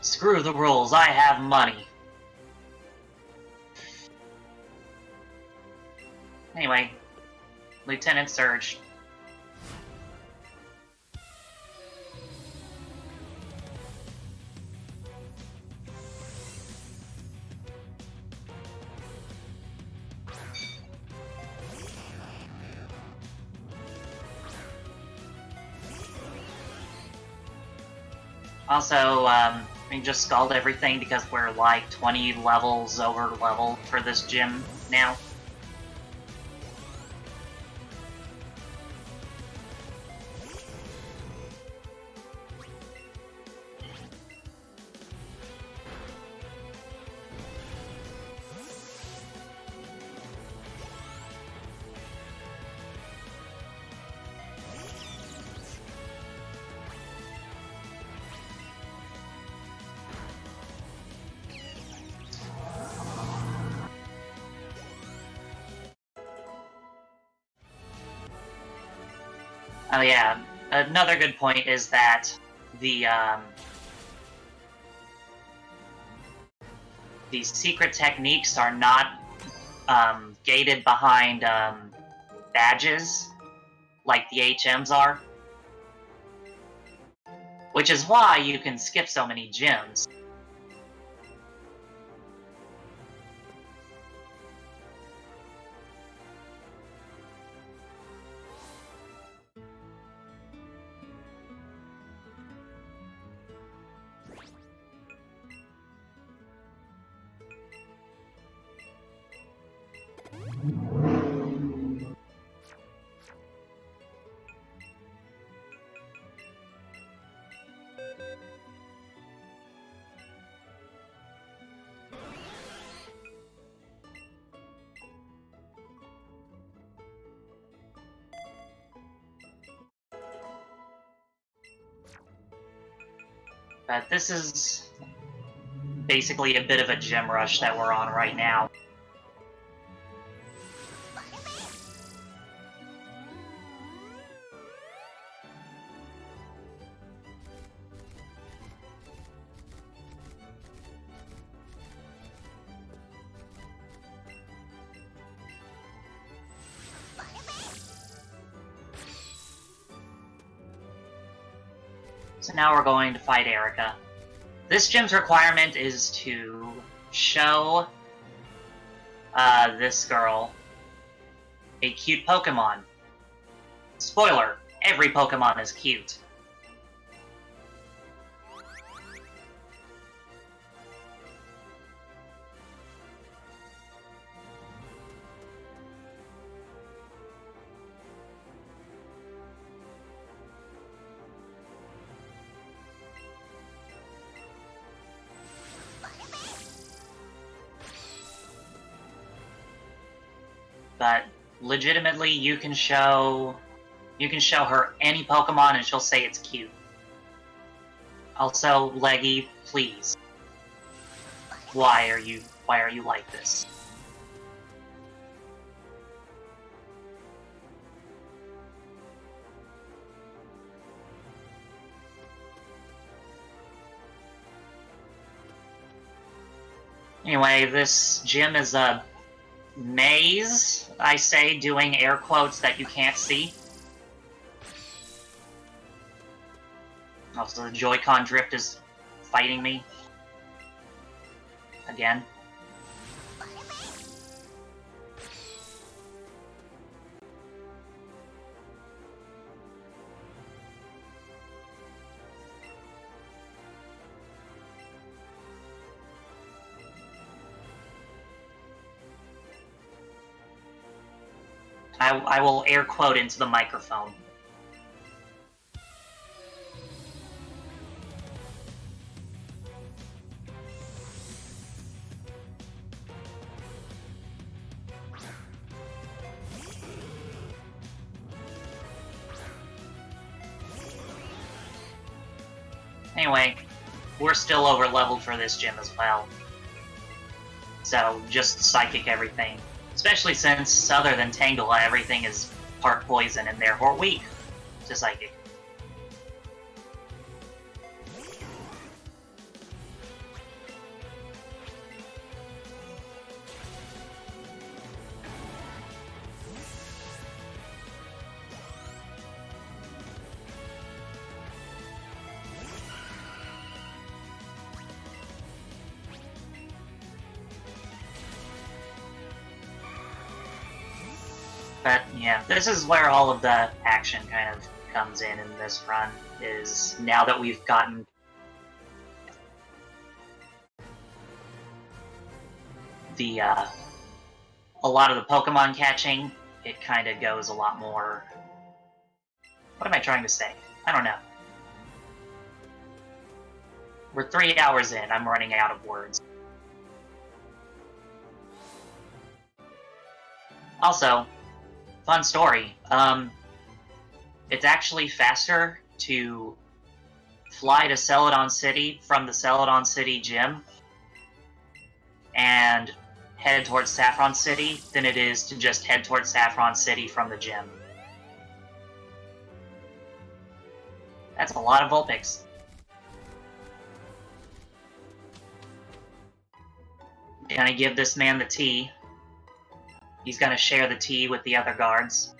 Speaker 2: Screw the rules, I have money. Anyway, Lieutenant Surge. Also, we just scald everything because we're like 20 levels over level for this gym now. Oh yeah, another good point is that the secret techniques are not gated behind badges like the HMs are, which is why you can skip so many gyms. But this is basically a bit of a gym rush that we're on right now. So now we're going to fight Erica. This gym's requirement is to show this girl a cute Pokemon. Spoiler, every Pokemon is cute. But legitimately, you can show her any Pokemon and she'll say it's cute. Also, Leggy, please. Why are you like this? Anyway, this gym is a maze, I say, doing air quotes that you can't see. Also, the Joy-Con drift is fighting me. Again. I will air quote into the microphone. Anyway, we're still over leveled for this gym as well. So, just psychic everything. Especially since, other than Tangela, everything is part poison and therefore weak to psychic. But yeah, this is where all of the action kind of comes in this run, is now that we've gotten the, a lot of the Pokemon catching, it kind of goes a lot more... What am I trying to say? I don't know. We're 3 hours in, I'm running out of words. Also, fun story. It's actually faster to fly to Celadon City from the Celadon City gym and head towards Saffron City than it is to just head towards Saffron City from the gym. That's a lot of Vulpix. Gonna give this man the tea. He's gonna share the tea with the other guards.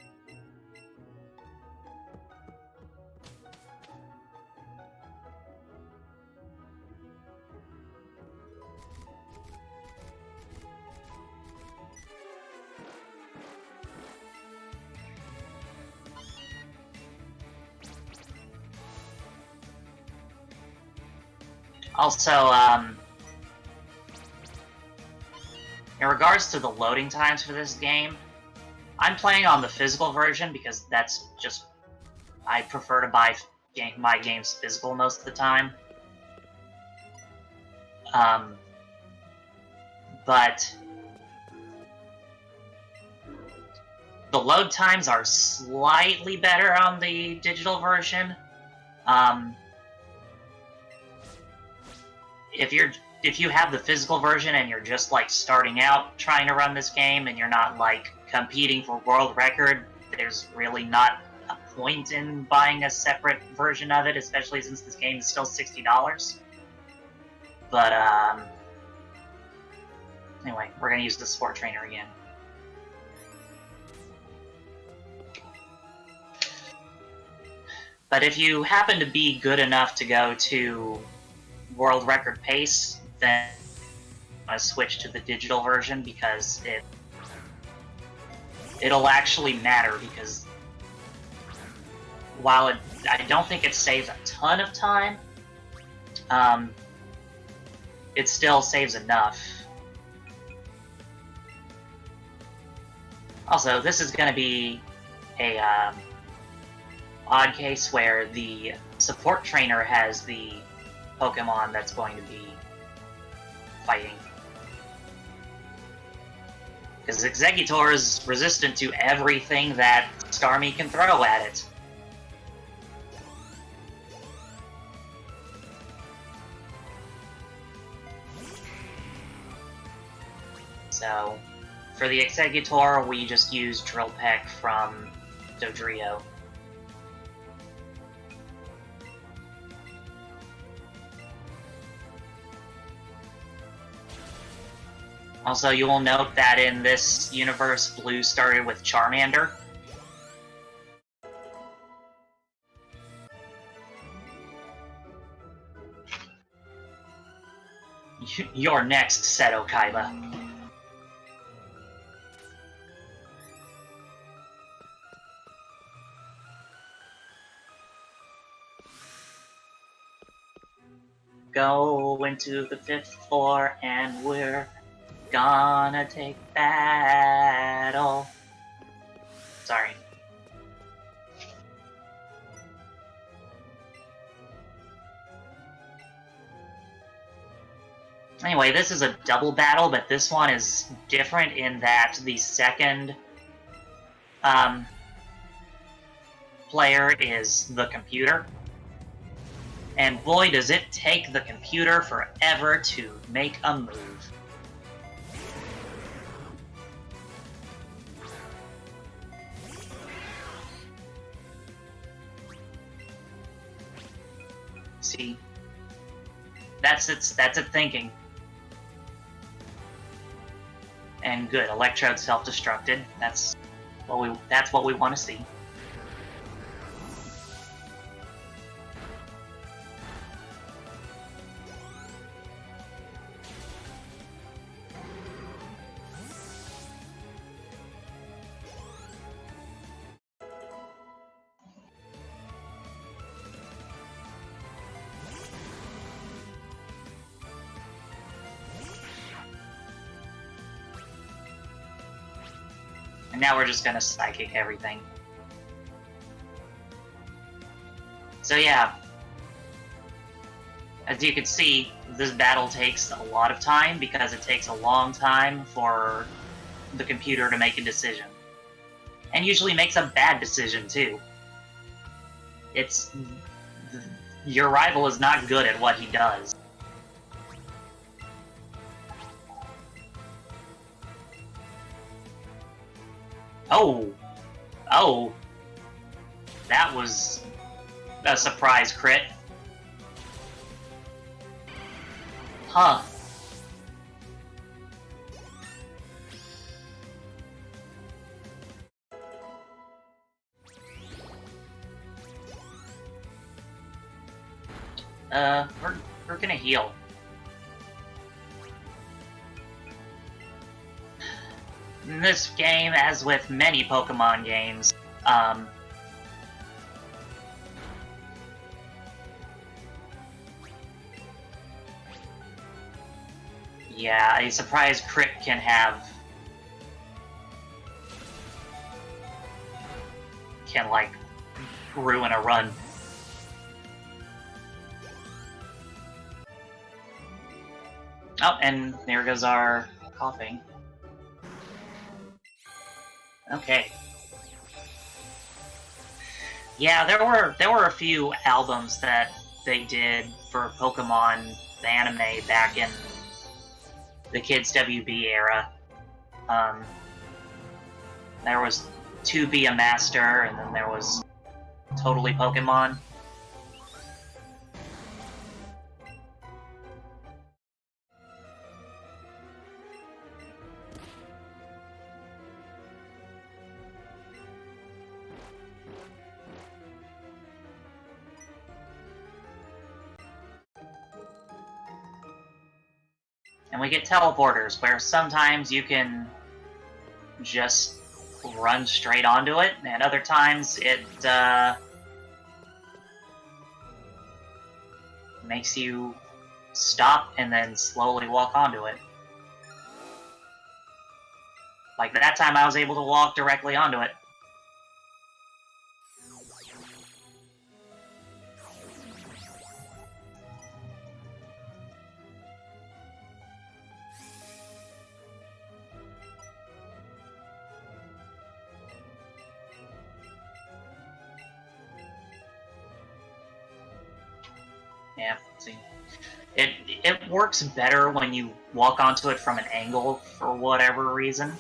Speaker 2: Also, in regards to the loading times for this game, I'm playing on the physical version because that's just... I prefer to buy my games physical most of the time. But the load times are slightly better on the digital version. If you have the physical version and you're just like starting out trying to run this game and you're not like competing for world record, there's really not a point in buying a separate version of it, especially since this game is still $60. But anyway, we're gonna use the sport trainer again. But if you happen to be good enough to go to world record pace, then I'm gonna switch to the digital version because it'll actually matter, because while I don't think it saves a ton of time, it still saves enough. Also, this is going to be a odd case where the support trainer has the Pokemon that's going to be fighting. Because Exeggutor is resistant to everything that Starmie can throw at it. So, for the Executor, we just use Drill Peck from Dodrio. Also, you will note that in this universe, Blue started with Charmander. You're next, Seto Kaiba. Go into the 5th floor and we're gonna take battle. Sorry. Anyway, this is a double battle, but this one is different in that the second player is the computer. And boy, does it take the computer forever to make a move. See? That's its thinking. And good, Electrode self-destructed. That's what we want to see. And now we're just gonna Psychic everything. So yeah, as you can see, this battle takes a lot of time because it takes a long time for the computer to make a decision. And usually makes a bad decision too. Your rival is not good at what he does. Oh, that was a surprise crit. Huh. We're gonna heal. In this game, as with many Pokemon games, yeah, a surprise crit can like ruin a run. Oh, and there goes our coughing. Okay. Yeah, there were a few albums that they did for Pokemon the anime back in the Kids WB era. There was To Be a Master, and then there was Totally Pokemon. And we get teleporters, where sometimes you can just run straight onto it, and other times it makes you stop and then slowly walk onto it. Like that time I was able to walk directly onto it. Yeah, see. It works better when you walk onto it from an angle for whatever reason.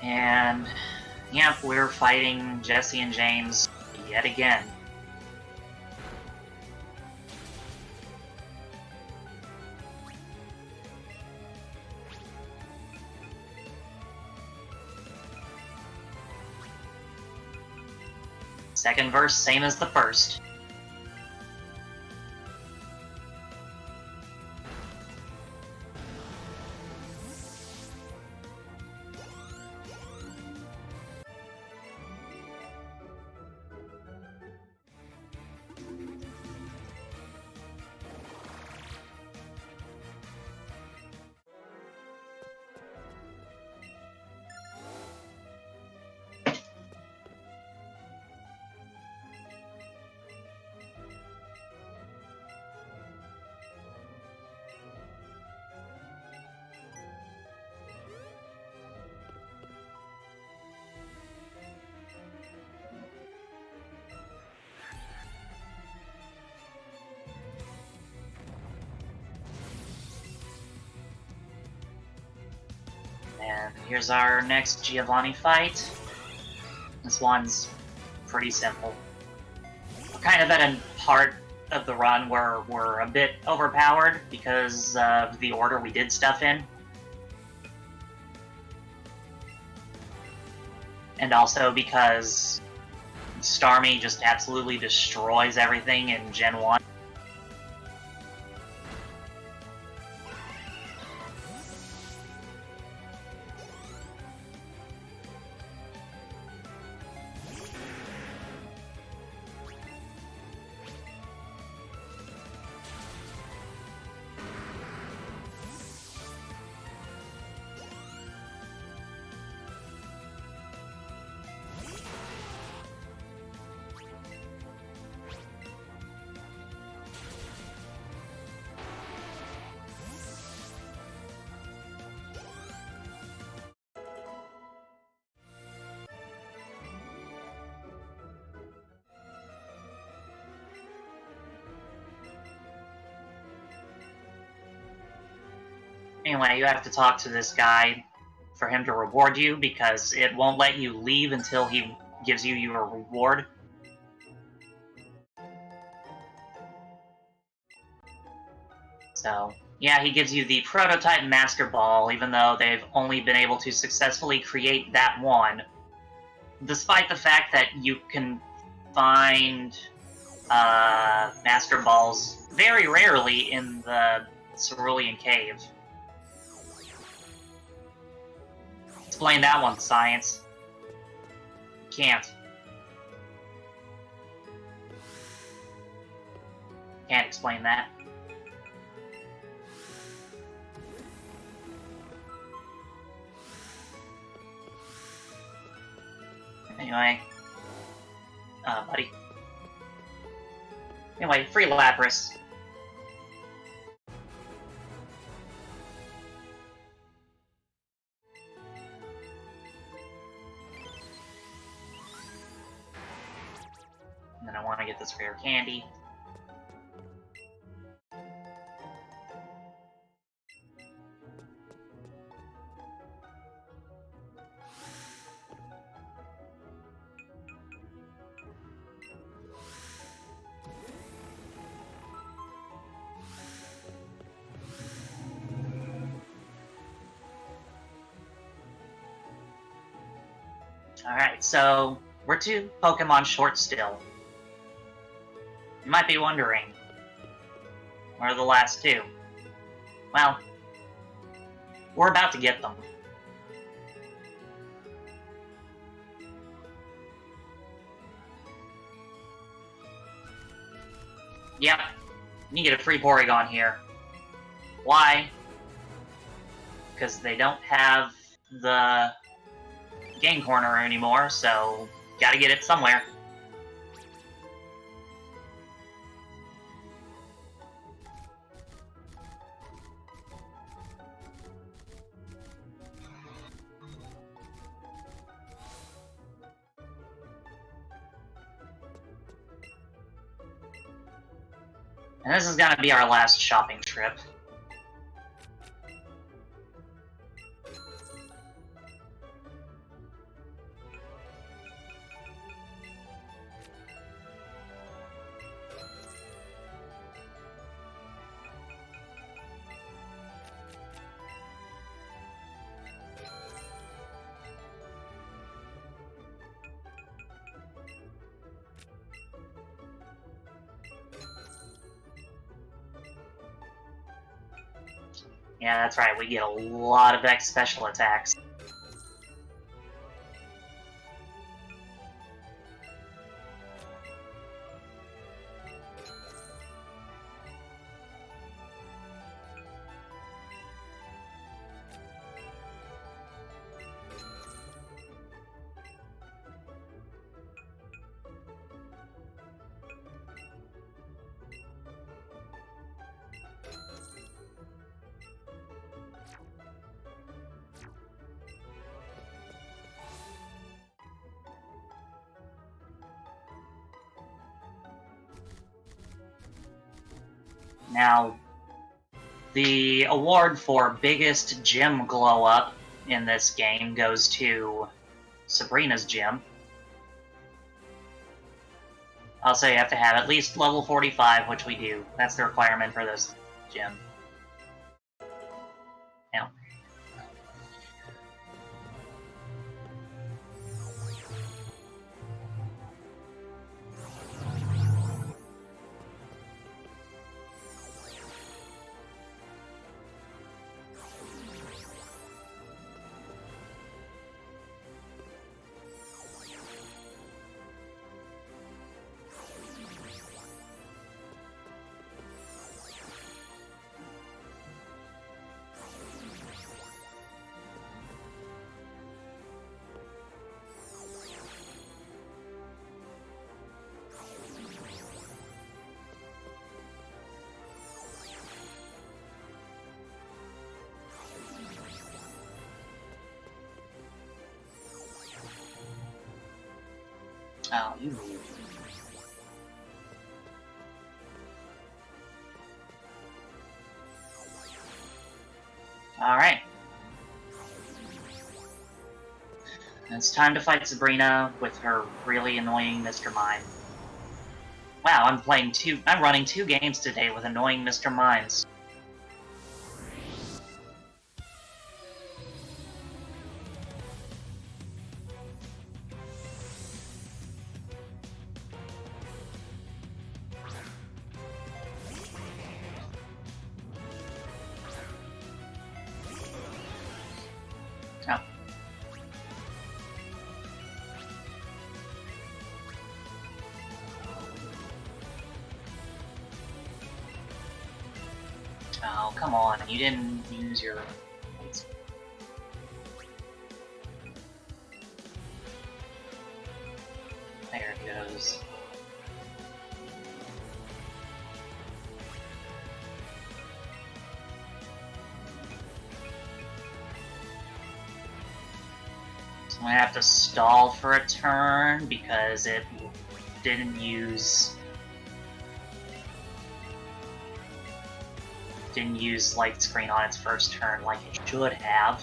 Speaker 2: And, yep, we're fighting Jesse and James yet again. Second verse, same as the first. And here's our next Giovanni fight. This one's pretty simple. We're kind of at a part of the run where we're a bit overpowered because of the order we did stuff in. And also because Starmie just absolutely destroys everything in Gen 1. Anyway, you have to talk to this guy for him to reward you because it won't let you leave until he gives you your reward. So, yeah, he gives you the prototype Master Ball, even though they've only been able to successfully create that one. Despite the fact that you can find Master Balls very rarely in the Cerulean Cave. Explain that one, science. Can't. Can't explain that. Anyway. Buddy. Anyway, free Lapras. And then I want to get this rare candy. Alright, so we're 2 Pokemon short still. You might be wondering, Or the last two. Well, we're about to get them. Yep, you get a free Porygon here. Why? Because they don't have the game corner anymore, so gotta get it somewhere. And this is gonna be our last shopping trip. Yeah, that's right, we get a lot of X special attacks. Now, the award for biggest gym glow up in this game goes to Sabrina's gym. Also, you have to have at least level 45, which we do. That's the requirement for this gym. Now, oh, you move. Alright. It's time to fight Sabrina with her really annoying Mr. Mime. Wow, I'm running 2 games today with annoying Mr. Mimes. Oh. Oh, come on, you didn't use your... There it goes. So I'm gonna have to stall for a turn because it didn't use light screen on its first turn like it should have.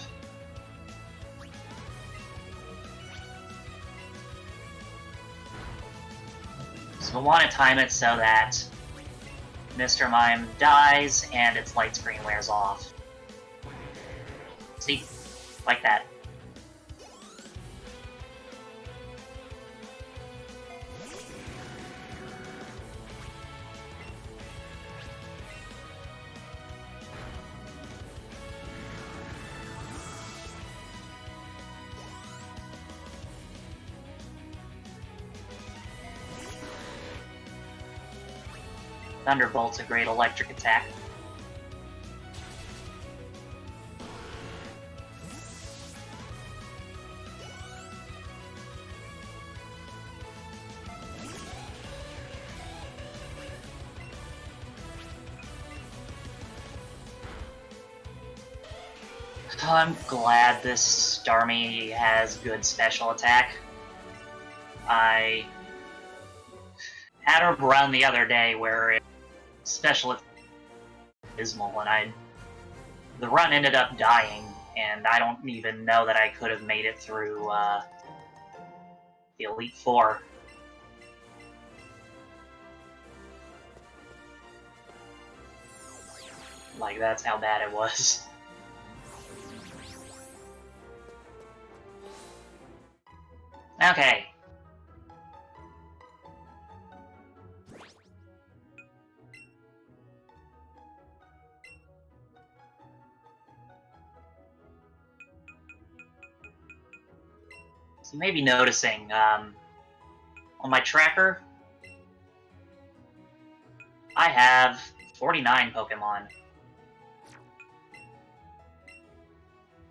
Speaker 2: So we want to time it so that Mr. Mime dies and its light screen wears off. See? Like that. Thunderbolt's a great electric attack. I'm glad this Starmie has good special attack. I had a run the other day where special attack was dismal, and the run ended up dying, and I don't even know that I could have made it through the Elite Four. Like, that's how bad it was. Okay. So you may be noticing, on my tracker, I have 49 Pokemon.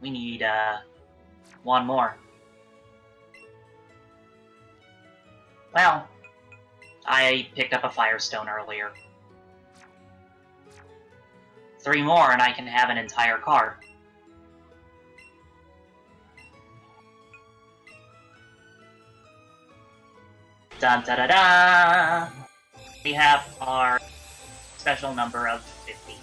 Speaker 2: We need, one more. Well, I picked up a Firestone earlier. 3 more and I can have an entire car. Dun da da da! We have our special number of 50.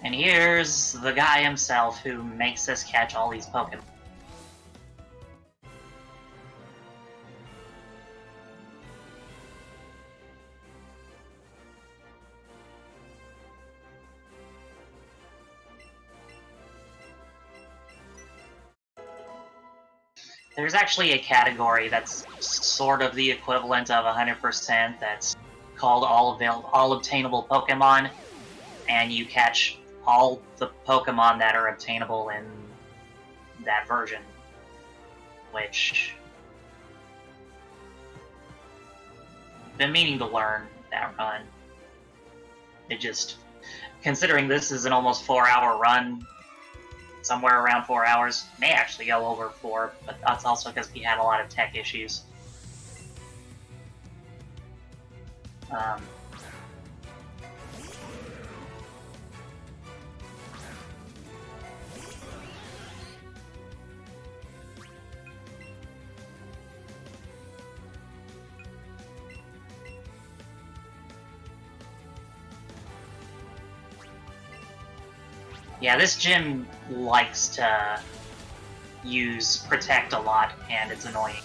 Speaker 2: And here's the guy himself who makes us catch all these Pokemon. There's actually a category that's sort of the equivalent of 100% that's called all obtainable Pokemon, and you catch all the Pokemon that are obtainable in that version, which I've been meaning to learn that run. It just, considering this is an almost 4-hour run, somewhere around 4 hours, may actually go over 4, but that's also because we had a lot of tech issues. Yeah, this gym likes to use Protect a lot, and it's annoying.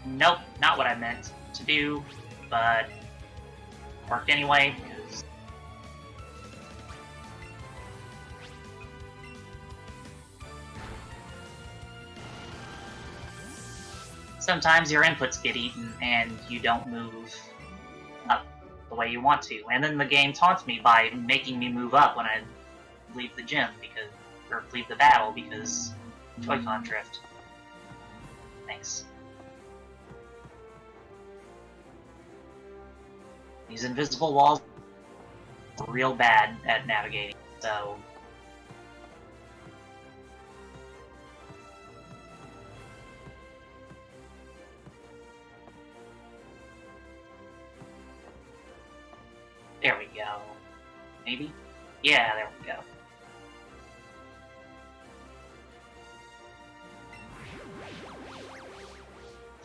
Speaker 2: Nope, not what I meant to do, but worked anyway, because sometimes your inputs get eaten and you don't move up the way you want to. And then the game taunts me by making me move up when leave the gym or leave the battle because Joy-Con drift. Thanks. These invisible walls are real bad at navigating, so... There we go. Maybe? Yeah, there we go.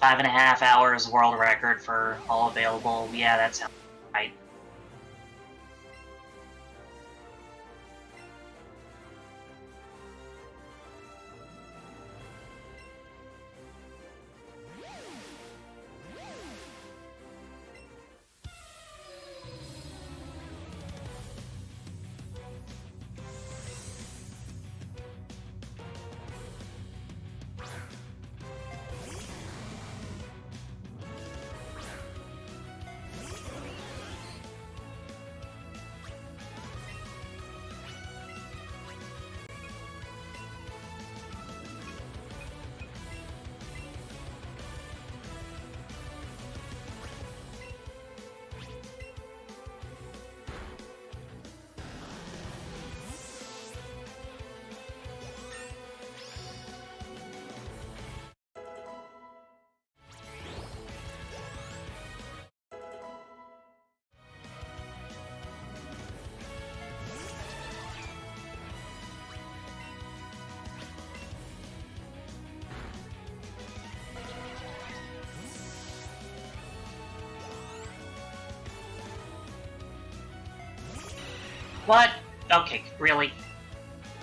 Speaker 2: Five and a half hours world record for all available. Yeah, that sounds right. What? Okay, really?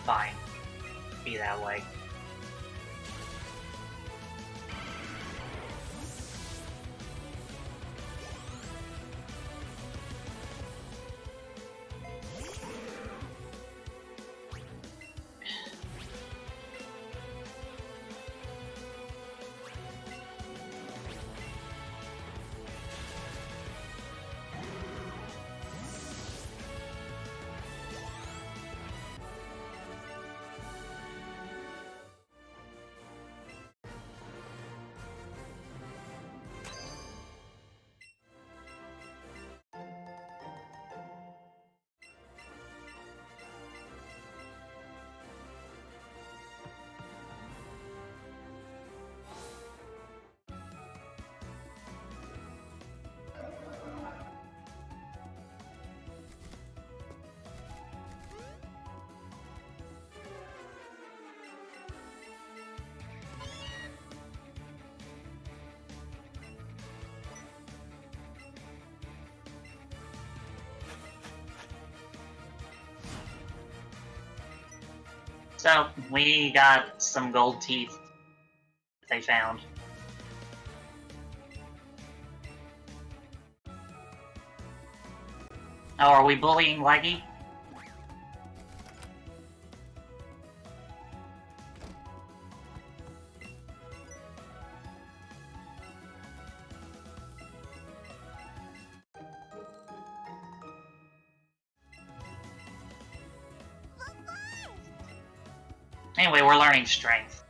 Speaker 2: Fine. Be that way. So, we got some gold teeth they found. Oh, are we bullying Leggy? Anyway, we're learning strength.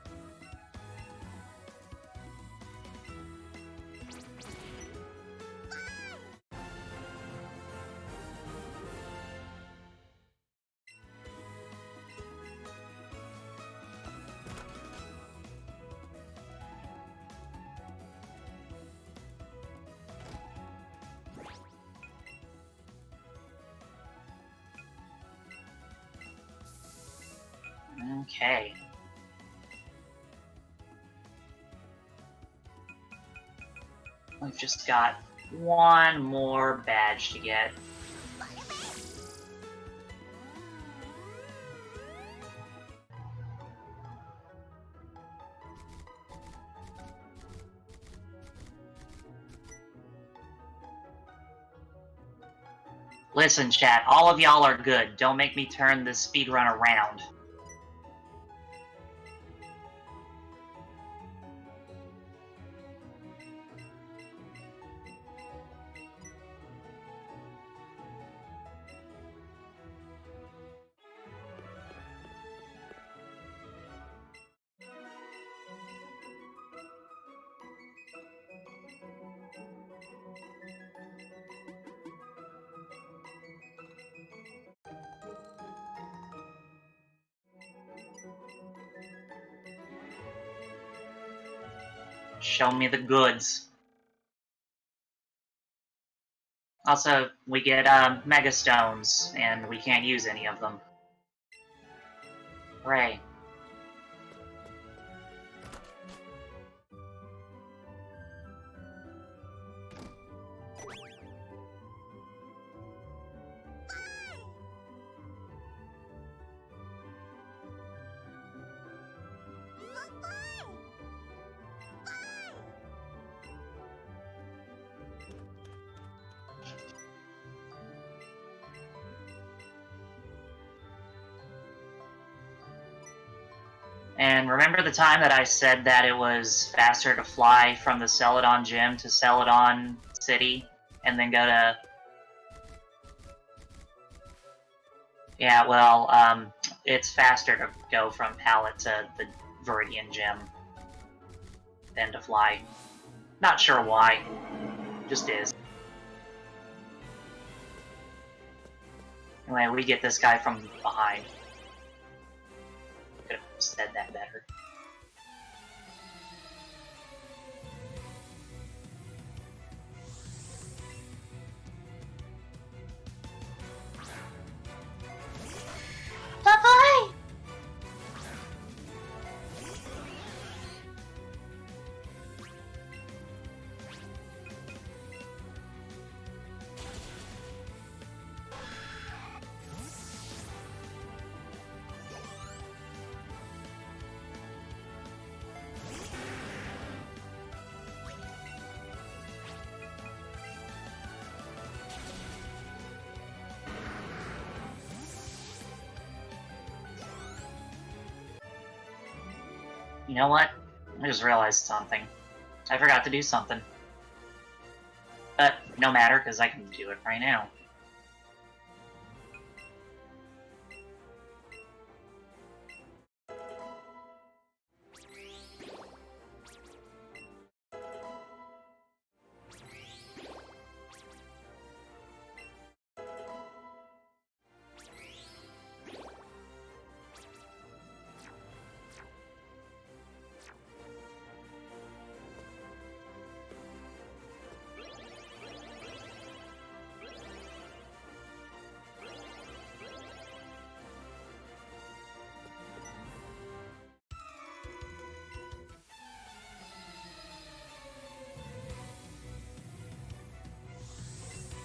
Speaker 2: Okay. We've just got one more badge to get. Listen, chat, all of y'all are good. Don't make me turn this speedrun around. Show me the goods. Also, we get Mega Stones, and we can't use any of them. Hooray. And remember the time that I said that it was faster to fly from the Celadon Gym to Celadon City, and then go to... Yeah, well, it's faster to go from Pallet to the Viridian Gym than to fly. Not sure why. Just is. Anyway, we get this guy from behind. Could have said that better. Bye-bye! You know what? I just realized something. I forgot to do something. But no matter, because I can do it right now.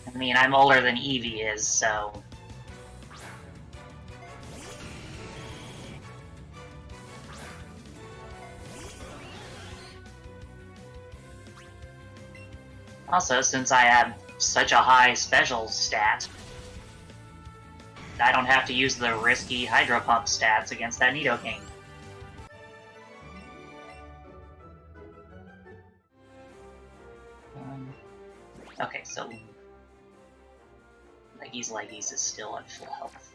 Speaker 2: I mean, I'm older than Eevee is, so... Also, since I have such a high special stat, I don't have to use the risky Hydro Pump stats against that Nidoking. Okay, so... Leggies is still at full health.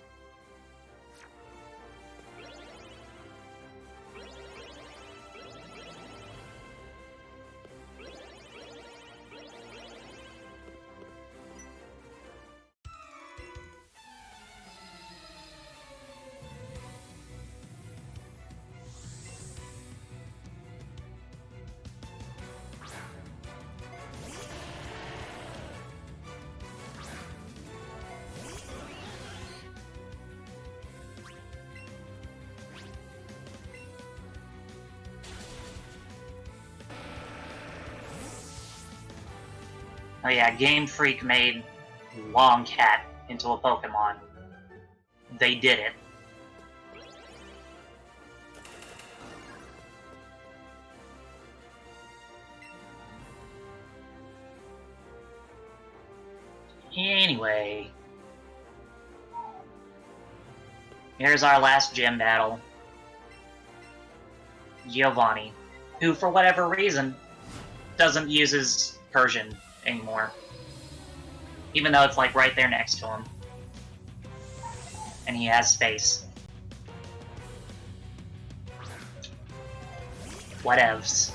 Speaker 2: Oh yeah, Game Freak made Longcat into a Pokemon. They did it. Anyway. Here's our last gym battle. Giovanni, who for whatever reason doesn't use his Persian anymore. Even though it's like right there next to him. And he has space. Whatevs.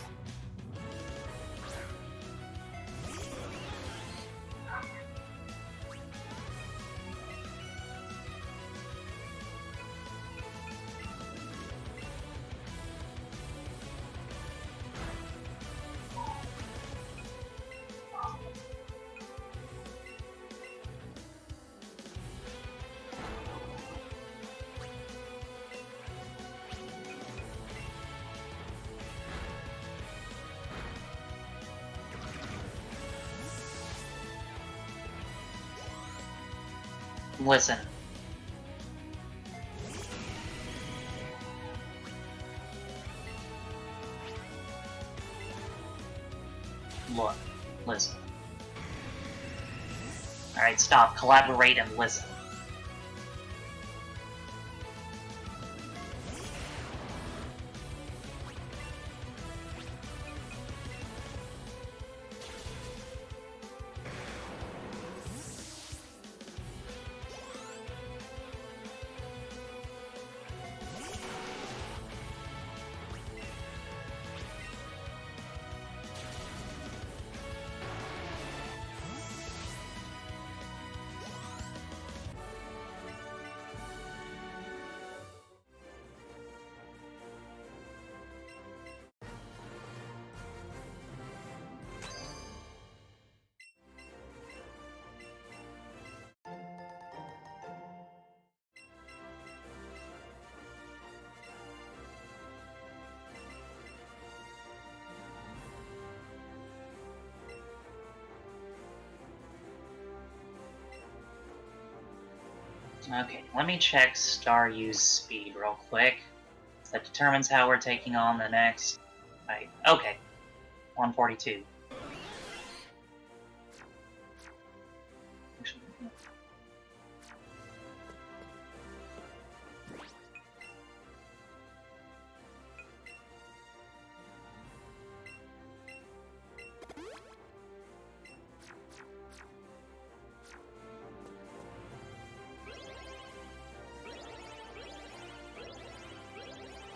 Speaker 2: Listen. Look. Listen. Alright, stop. Collaborate and listen. Okay, let me check Staryu's speed real quick. That determines how we're taking on the next fight. Okay, 142.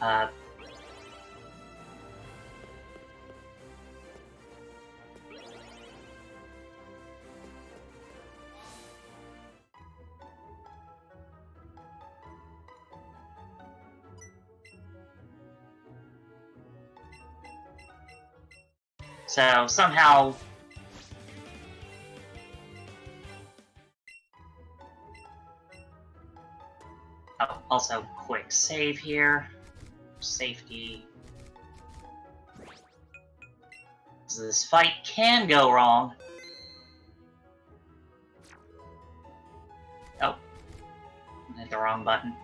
Speaker 2: Uh, so somehow... Oh, also quick save here. Safety. So this fight can go wrong. Oh. Hit the wrong button.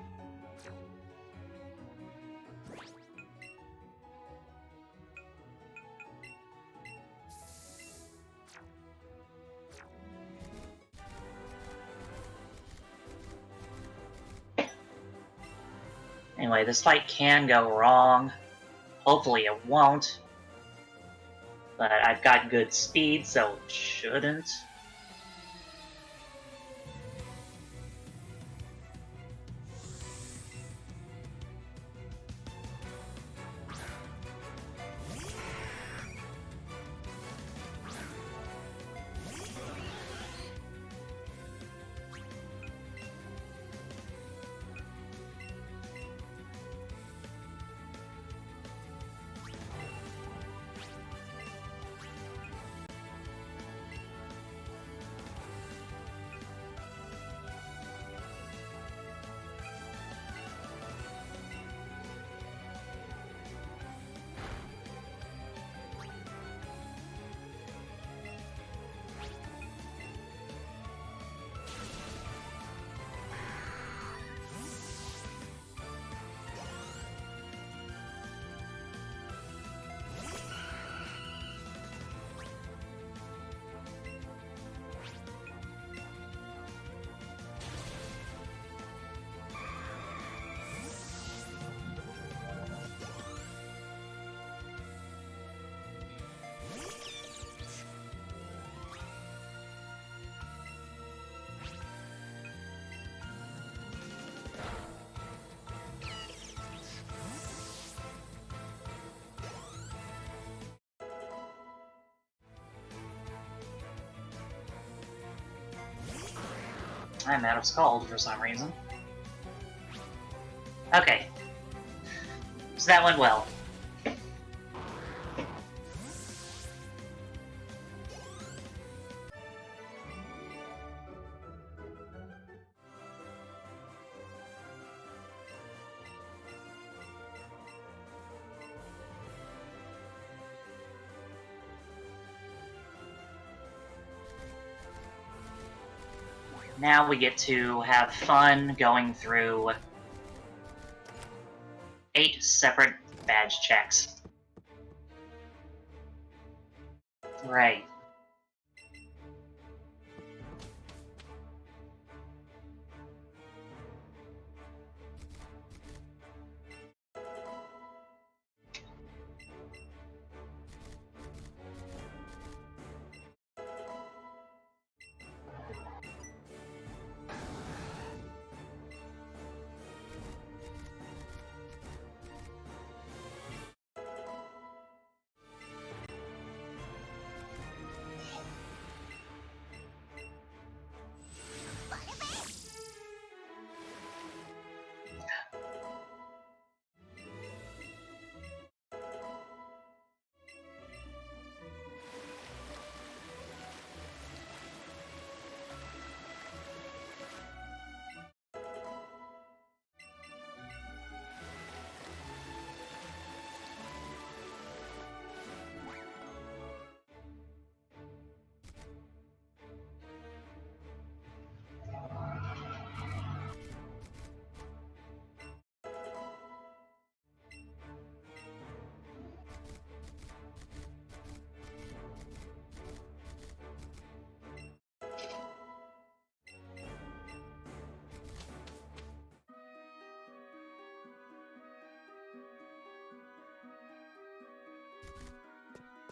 Speaker 2: Anyway, this fight can go wrong. Hopefully it won't. But I've got good speed, so it shouldn't. I'm out of Scald for some reason. Okay. So that went well. now we get to have fun going through 8 separate badge checks. Right.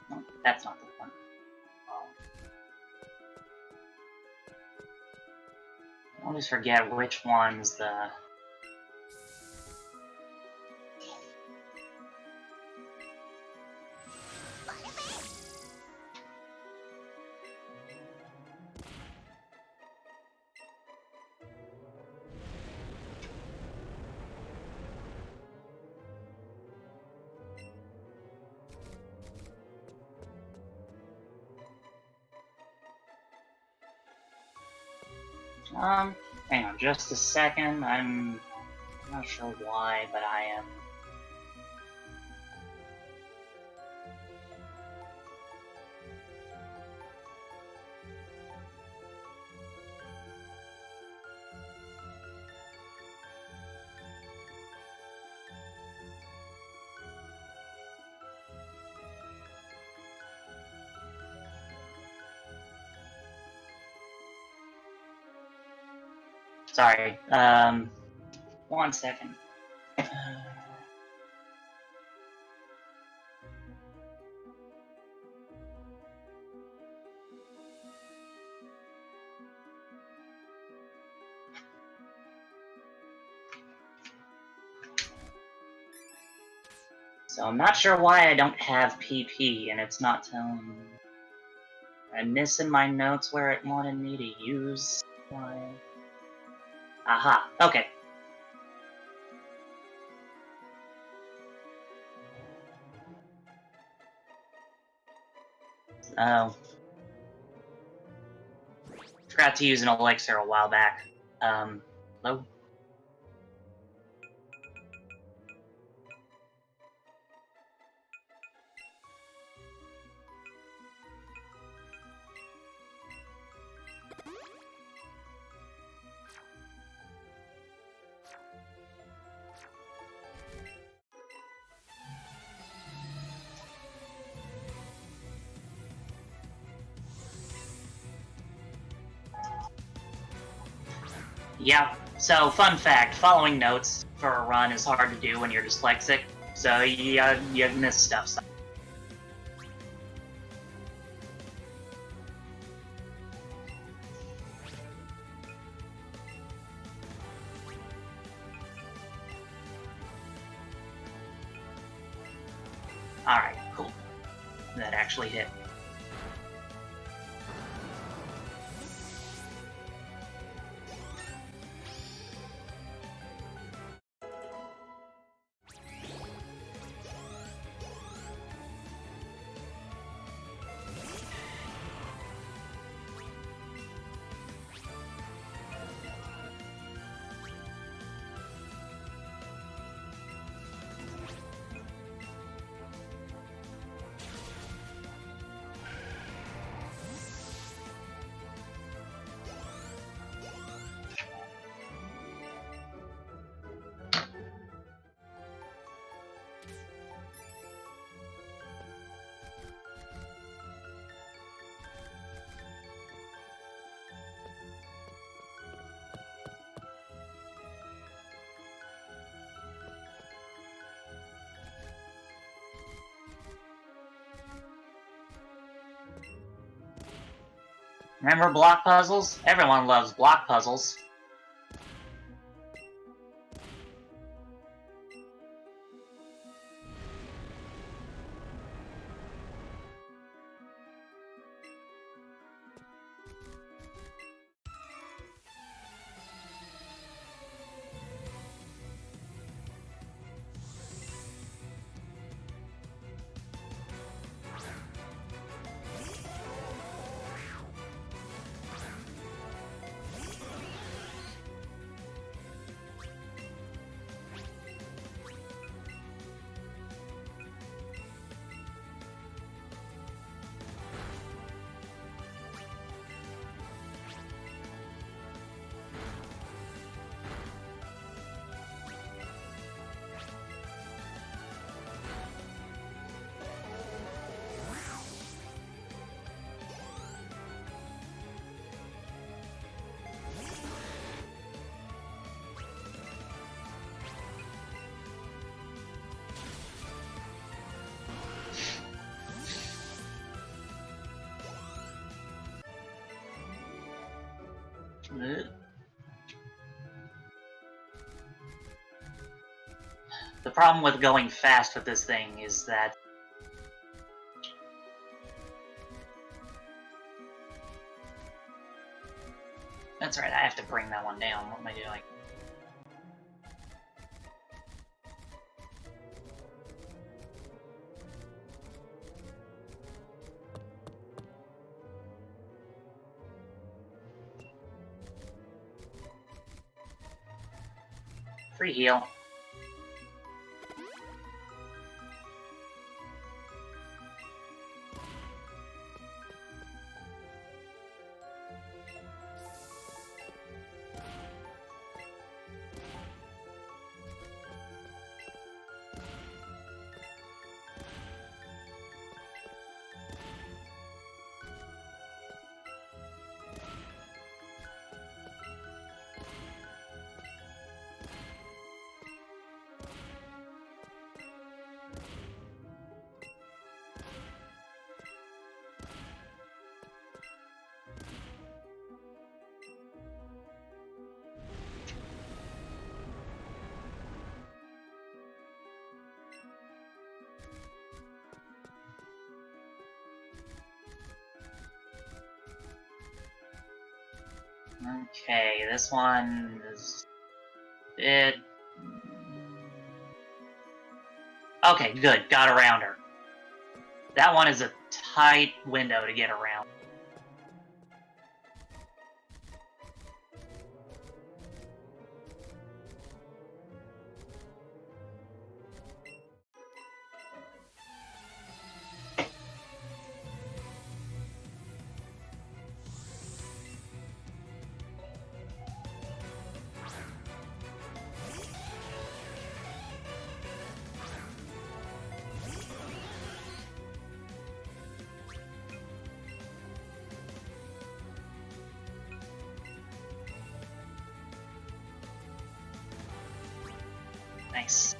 Speaker 2: No, that's not the one. I always forget which one's the... Hang on just a second. I'm not sure why, but I am... Sorry, 1 second. So I'm not sure why I don't have PP, and it's not telling me. I'm missing my notes where it wanted me to use my... Aha, okay. Oh. Forgot to use an elixir a while back. Hello? Yeah, so fun fact, following notes for a run is hard to do when you're dyslexic, so you miss stuff. Alright, cool. That actually hit. Remember block puzzles? Everyone loves block puzzles. The problem with going fast with this thing is that that's right, I have to bring that one down. What am I doing? Free heal. Okay, this one is it. Okay, good. Got around her. That one is a tight window to get around. Nice.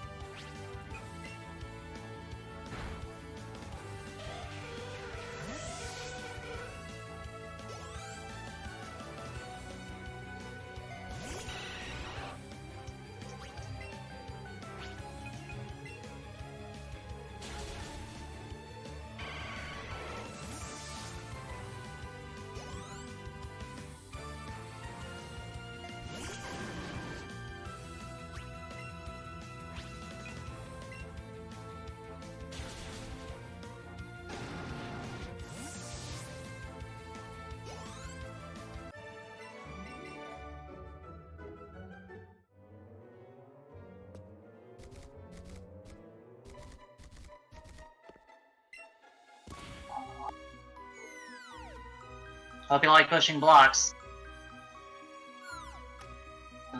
Speaker 2: Hope you like pushing blocks.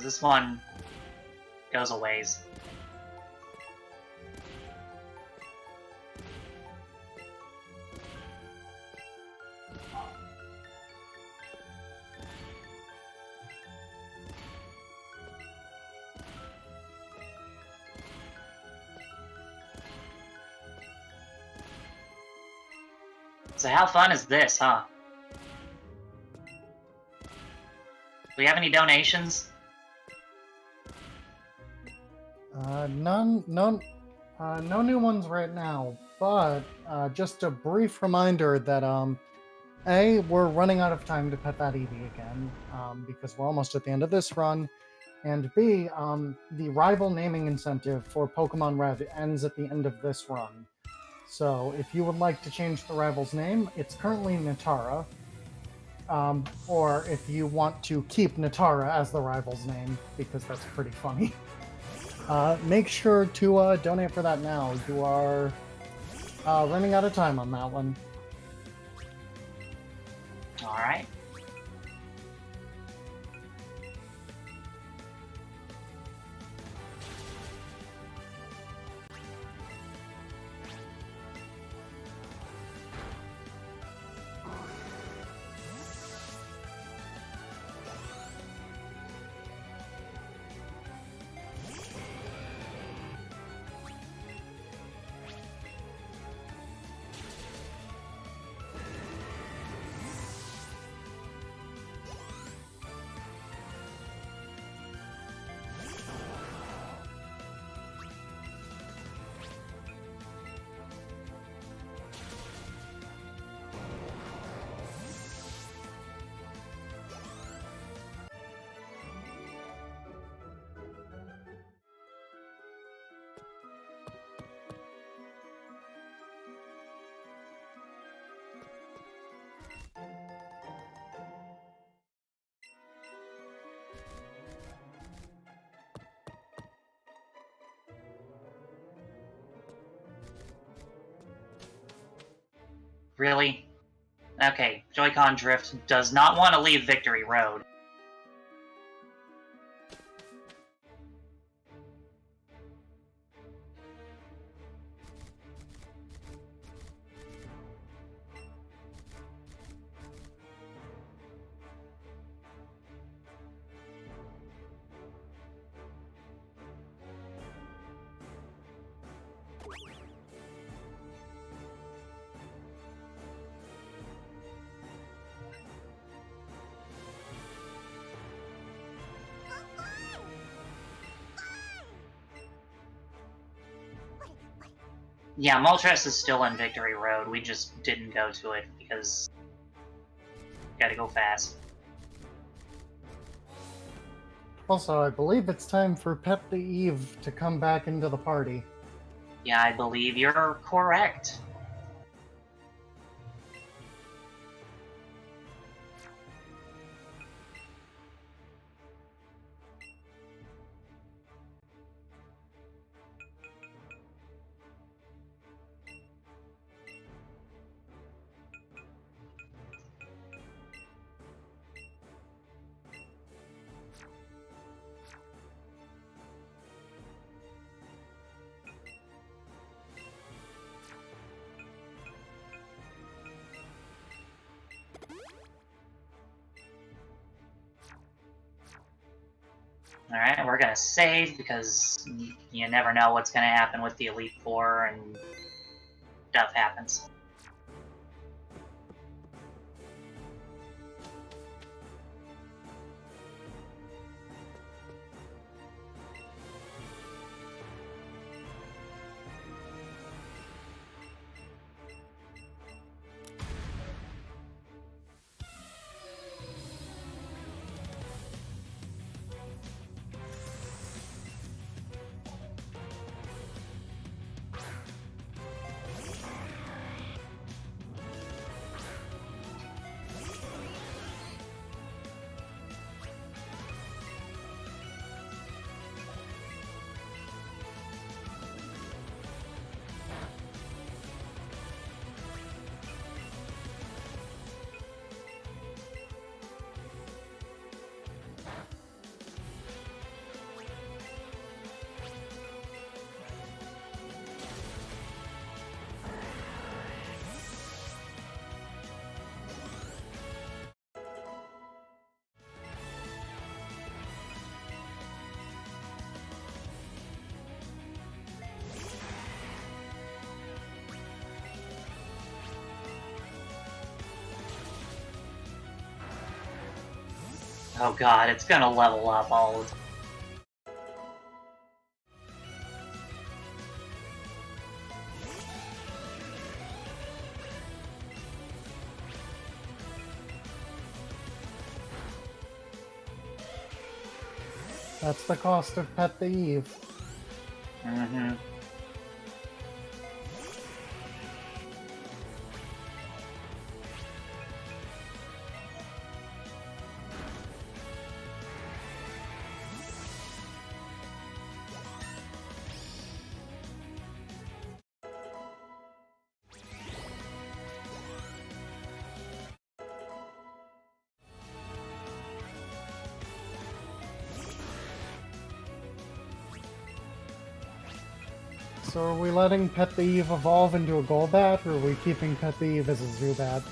Speaker 2: This one goes a ways. So how fun is this, huh? we have any donations?
Speaker 1: None, no new ones right now. But just a brief reminder that A, we're running out of time to pet that Eevee again, because we're almost at the end of this run. And B, the rival naming incentive for Pokemon Red ends at the end of this run. So if you would like to change the rival's name, it's currently Natara. Or if you want to keep Natara as the rival's name, because that's pretty funny, make sure to donate for that now. You are running out of time on that one.
Speaker 2: Alright. Really? Okay, Joy-Con Drift does not want to leave Victory Road. Yeah, Moltres is still in Victory Road. We just didn't go to it because gotta go fast.
Speaker 1: Also, I believe it's time for Pet the Eve to come back into the party.
Speaker 2: Yeah, I believe you're correct. Alright, we're gonna save because you never know what's gonna happen with the Elite Four and stuff happens. Oh god, it's gonna level up all the time.
Speaker 1: That's the cost of Pet the Eve.
Speaker 2: Mm-hmm.
Speaker 1: So are we letting Pet the Eve evolve into a Golbat, or are we keeping Pet the Eve as a Zubat?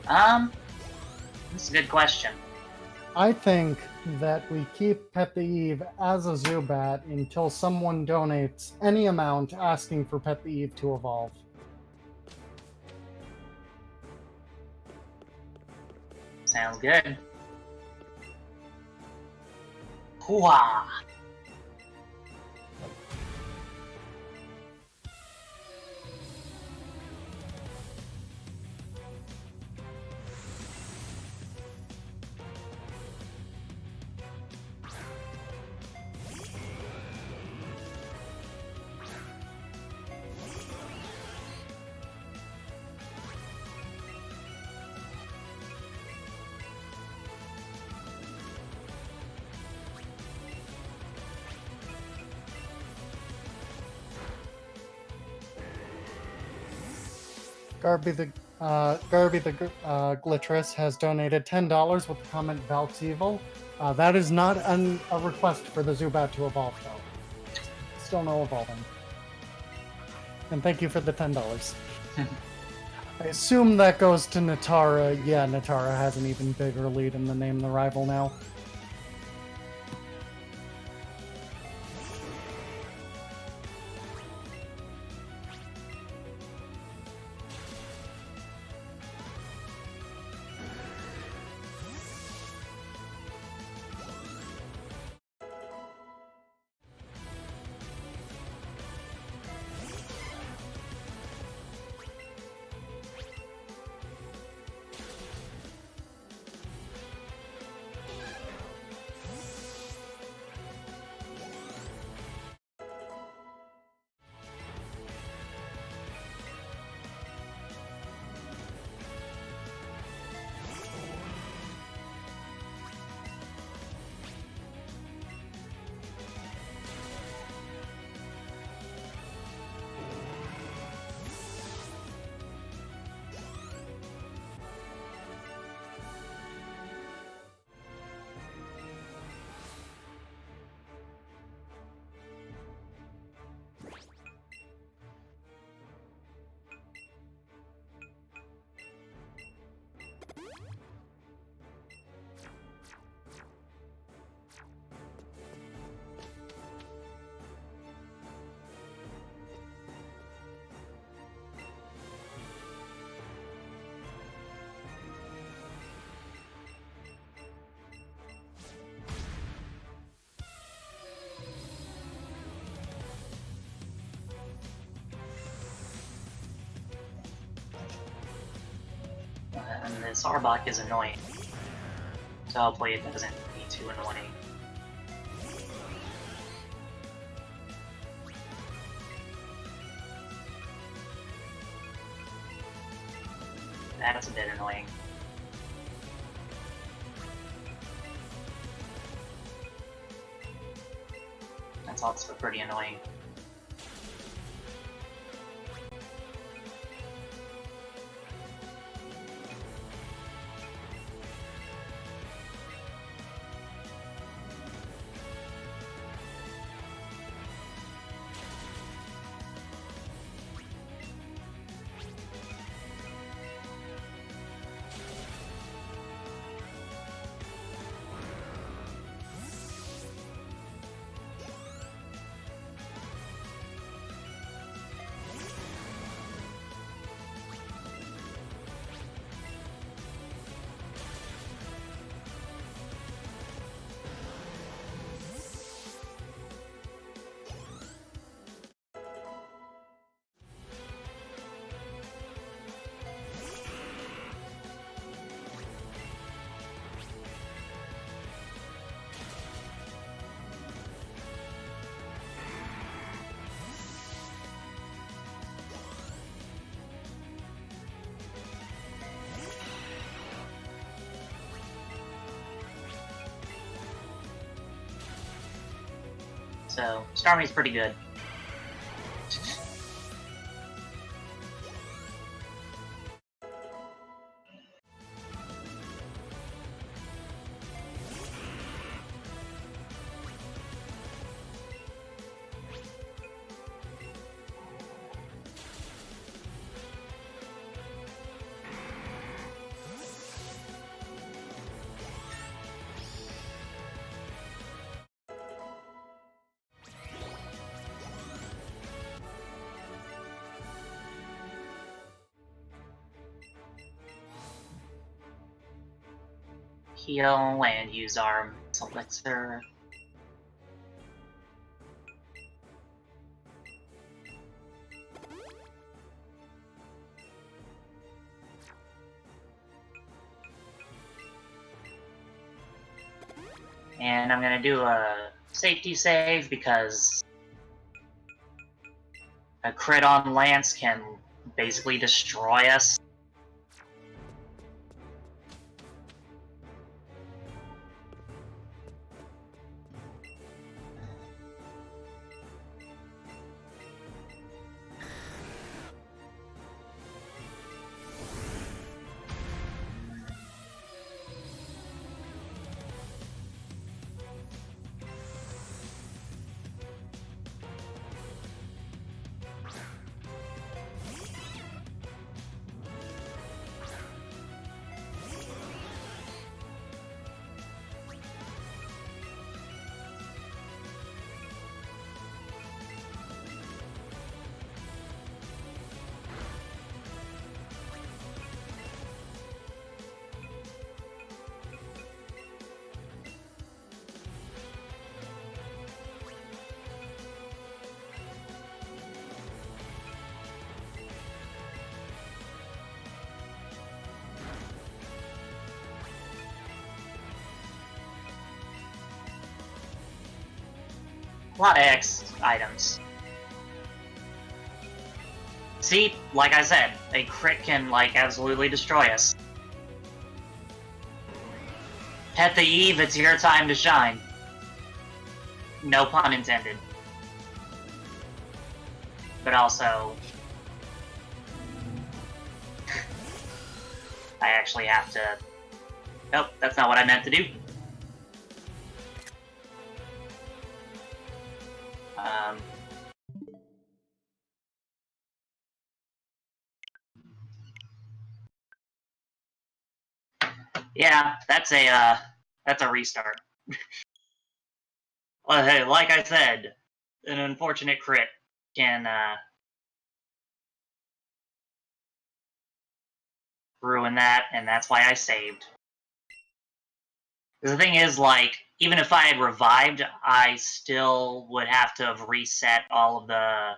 Speaker 2: That's a good question.
Speaker 1: I think that we keep Pet the Eve as a Zubat until someone donates any amount asking for Pet the Eve to evolve.
Speaker 2: Sounds good. Hooah!
Speaker 1: Garby the Glittress has donated $10 with the comment Valk's that is not a request for the Zubat to evolve, though. Still no evolving. And thank you for the $10. I assume that goes to Natara. Yeah, Natara has an even bigger lead in the Name the Rival now.
Speaker 2: And this Arbok is annoying. So hopefully it doesn't be too annoying. That's a bit annoying. That's also pretty annoying. So, Starmie's pretty good. Heal and use our elixir. And I'm gonna do a safety save because a crit on Lance can basically destroy us. A lot of X items. See, like I said, a crit can, like, absolutely destroy us. Pet the Eve, it's your time to shine. No pun intended. But also... I actually have to... Nope, that's not what I meant to do. Yeah, that's a restart. Well, hey, like I said, an unfortunate crit can, ruin that, and that's why I saved. The thing is, like, even if I had revived, I still would have to have reset all of the,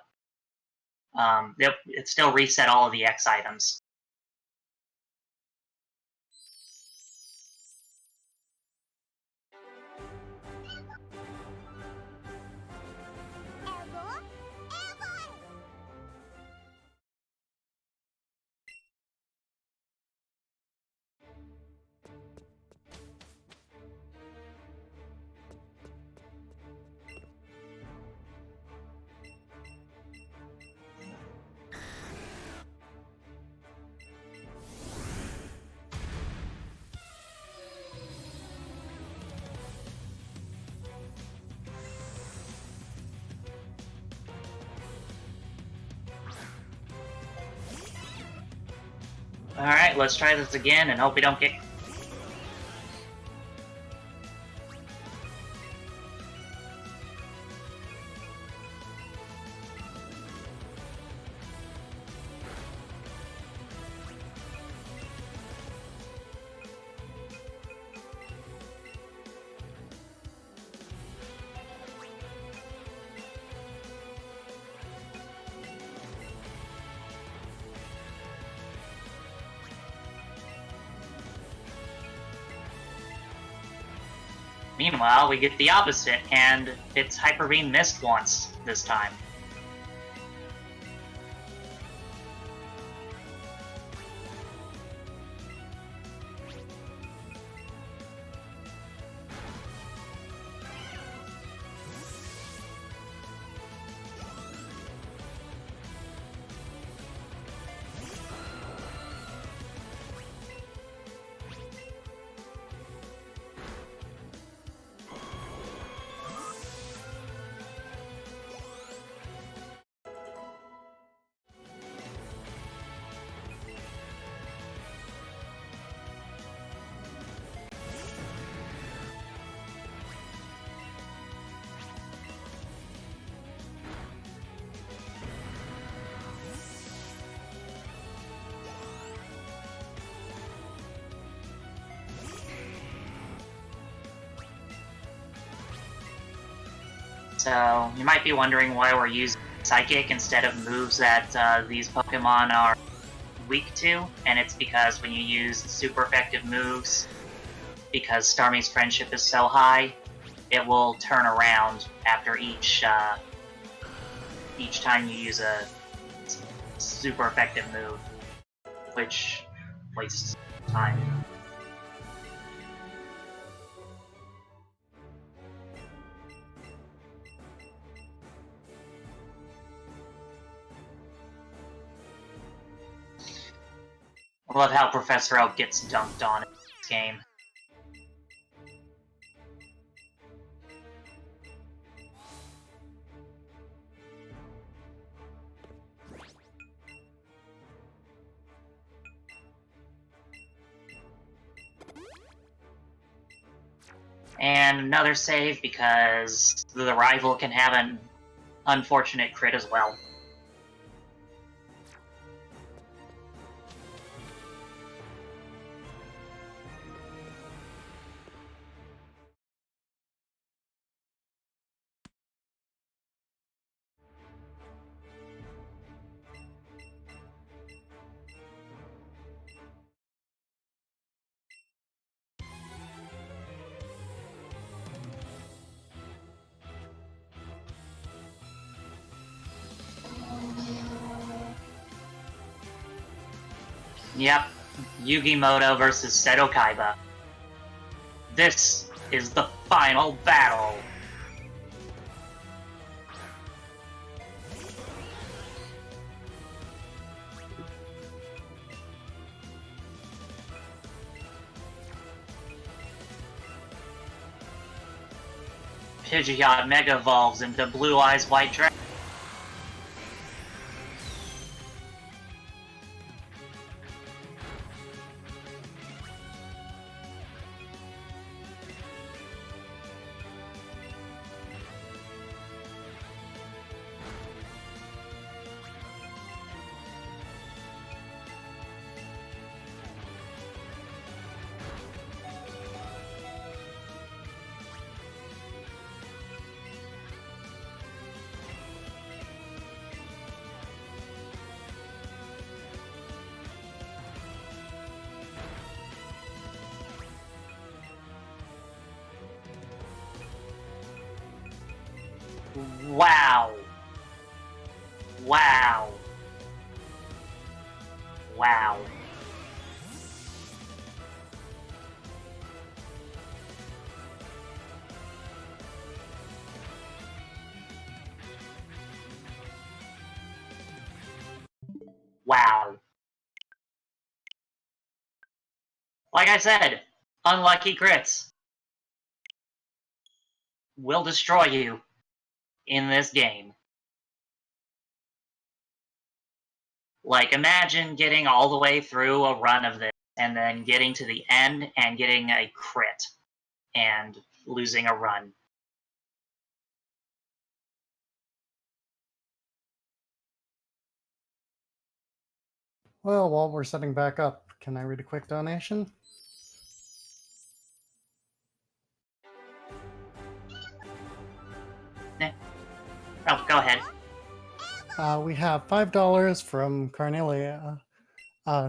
Speaker 2: it still reset all of the X items. Alright, let's try this again and hope we don't get... Meanwhile, we get the opposite, and it's Hyper Beam missed once this time. So you might be wondering why we're using Psychic instead of moves that these Pokemon are weak to, and it's because when you use super effective moves, because Starmie's friendship is so high, it will turn around after each time you use a super effective move, which wastes time. I love how Professor Oak gets dunked on in this game. And another save because the rival can have an unfortunate crit as well. Yep, Yugimoto versus Seto Kaiba. This is the final battle. Pidgeot Mega Evolves into Blue Eyes White Dragon. Wow. Wow. Wow. Wow. Like I said, unlucky crits will destroy you in this game. Like, imagine getting all the way through a run of this and then getting to the end and getting a crit and losing a run.
Speaker 1: Well, while we're setting back up, can I read a quick donation?
Speaker 2: Oh, go ahead.
Speaker 1: We have $5 from Carnelia.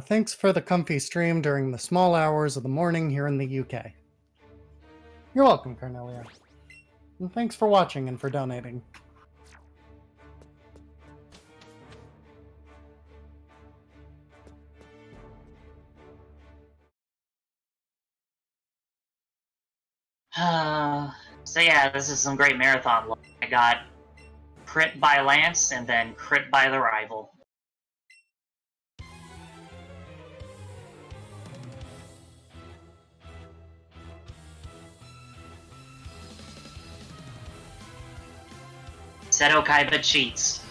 Speaker 1: Thanks for the comfy stream during the small hours of the morning here in the UK. You're welcome, Carnelia. And thanks for watching and for donating.
Speaker 2: So yeah, this is some great marathon luck. I got crit by Lance and then crit by the rival. Seto Kaiba cheats.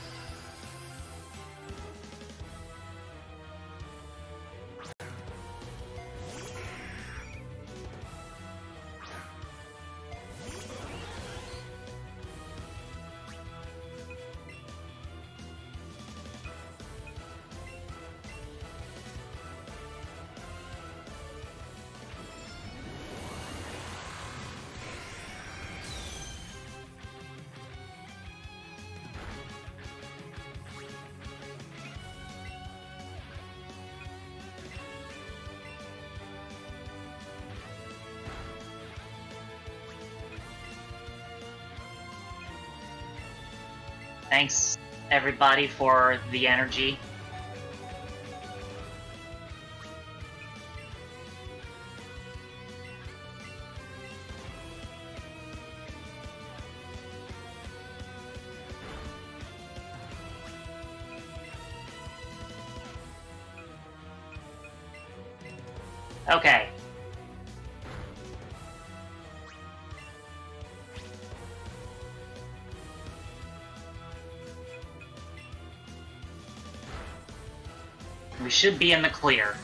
Speaker 2: Thanks, everybody, for the energy. Okay. We should be in the clear.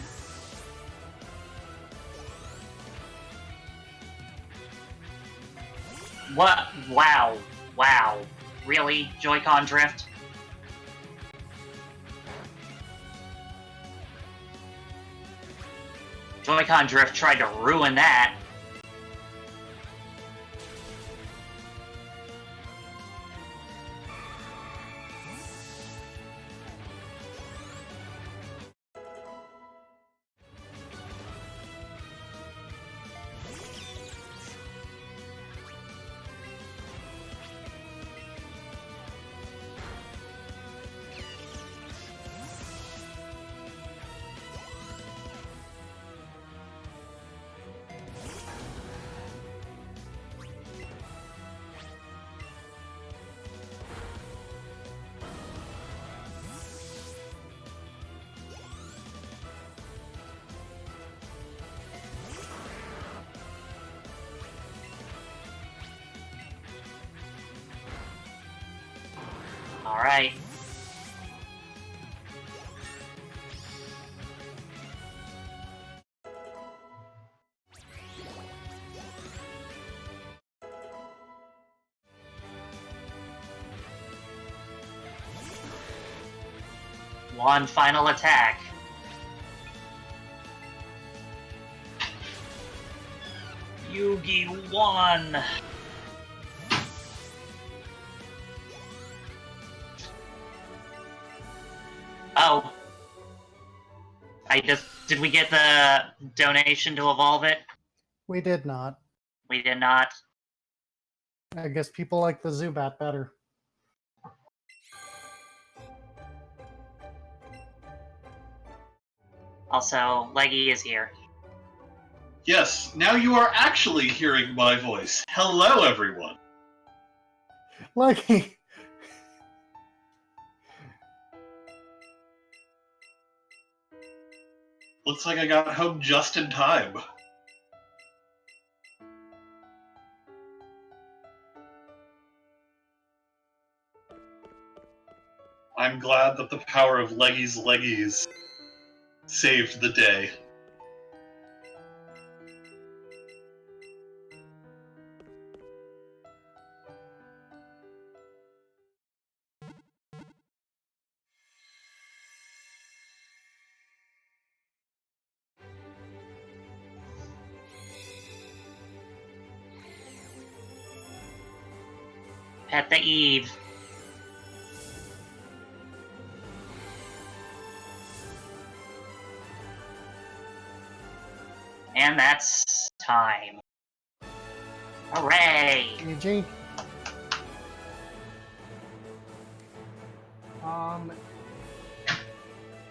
Speaker 2: What? Wow. Wow. Really? Joy-Con drift? Joy-Con drift tried to ruin that. Alright. One final attack. Yugi won! Oh. Did we get the donation to evolve it?
Speaker 1: We did not.
Speaker 2: We did not.
Speaker 1: I guess people like the Zubat better.
Speaker 2: Also, Leggy is here.
Speaker 4: Yes, now you are actually hearing my voice. Hello, everyone.
Speaker 1: Like,
Speaker 4: Looks like I got home just in time. I'm glad that the power of Leggy's Leggies saved the day.
Speaker 2: Pet the Eevee. And that's time. Hooray!
Speaker 1: GG.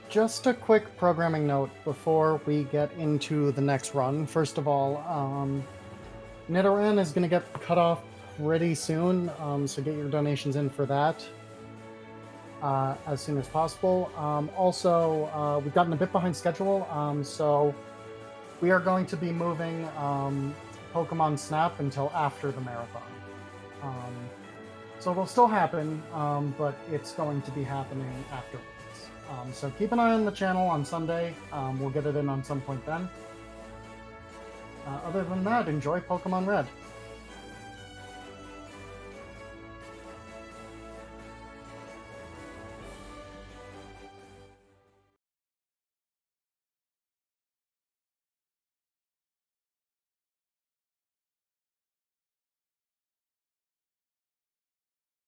Speaker 1: Just a quick programming note before we get into the next run. First of all, Nidoran is going to get cut off pretty soon, so get your donations in for that as soon as possible. Also, we've gotten a bit behind schedule, so we are going to be moving Pokemon Snap until after the marathon. So it'll still happen, but it's going to be happening afterwards. So keep an eye on the channel on Sunday. We'll get it in on some point then. Other than that, enjoy Pokemon Red.